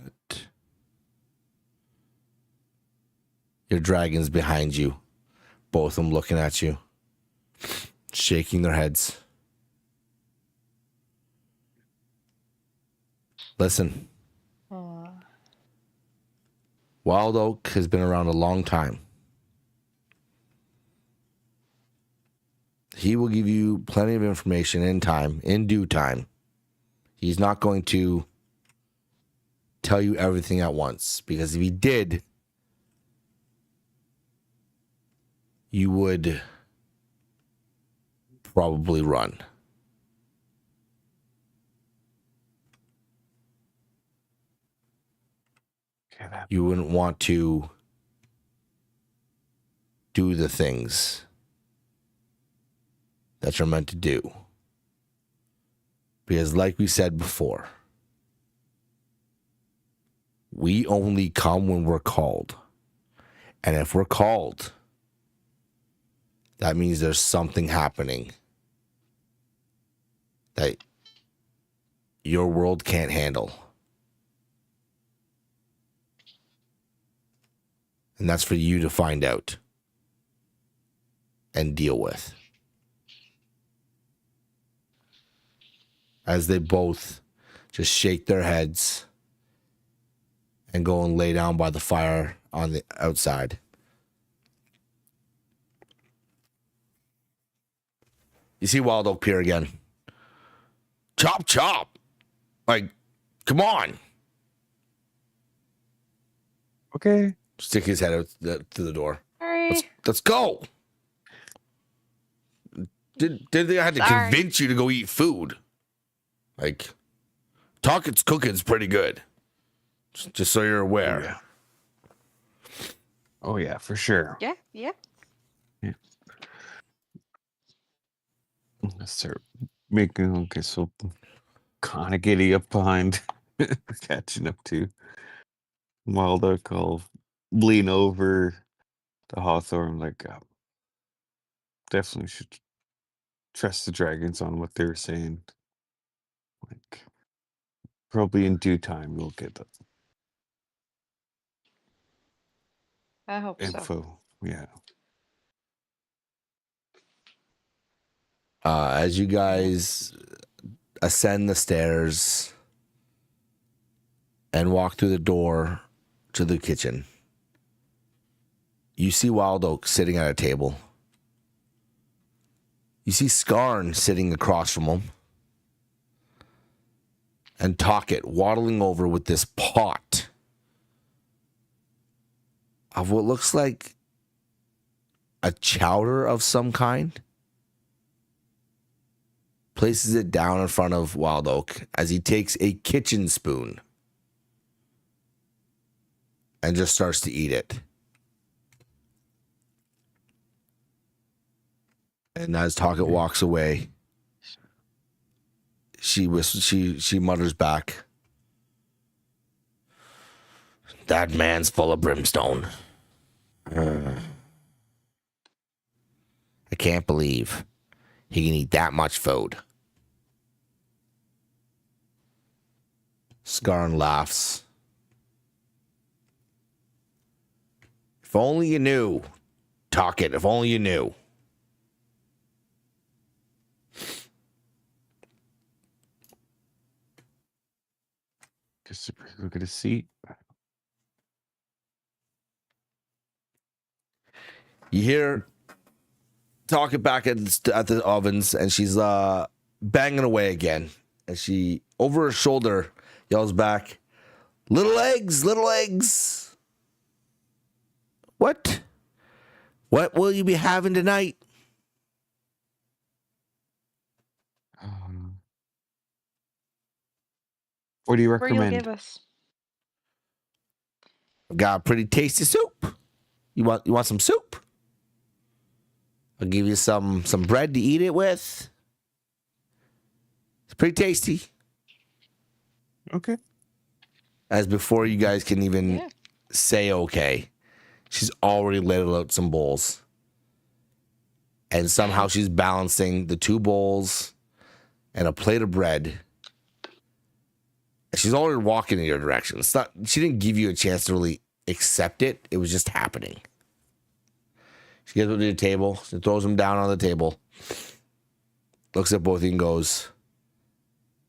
Your dragon's behind you. Both of them looking at you. Shaking their heads. Listen. Wild Oak has been around a long time. He will give you plenty of information in due time. He's not going to tell you everything at once, because if he did, you would probably run. you wouldn't want to do the things that you're meant to do. Because like we said before, we only come when we're called. And if we're called, that means there's something happening that your world can't handle. And that's for you to find out and deal with. As they both just shake their heads and go and lay down by the fire on the outside. You see Wild Oak Pier again. Chop, chop. Like, come on. Okay. Stick his head out to the door. Sorry. Let's go. Did they have to Sorry. convince you to go eat food? Like, Talking's cooking's pretty good. Just so you're aware. Oh yeah, for sure. Yeah, yeah. Let's start making, okay, so kind of giddy up behind, catching up to Wild Oak. I'll lean over to Hawthorne, like, definitely should trust the dragons on what they're saying. Like, probably in due time we'll get the I hope so. info. Yeah. As you guys ascend the stairs and walk through the door to the kitchen, you see Wild Oak sitting at a table. You see Skarn sitting across from him. And Talkit waddling over with this pot of what looks like a chowder of some kind. Places it down in front of Wild Oak as he takes a kitchen spoon and just starts to eat it. And as Talkit walks away, she mutters back, "That man's full of brimstone. I can't believe he can eat that much food." Skarn laughs. "If only you knew. Talkit, if only you knew." Just look at a seat. You hear Talkit back at the ovens, and she's banging away again. And she, over her shoulder, yells back, "Little eggs, little eggs. What? What will you be having tonight?" What do you Or you'll recommend? give us. "I've got a pretty tasty soup. You want some soup? I'll give you some bread to eat it with. It's pretty tasty." Okay. As before you guys can even Yeah. say okay, she's already ladled out some bowls. And somehow she's balancing the 2 bowls and a plate of bread. And she's already walking in your direction. It's not, she didn't give you a chance to really accept it. It was just happening. She gets up to the table. She throws them down on the table. Looks at both of you and goes,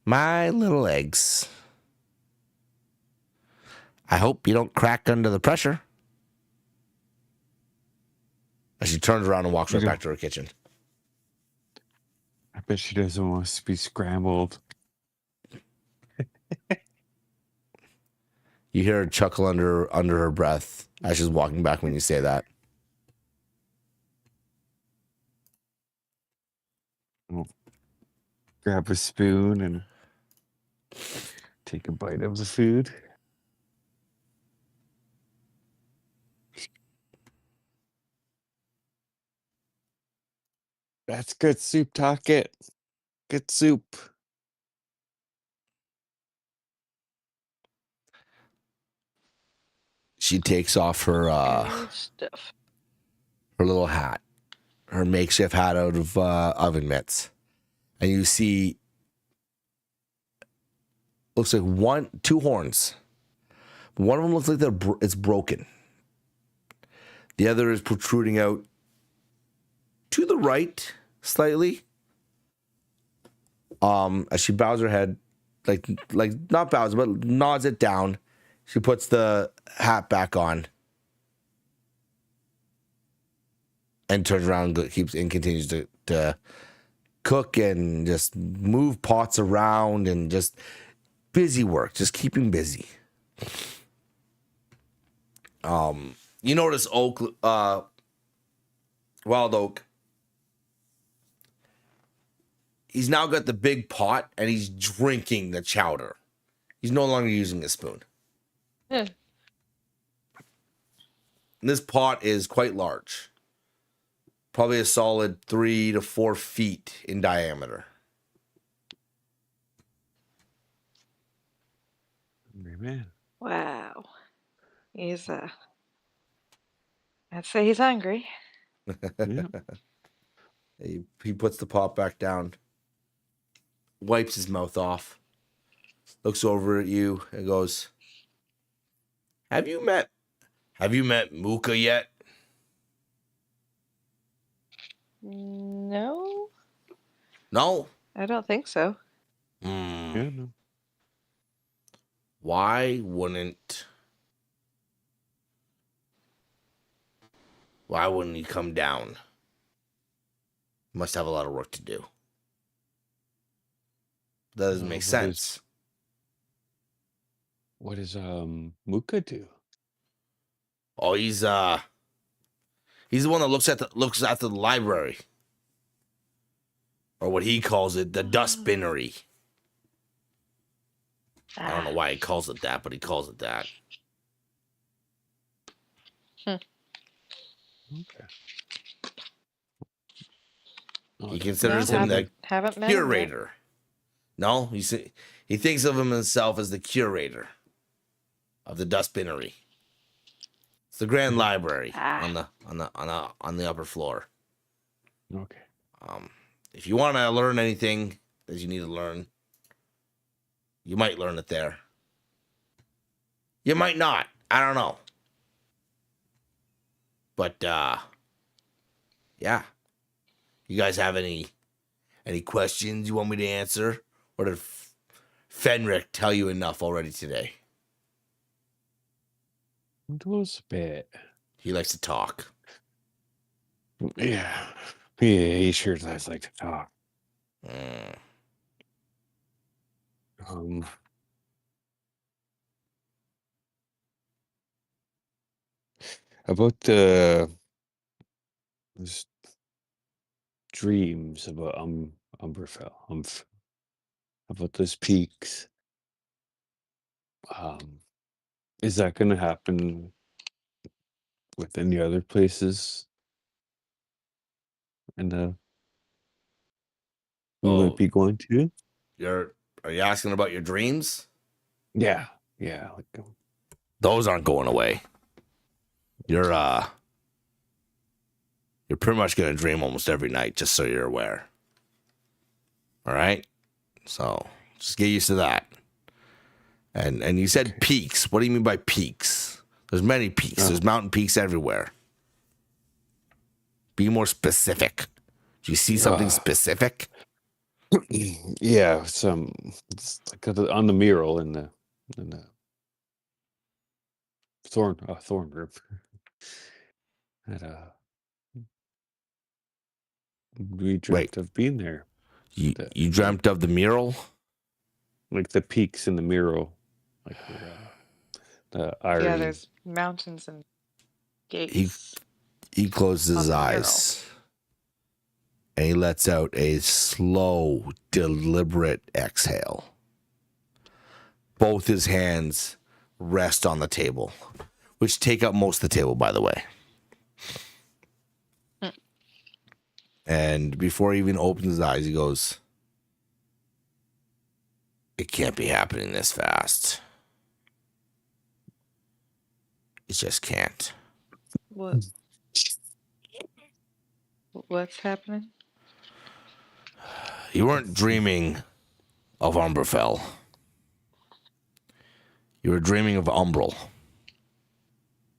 "My little eggs. I hope you don't crack under the pressure." As she turns around and walks right back to her kitchen. I bet she doesn't want us to be scrambled. You hear her chuckle under her breath as she's walking back when you say that. Grab a spoon and take a bite of the food. That's good soup, Talkit. Good soup. She takes off her Good stuff. her little hat, her makeshift hat out of oven mitts, and you see looks like two horns. One of them looks like it's broken. The other is protruding out to the right slightly. As she bows her head, like not bows, but nods it down. She puts the hat back on and turns around and continues to cook and just move pots around and just busy work, just keeping busy. You notice wild oak. He's now got the big pot and he's drinking the chowder. He's no longer using a spoon. Yeah. And this pot is quite large. Probably a solid 3 to 4 feet in diameter. Hungry man. Wow. He's I'd say he's hungry. Yeah. He puts the pot back down, wipes his mouth off, looks over at you and goes, Have you met Mooka yet? No, No? I don't think so. Yeah, no. Why wouldn't he come down? Must have a lot of work to do. That doesn't make sense. What does Mooka do? Oh, he's the one that looks after the library. Or what he calls it, the dustbinnery. I don't know why he calls it that, but he calls it that. Okay. Oh, He the- considers No, him the haven't met him yet. curator. No, he thinks of himself as the curator of the dustbinnery. It's the grand library on the upper floor. Okay. If you want to learn anything that you need to learn, you might learn it there. You might not. I don't know. But yeah. You guys have any questions you want me to answer? Or did Fenric tell you enough already today? It was a bit. He likes to talk. Yeah. Yeah, he sure does like to talk. About those dreams about Umberfell, about those peaks. Is that going to happen with any other places? And we Oh. might be going to? Are you asking about your dreams? Yeah, like Those aren't going away. You're pretty much gonna dream almost every night, just so you're aware. All right? So just get used to that. And you said peaks. What do you mean by peaks? There's many peaks. There's mountain peaks everywhere. Be more specific. Do you see something specific? yeah, it's like on the mural in the thorn room. That we dreamt of being there. You dreamt of the mural? Like the peaks in the mural, like the iron. Yeah, there's mountains and gates. He closes his On the mural. eyes and he lets out a slow, deliberate exhale. Both his hands rest on the table, which take up most of the table, by the way. And before he even opens his eyes, he goes, "It can't be happening this fast. It just can't." What? What's happening? You weren't dreaming of Umberfell. You were dreaming of Umbrel,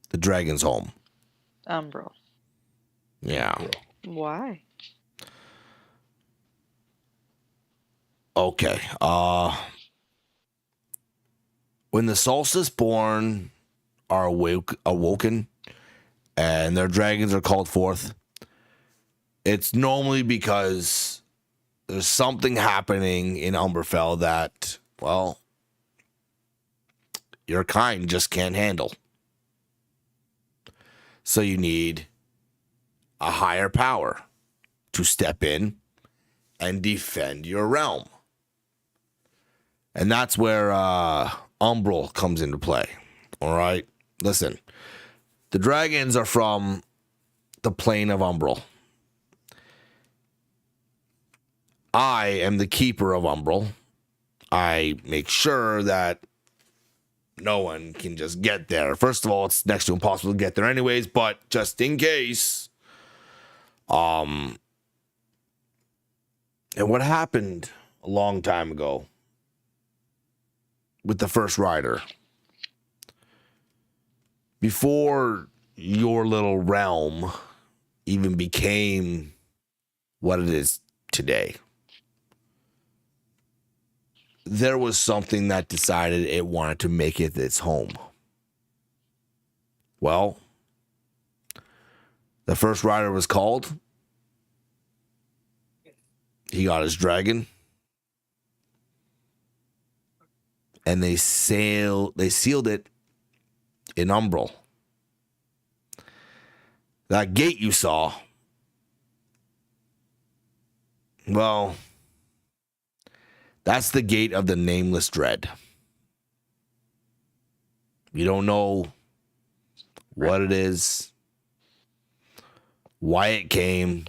the dragon's home. Umbral. Yeah. Why? Okay. When the solstice born are awoken and their dragons are called forth, it's normally because there's something happening in Umberfell that, well, your kind just can't handle. So you need a higher power to step in and defend your realm. And that's where Umbrel comes into play. All right? Listen, the dragons are from the plane of Umbrel. I am the keeper of Umbrel. I make sure that no one can just get there. First of all, it's next to impossible to get there anyways, but just in case. And what happened a long time ago with the first rider, before your little realm even became what it is today, there was something that decided it wanted to make it its home. Well, the first rider was called. He got his dragon. And they sealed it in Umbrel. That gate you saw, well, that's the gate of the nameless dread. You don't know what it is, why it came,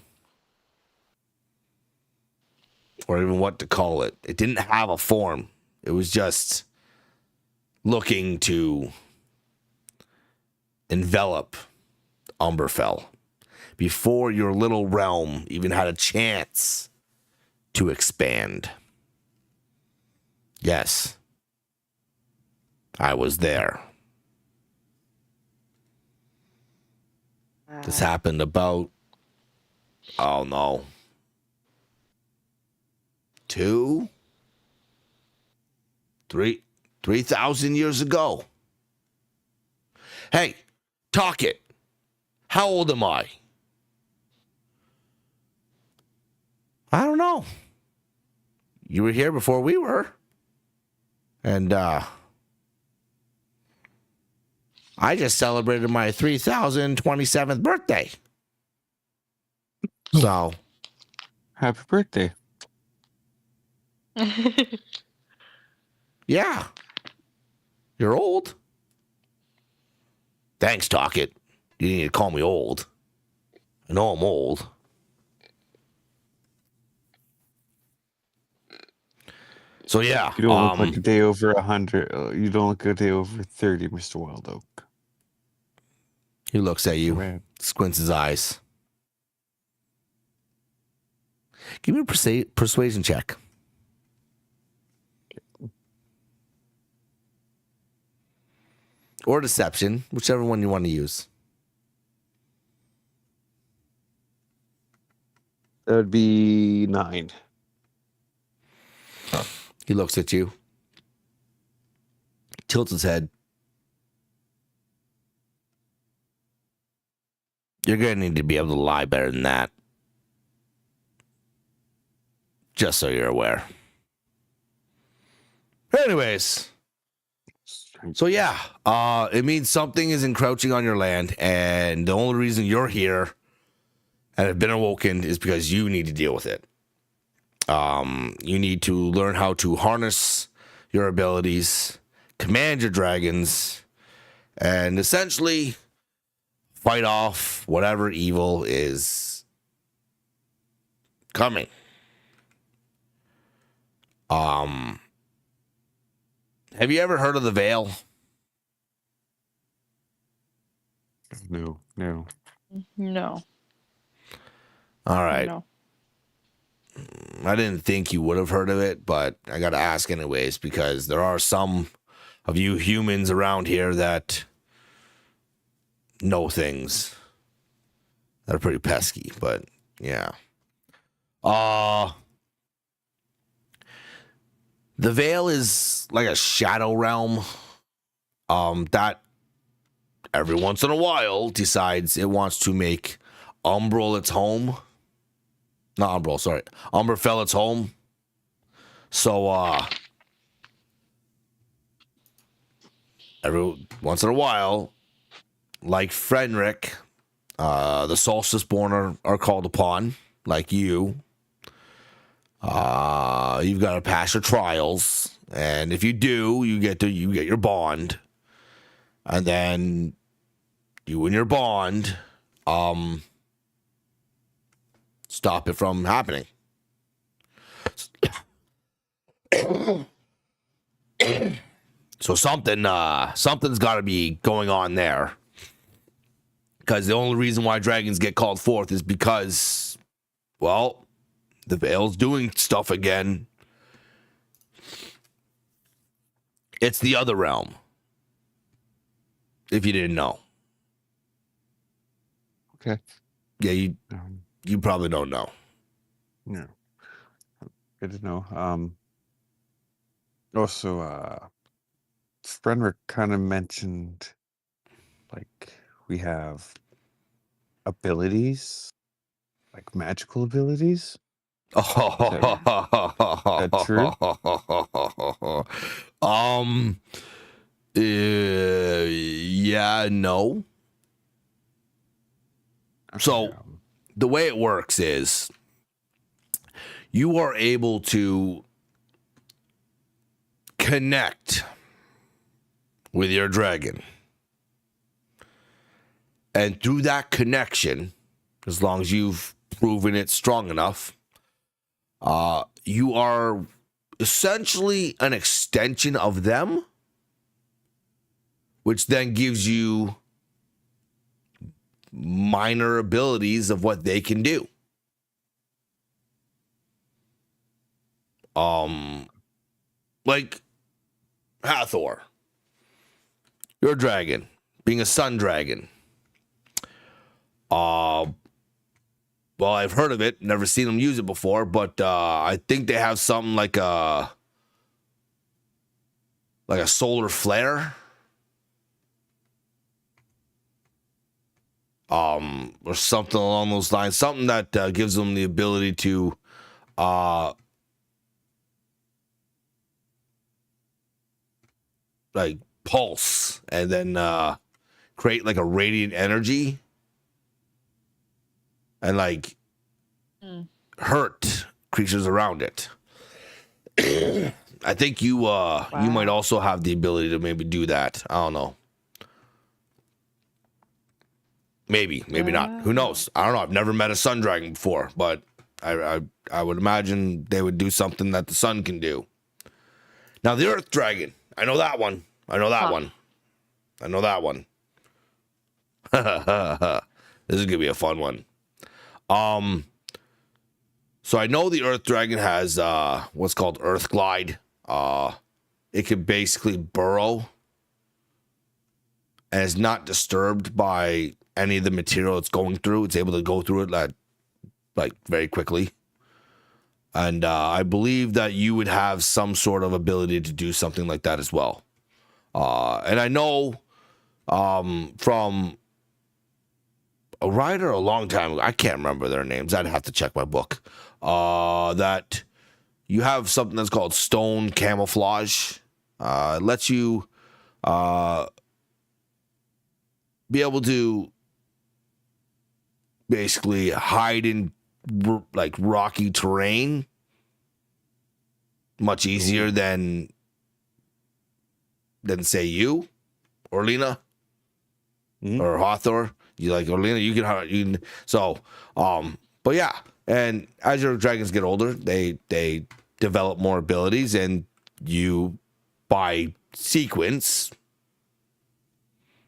or even what to call it. It didn't have a form. It was just looking to envelop Umberfell before your little realm even had a chance to expand. Yes, I was there. This happened about, oh no, 3,000 years ago. Hey, talk it. How old am I? I don't know. You were here before we were. And I just celebrated my 3027th birthday. So, Happy birthday. yeah. You're old. Thanks, Talkit. You need to call me old. I know I'm old. So yeah, You don't look like a day over 100. You don't look a day over 30, Mr. Wild Oak. He looks at you, Man. squints his eyes. Give me a persuasion check. Or deception, whichever one you want to use. That would be 9. He looks at you, tilts his head. You're going to need to be able to lie better than that. Just so you're aware. Anyways. So yeah, it means something is encroaching on your land, and the only reason you're here and have been awoken is because you need to deal with it. You need to learn how to harness your abilities, command your dragons, and essentially fight off whatever evil is coming. Have you ever heard of the Veil? No. No. All right. No. I didn't think you would have heard of it, but I got to ask anyways because there are some of you humans around here that know things that are pretty pesky, but yeah. The Veil is like a shadow realm that every once in a while decides it wants to make Umbrel its home. Not Umbrel, sorry. Umberfell its home. So every once in a while, like Fenric, the Solstice Born are called upon, like you. You've got to pass your trials, and if you do, you get your bond, and then you and your bond, stop it from happening. So something's got to be going on there, because the only reason why dragons get called forth is because, well, the Veil's doing stuff again. It's the other realm. If you didn't know. Okay. Yeah, you probably don't know. No. Good to know. Also, Frederick kind of mentioned, like, we have abilities, like magical abilities. That true? Yeah, no. Okay, So the way it works is you are able to connect with your dragon. And through that connection, as long as you've proven it strong enough, you are essentially an extension of them, which then gives you minor abilities of what they can do. Like Hathor, your dragon, being a sun dragon. Well, I've heard of it, never seen them use it before, but I think they have something like a solar flare. Or something along those lines. Something that gives them the ability to like pulse and then create like a radiant energy and like hurt creatures around it. I think you might also have the ability to maybe do that. I don't know. Maybe not. Who knows? I don't know. I've never met a sun dragon before, but I would imagine they would do something that the sun can do. Now the earth dragon, I know that one. This is gonna be a fun one. So I know the earth dragon has what's called earth glide. It can basically burrow and is not disturbed by any of the material it's going through. It's able to go through it like very quickly. And I believe that you would have some sort of ability to do something like that as well. And I know from a writer a long time ago, I can't remember their names. I'd have to check my book. That you have something that's called stone camouflage. It lets you be able to basically hide in like rocky terrain much easier than say you or Lena or Hathor. You like or Lena, you can so but yeah, And as your dragons get older, they develop more abilities, and you, by sequence,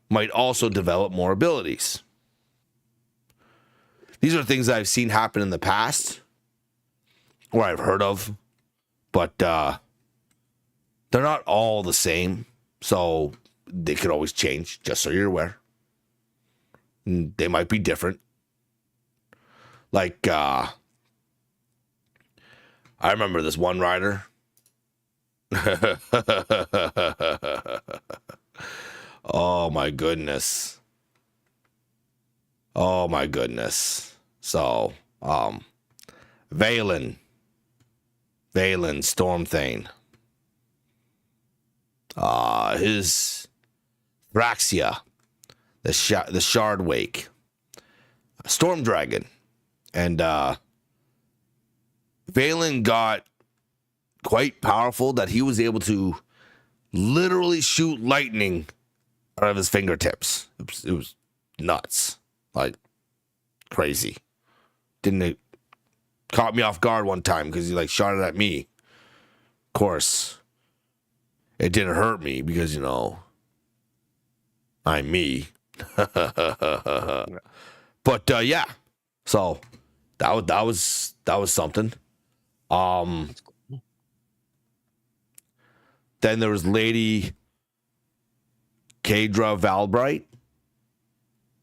might also develop more abilities. These are things I've seen happen in the past, or I've heard of, but they're not all the same, so they could always change, just so you're aware. And they might be different. Like, I remember this one rider. Oh my goodness. Oh my goodness. So, Valen Stormthane. His Thraxia, the Shard Wake, Storm Dragon, and Valen got quite powerful that he was able to literally shoot lightning out of his fingertips. It was nuts, like crazy. Didn't it caught me off guard one time because he like shot it at me. Of course, it didn't hurt me because I'm me. But yeah, so that was something. Then there was Lady Kadra Valbright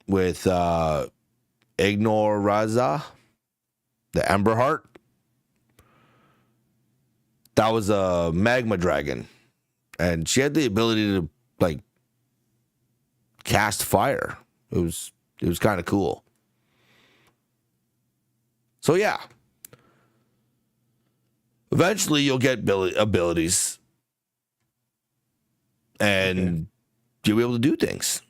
with Ignor Raza, the Ember Heart. That was a magma dragon, and she had the ability to like cast fire. It was kind of cool. So yeah, eventually you'll get abilities, and you'll be able to do things,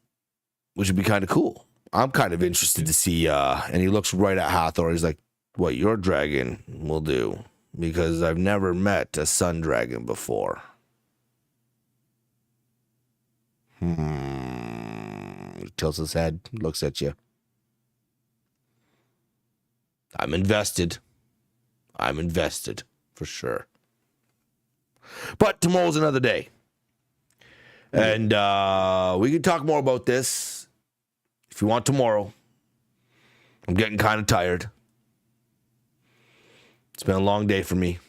which would be kind of cool. I'm kind of interested to see. And he looks right at Hathor. He's like, "What your dragon will do?" Because I've never met a sun dragon before. He tilts his head, looks at you. I'm invested for sure. But tomorrow's another day. And we can talk more about this if you want tomorrow. I'm getting kind of tired. It's been a long day for me.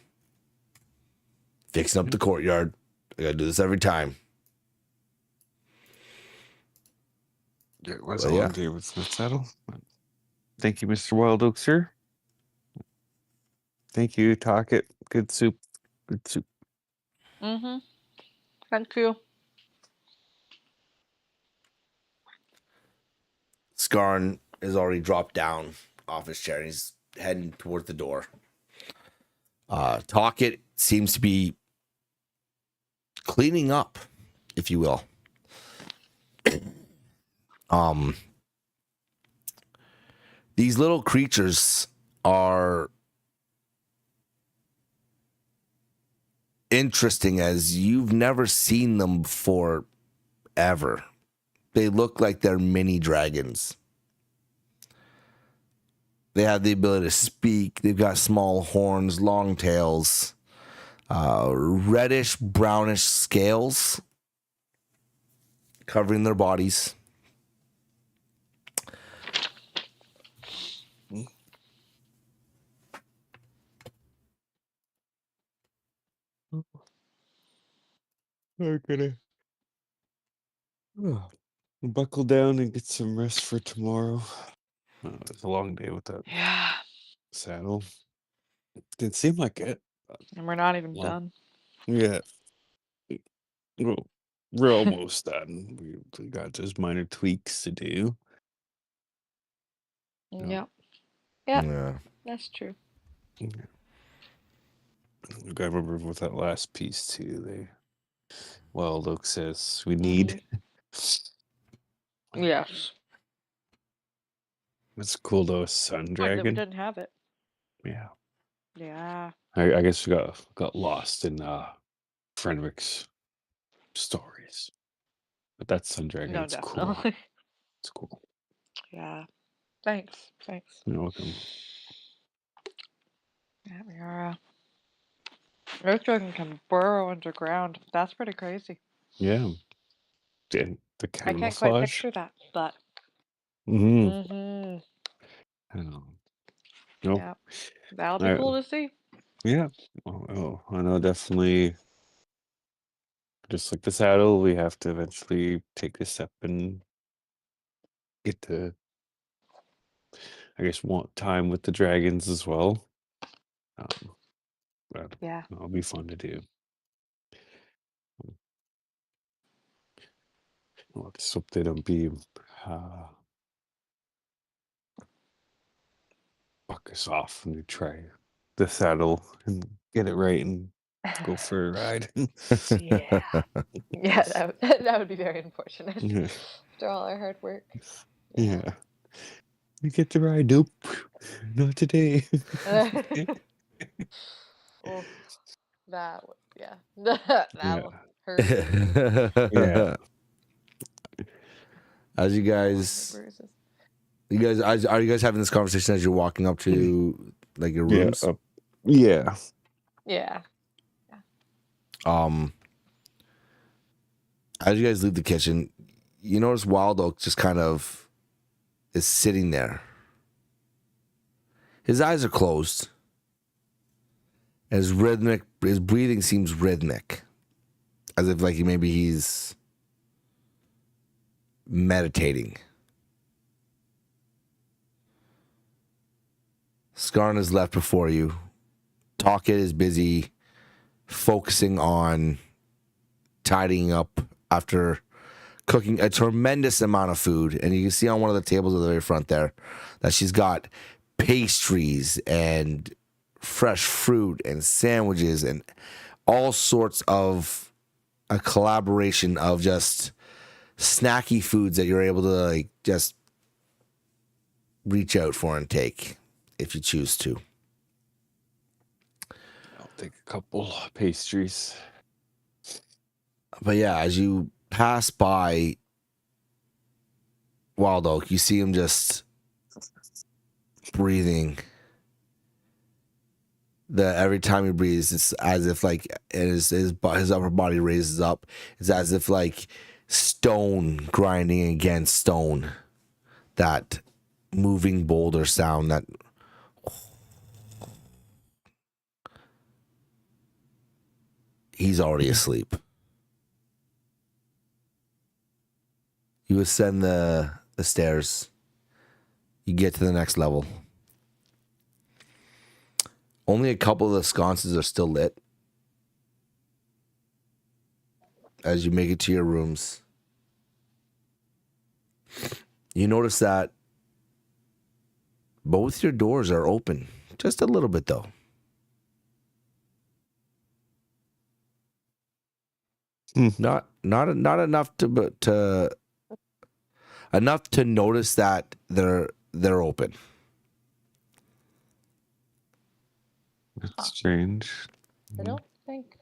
Fixing up the courtyard. I gotta do this every time. Yeah, it was a long day with Saddle. Thank you, Mr. Wild Oak, sir. Thank you, Talkit. Good soup. Good soup. Mm-hmm. Thank you. Skarn is already dropped down off his chair and he's heading towards the door. Talkit seems to be cleaning up, if you will. These little creatures are interesting as you've never seen them before, ever. They look like they're mini dragons. They have the ability to speak. They've got small horns, long tails, reddish, brownish scales covering their bodies. I'm gonna buckle down and get some rest for tomorrow. It's a long day with that Yeah. saddle. Didn't seem like it. And we're not even Well, done. Yeah. Well, we're almost done. We got just minor tweaks to do. Yep. Yeah. That's true. Yeah. We gotta remember with that last piece too. Wild Oak says we need. Yes. It's cool though, a sun Like that we dragon. didn't have it. Yeah. Yeah. I guess we got lost in Frenwick's stories. But that sun dragon, No, it's definitely. cool. It's cool. Yeah. Thanks. You're welcome. Earth dragon can burrow underground. That's pretty crazy. Yeah. And the I can't quite camouflage. picture that, but Mm-hmm. hmm No. yeah, that'll be cool to see. Yeah. I know definitely. Just like the saddle, we have to eventually take this step and get to, I guess, want time with the dragons as well. But Yeah. that'll be fun to do. Well, just hope they don't be fuck us off when we try the saddle and get it right and go for a ride. Yeah. Yeah, that would be very unfortunate. Yeah. After all our hard work. Yeah. We get to ride. Nope. Not today. Oh, yeah. That'll hurt. Yeah. As you guys, are you guys having this conversation as you're walking up to like your rooms? Yeah. Yeah. As you guys leave the kitchen, you notice Wild Oak just kind of is sitting there. His eyes are closed. His breathing seems rhythmic. As if like maybe he's meditating. Skarn is left before you. Talkit is busy focusing on tidying up after cooking a tremendous amount of food. And you can see on one of the tables at the very front there that she's got pastries and fresh fruit and sandwiches and all sorts of a collaboration of just snacky foods that you're able to like just reach out for and take if you choose to. I'll take a couple pastries. But yeah, as you pass by Wild Oak, you see him just breathing. Every time he breathes, it's as if like his upper body raises up. It's as if like stone grinding against stone. That moving boulder sound that he's already asleep. You ascend the stairs. You get to the next level. Only a couple of the sconces are still lit. As you make it to your rooms, you notice that both your doors are open. Just a little bit, though. Not enough to notice that they're open. That's strange. I don't think.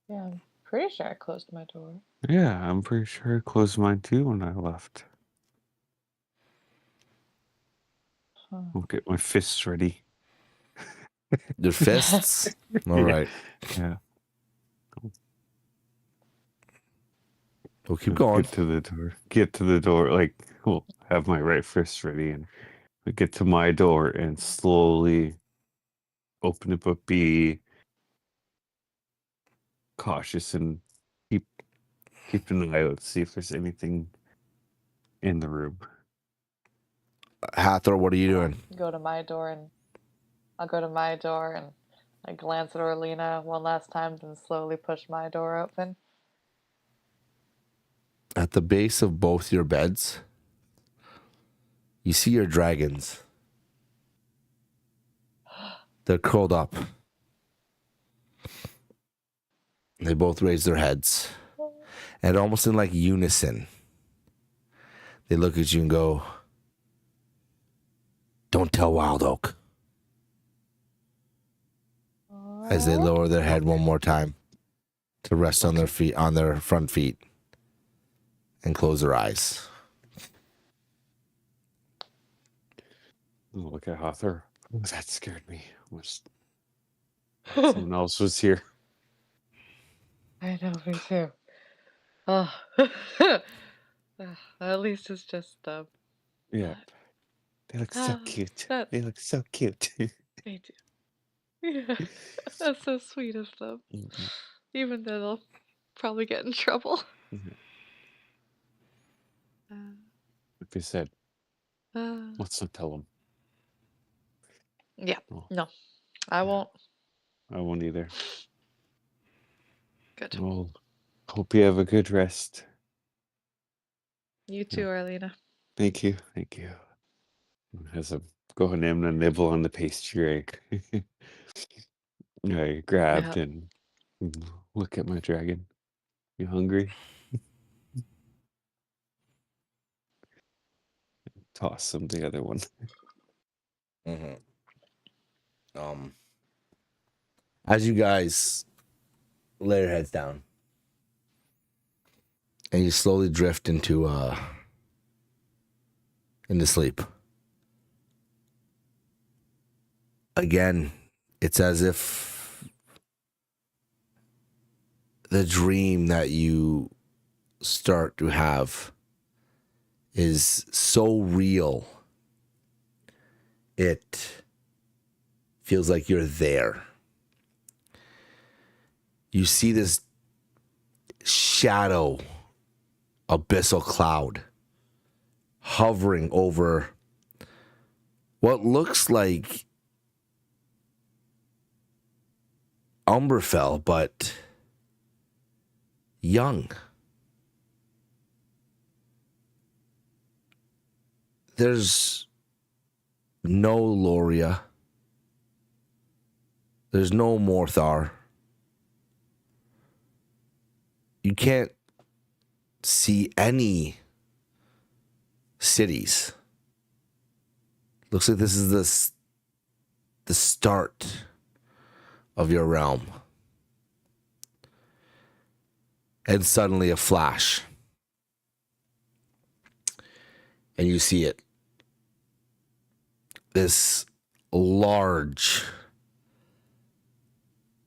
Yeah, I'm pretty sure I closed my door. Yeah, I'm pretty sure I closed mine too when I left. I'll get my fists ready. Your fists? All right. Yeah. We'll keep going. Get to the door. Like, we'll have my right fist ready, and we get to my door and slowly open it, but be cautious and keep an eye out to see if there's anything in the room. Hathor, what are you doing? I'll go to my door and I glance at Orlina one last time, then slowly push my door open. At the base of both your beds, you see your dragons. They're curled up. They both raise their heads. And almost in like unison, they look at you and go, "Don't tell Wild Oak." As they lower their head one more time to rest on their feet, on their front feet, and close their eyes. Look at Hathor. That scared me. Someone else was here. I know, me too. Oh. At least it's just them. Yeah. They look so Ah, cute. that They look so cute. they do. Yeah, that's so sweet of them. Mhm. Even though they'll probably get in trouble. Mhm. Uh, Like I said, uh, let's not tell them. yeah, Oh, no, I yeah. won't. I won't either. Good. Well, hope you have a good rest. You Yeah. too, Arlena. Thank you. Thank you. As I'm going in and nibble on the pastry I grabbed Yeah. and look at my dragon. You hungry? Toss him the other one. Mm-hmm. As you guys lay your heads down and you slowly drift into sleep. Again, it's as if the dream that you start to have is so real. It feels like you're there. You see this shadow, abyssal cloud hovering over what looks like Umberfell, but young. There's no Eloria. There's no Morthar. You can't see any cities. Looks like this is the start of your realm. And suddenly a flash. And you see it. This large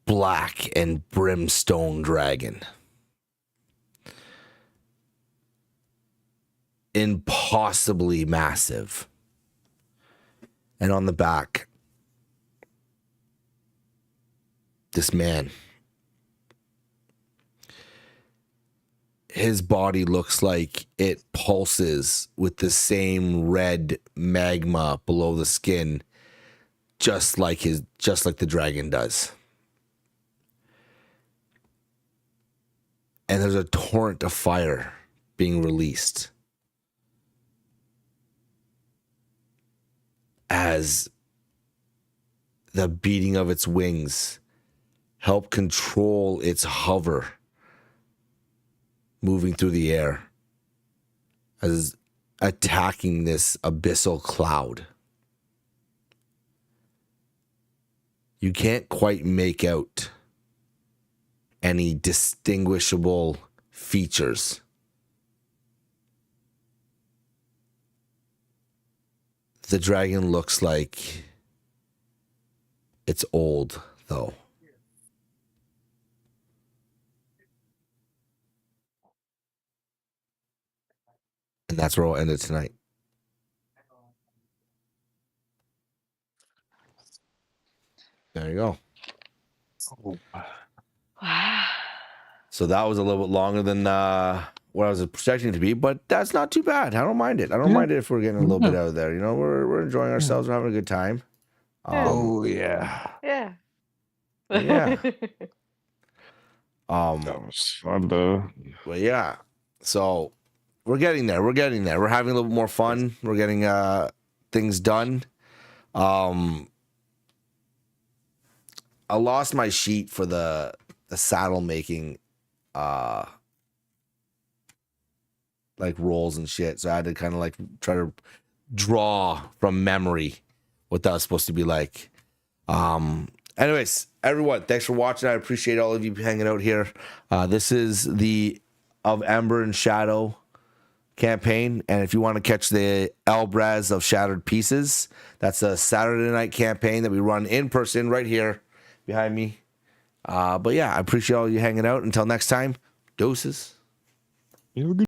black and brimstone dragon. Impossibly massive. And on the back, this man. His body looks like it pulses with the same red magma below the skin, just like the dragon does. And there's a torrent of fire being released as the beating of its wings help control its hover, moving through the air as attacking this abyssal cloud. You can't quite make out any distinguishable features. The dragon looks like it's old, though. And that's where we'll end it tonight. There you go. Wow. So that was a little bit longer than what I was expecting it to be, but that's not too bad. I don't mind it. I don't mind it if we're getting a little bit out of there. You know, we're enjoying ourselves. We're having a good time. Oh yeah. Yeah. Yeah. That was fun though. But yeah. So we're getting there. We're getting there. We're having a little more fun. We're getting things done. I lost my sheet for the saddle making like rolls and shit. So I had to kind of like try to draw from memory what that was supposed to be like. Anyways, everyone, thanks for watching. I appreciate all of you hanging out here. This is the Of Ember and Shadow campaign, and if you want to catch the Elbraz of Shattered Pieces, that's a Saturday night campaign that we run in person right here behind me. But yeah, I appreciate all you hanging out. Until next time, doses. You have a good